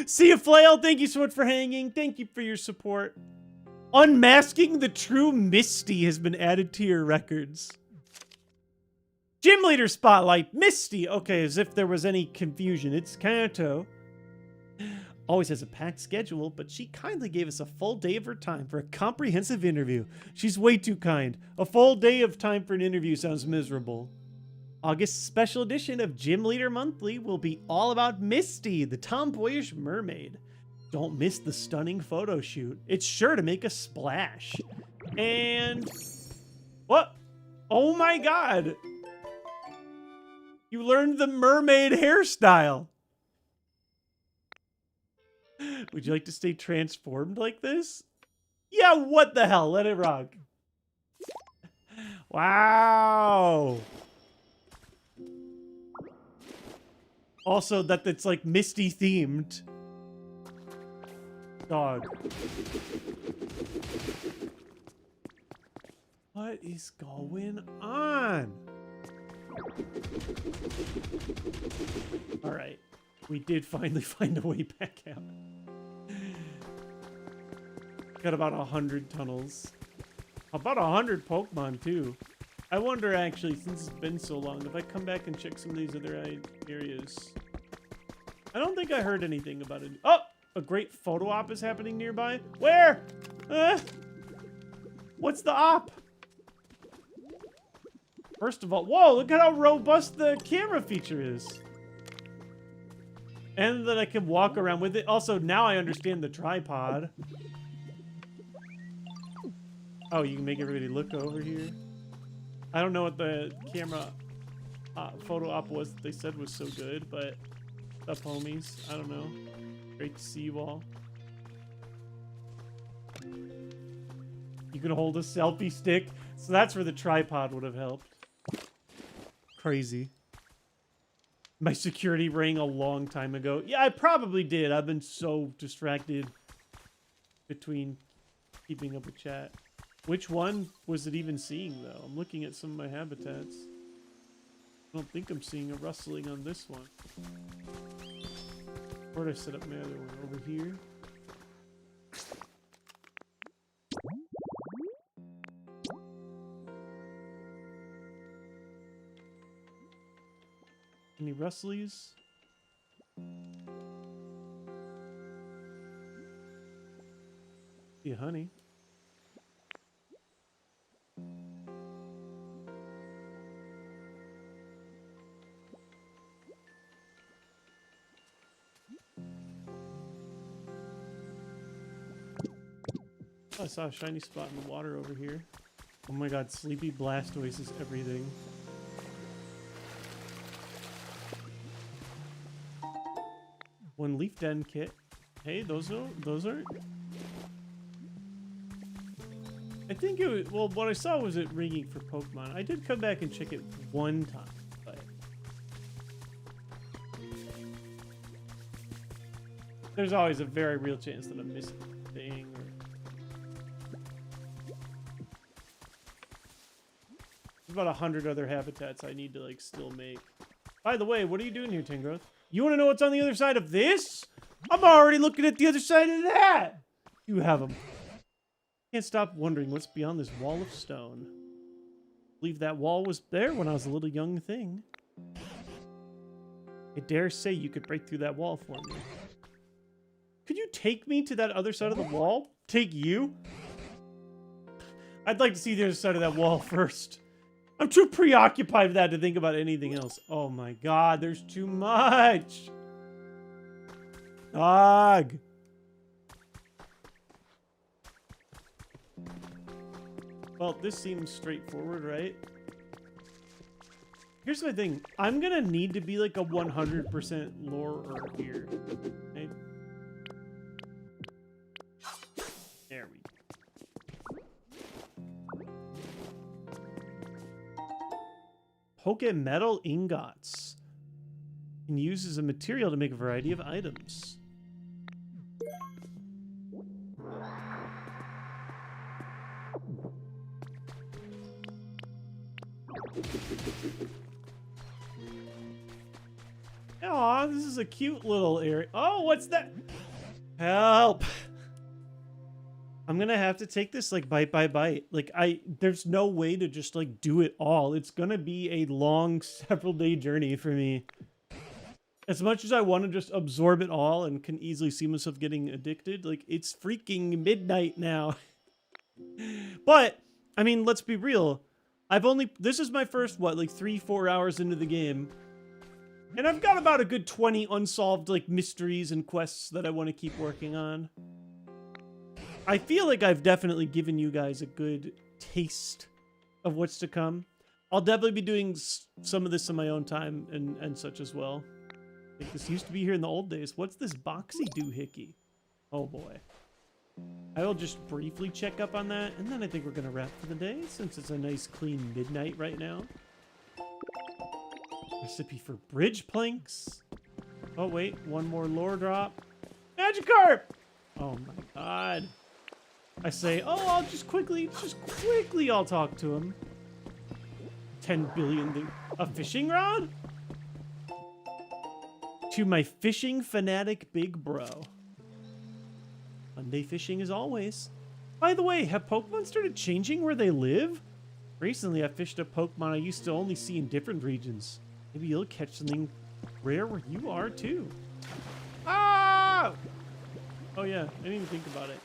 See you, Flail. Thank you so much for hanging. Thank you for your support. Unmasking the True Misty has been added to your records. Gym Leader Spotlight. Misty. Okay, as if there was any confusion. It's Kanto. Always has a packed schedule, but she kindly gave us a full day of her time for a comprehensive interview. She's way too kind. A full day of time for an interview sounds miserable. August's special edition of Gym Leader Monthly will be all about Misty, the tomboyish mermaid. Don't miss the stunning photo shoot. It's sure to make a splash. And... what? Oh my god! You learned the mermaid hairstyle! Would you like to stay transformed like this? Yeah, what the hell? Let it rock. Wow. Also, that it's like Misty themed. Dog. What is going on? All right. We did finally find a way back out. Got about 100 tunnels. About 100 Pokemon, too. I wonder, actually, since it's been so long, if I come back and check some of these other areas. I don't think I heard anything about it. Oh! A great photo op is happening nearby. Where? What's the op? First of all, whoa, look at how robust the camera feature is. And that I can walk around with it. Also, now I understand the tripod. Oh, you can make everybody look over here. I don't know what the camera photo op was that they said was so good, but up homies, I don't know. Great to see you all. You can hold a selfie stick, so that's where the tripod would have helped. Crazy. My security rang a long time ago. Yeah, I probably did. I've been so distracted between keeping up with chat. Which one was it even seeing, though? I'm looking at some of my habitats. I don't think I'm seeing a rustling on this one. Where did I set up my other one? Over here. Any Rustleys? Yeah, honey. Oh, I saw a shiny spot in the water over here. Oh my god, Sleepy Blastoise is everything. One Leaf Den kit. Hey, those aren't. I think it was, well, what I saw was it ringing for Pokemon. I did come back and check it one time, but there's always a very real chance that I'm missing a thing. There's about 100 other habitats I need to like still make. By the way, what are you doing here, Tingrowth? You want to know what's on the other side of this? I'm already looking at the other side of that. You have them. Can't stop wondering what's beyond this wall of stone. I believe that wall was there when I was a little young thing. I dare say you could break through that wall for me. Could you take me to that other side of the wall? Take you? I'd like to see the other side of that wall first. I'm too preoccupied with that to think about anything else. Oh my god, there's too much. Dog. Well, this seems straightforward, right? Here's my thing. I'm gonna need to be like a 100% lore here. Okay? There we go. Metal ingots. Can use as a material to make a variety of items. Aw, this is a cute little area. Oh, what's that? Help! I'm gonna have to take this like bite by bite. Like there's no way to just like do it all. It's gonna be a long several day journey for me. As much as I want to just absorb it all and can easily see myself getting addicted, like it's freaking midnight now. But I mean, let's be real. This is my first, what, like 3-4 hours into the game. And I've got about a good 20 unsolved like mysteries and quests that I want to keep working on. I feel like I've definitely given you guys a good taste of what's to come. I'll definitely be doing some of this in my own time and such as well. I think this used to be here in the old days. What's this boxy doohickey? Oh boy. I will just briefly check up on that, and then I think we're gonna wrap for the day, since it's a nice clean midnight right now. Recipe for bridge planks. Oh wait, one more lore drop. Magikarp! Oh my god. I say, oh, I'll just quickly I'll talk to him. 10 billion, a fishing rod? To my fishing fanatic big bro. Monday fishing as always. By the way, have Pokemon started changing where they live? Recently, I fished a Pokemon I used to only see in different regions. Maybe you'll catch something rare where you are too. Ah! Oh yeah, I didn't even think about it.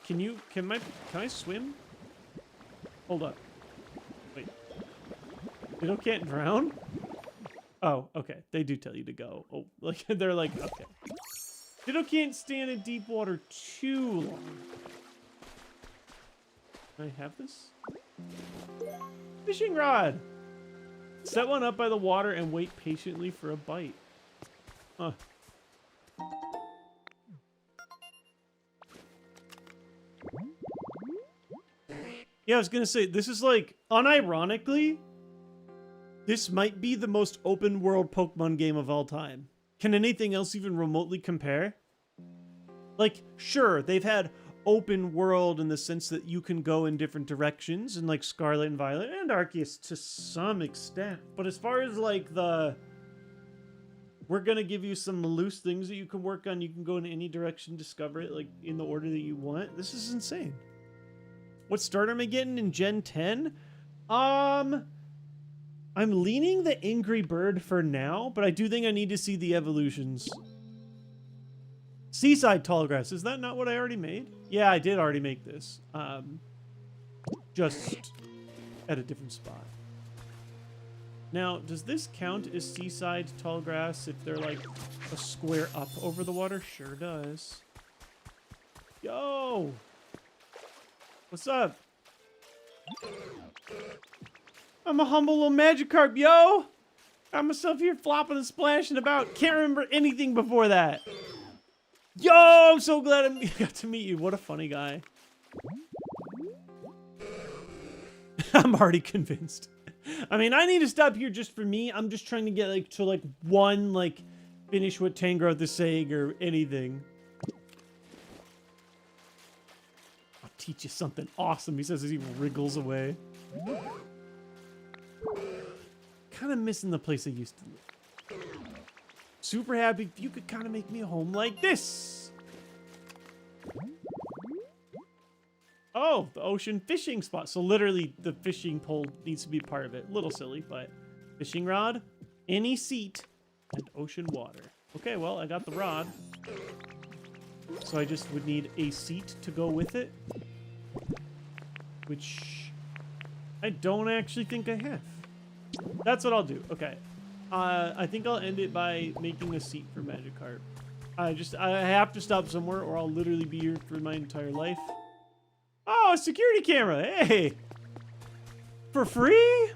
Can I swim? Hold up. Wait. Ditto can't drown? Oh, okay. They do tell you to go. Oh, like they're like, okay. Ditto can't stand in deep water too long. Can I have this? Fishing rod! Set one up by the water and wait patiently for a bite. Huh. Yeah, I was gonna say, this is like, unironically, this might be the most open world Pokemon game of all time. Can anything else even remotely compare? Like, sure, they've had open world in the sense that you can go in different directions, and like Scarlet and Violet and Arceus to some extent. But as far as like the we're going to give you some loose things that you can work on. You can go in any direction, discover it, like, in the order that you want. This is insane. What starter am I getting in Gen 10? I'm leaning the Angry Bird for now, but I do think I need to see the evolutions. Seaside Tallgrass. Is that not what I already made? Yeah, I did already make this. Just at a different spot. Now, does this count as Seaside Tallgrass if they're like a square up over the water? Sure does. Yo! What's up? I'm a humble little Magikarp, yo! Got myself here flopping and splashing about. Can't remember anything before that. Yo, I'm so glad I got to meet you. What a funny guy. I'm already convinced. I mean, I need to stop here just for me. I'm just trying to get like to like one, like finish what Tangrowth is saying or anything. I'll teach you something awesome, he says as he wriggles away. Kind of missing the place I used to live. Super happy if you could kind of make me a home like this. Oh, the ocean fishing spot. So literally the fishing pole needs to be part of it. A little silly, but fishing rod, any seat, and ocean water. Okay, well, I got the rod. So I just would need a seat to go with it. Which I don't actually think I have. That's what I'll do. Okay. I think I'll end it by making a seat for Magikarp. I have to stop somewhere or I'll literally be here for my entire life. Oh, a security camera. Hey. For free?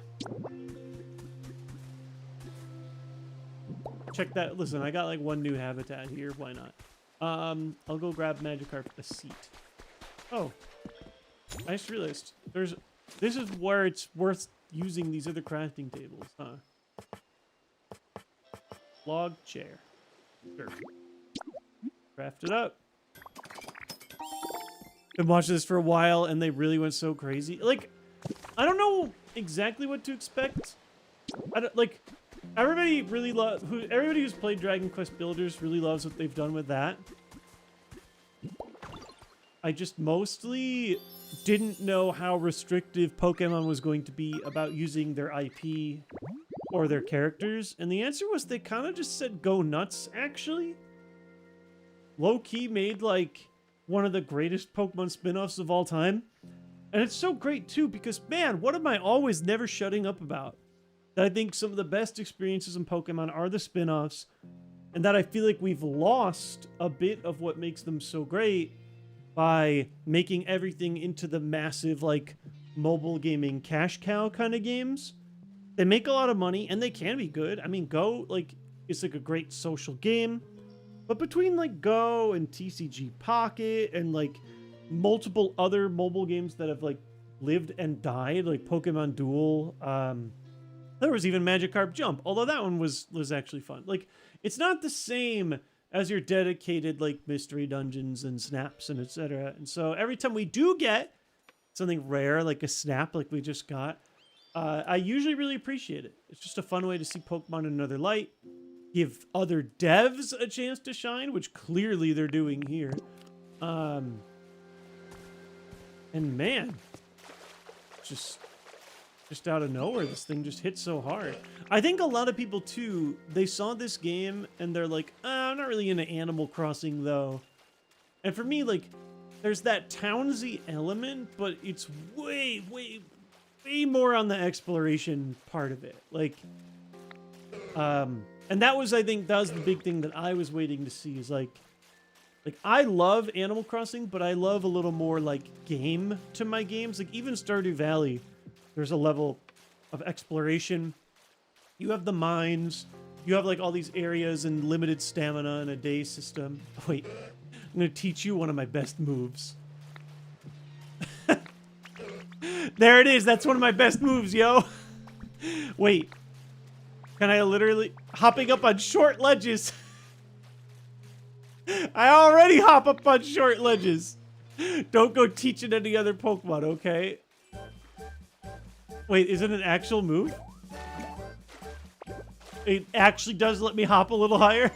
Check that. Listen, I got like one new habitat here. Why not? I'll go grab Magikarp a seat. Oh. I just realized this is where it's worth using these other crafting tables, huh? Log chair. Sure. Craft it up. Been watching this for a while and they really went so crazy. Like, I don't know exactly what to expect. I don't, like, everybody who's played Dragon Quest Builders really loves what they've done with that. I just mostly didn't know how restrictive Pokemon was going to be about using their IP or their characters, and the answer was they kind of just said go nuts, actually. Low-key made, like, one of the greatest Pokemon spin-offs of all time. And it's so great, too, because, man, what am I always never shutting up about? That I think some of the best experiences in Pokemon are the spin-offs, and that I feel like we've lost a bit of what makes them so great by making everything into the massive, like, mobile gaming cash cow kind of games. They make a lot of money, and they can be good. I mean, Go, like, is, like, a great social game. But between, like, Go and TCG Pocket and, like, multiple other mobile games that have, like, lived and died, like Pokemon Duel, there was even Magikarp Jump, although that one was actually fun. Like, it's not the same as your dedicated, like, mystery dungeons and snaps and etc. And so every time we do get something rare, like a snap like we just got, I usually really appreciate it. It's just a fun way to see Pokemon in another light. Give other devs a chance to shine, which clearly they're doing here. And man, just out of nowhere, this thing just hit so hard. I think a lot of people too, they saw this game and they're like, I'm not really into Animal Crossing though. And for me, like, there's that townsy element, but it's way more on the exploration part of it. Like, and that was, I think, that was the big thing that I was waiting to see is like I love Animal Crossing, but I love a little more like game to my games. Like even Stardew Valley, there's a level of exploration. You have the mines, you have like all these areas and limited stamina and a day system. Oh, wait, I'm gonna teach you one of my best moves. There it is. That's one of my best moves, yo. Wait. Can I literally... Hopping up on short ledges. I already hop up on short ledges. Don't go teaching any other Pokemon, okay? Wait, is it an actual move? It actually does let me hop a little higher.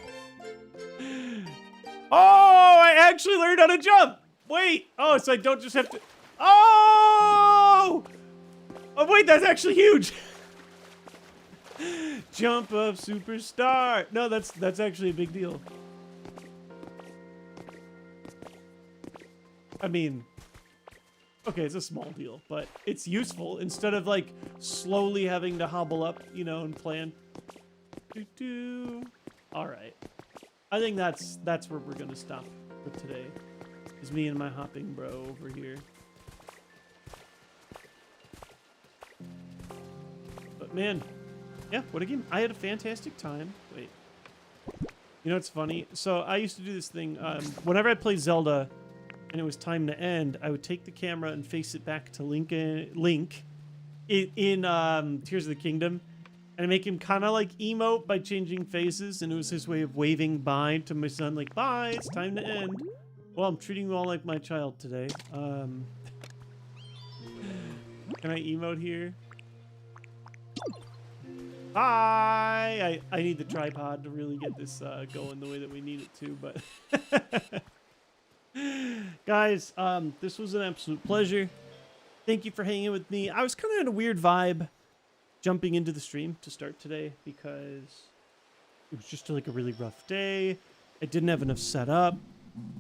Oh, I actually learned how to jump. Wait. Oh, so I don't just have to... Oh! Oh, wait, that's actually huge. Jump up, superstar. No, that's actually a big deal. I mean, okay, it's a small deal, but it's useful instead of like slowly having to hobble up, you know, and plan. All right. I think that's where we're gonna stop for today. Is me and my hopping bro over here. But man, yeah, what a game. I had a fantastic time. Wait. You know what's funny? So I used to do this thing. Whenever I played Zelda and it was time to end, I would take the camera and face it back to Link in Tears of the Kingdom. And make him kind of like emote by changing faces. And it was his way of waving bye to my son. Like, bye, it's time to end. Well, I'm treating you all like my child today. Can I emote here? Bye! I need the tripod to really get this going the way that we need it to. But guys, this was an absolute pleasure. Thank you for hanging with me. I was kind of in a weird vibe jumping into the stream to start today because it was just like a really rough day. I didn't have enough set up.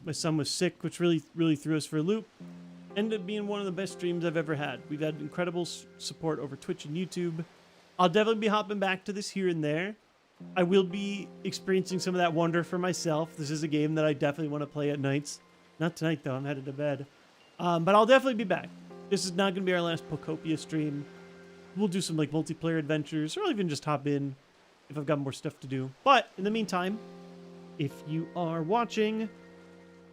My son was sick, which really threw us for a loop. Ended up being one of the best streams I've ever had. We've had incredible support over Twitch and YouTube. I'll definitely be hopping back to this here and there. I will be experiencing some of that wonder for myself. This is a game that I definitely want to play at nights. Not tonight, though. I'm headed to bed. But I'll definitely be back. This is not going to be our last Pokopia stream. We'll do some like multiplayer adventures, or I'll even just hop in if I've got more stuff to do. But in the meantime, if you are watching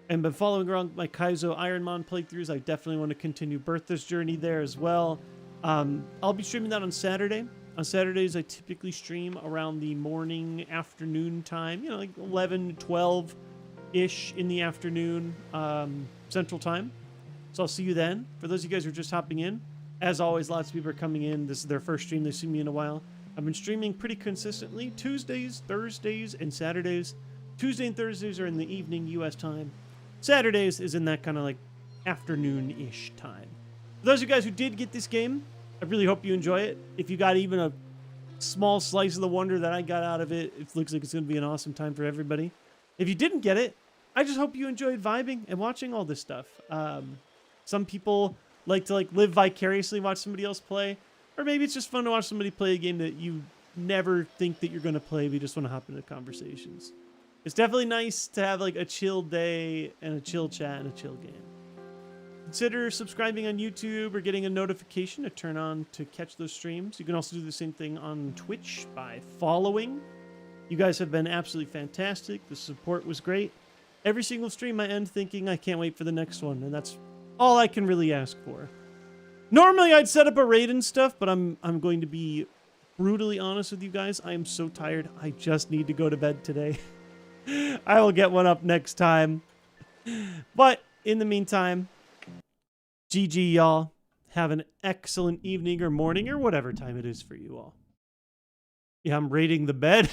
and been following around my Kaizo Ironmon playthroughs, I definitely want to continue Bertha's journey there as well. I'll be streaming that on Saturday. On Saturdays, I typically stream around the morning, afternoon time, you know, like 11, 12-ish in the afternoon, Central Time. So I'll see you then. For those of you guys who are just hopping in, as always, lots of people are coming in. This is their first stream. They've seen me in a while. I've been streaming pretty consistently Tuesdays, Thursdays, and Saturdays. Tuesday and Thursdays are in the evening U.S. time. Saturdays is in that kind of like afternoon-ish time. For those of you guys who did get this game, I really hope you enjoy it. If you got even a small slice of the wonder that I got out of it, it looks like it's going to be an awesome time for everybody. If you didn't get it, I just hope you enjoyed vibing and watching all this stuff. Some people like to live vicariously, watch somebody else play, or maybe it's just fun to watch somebody play a game that you never think that you're going to play, but you just want to hop into conversations. It's definitely nice to have like a chill day and a chill chat and a chill game. Consider subscribing on YouTube or getting a notification to turn on to catch those streams. You can also do the same thing on Twitch by following. You guys have been absolutely fantastic. The support was great. Every single stream I end thinking I can't wait for the next one, and that's all I can really ask for. Normally I'd set up a raid and stuff, but I'm going to be brutally honest with you guys. I am so tired. I just need to go to bed today. I will get one up next time. But in the meantime, GG y'all. Have an excellent evening or morning or whatever time it is for you all. Yeah, I'm raiding the bed.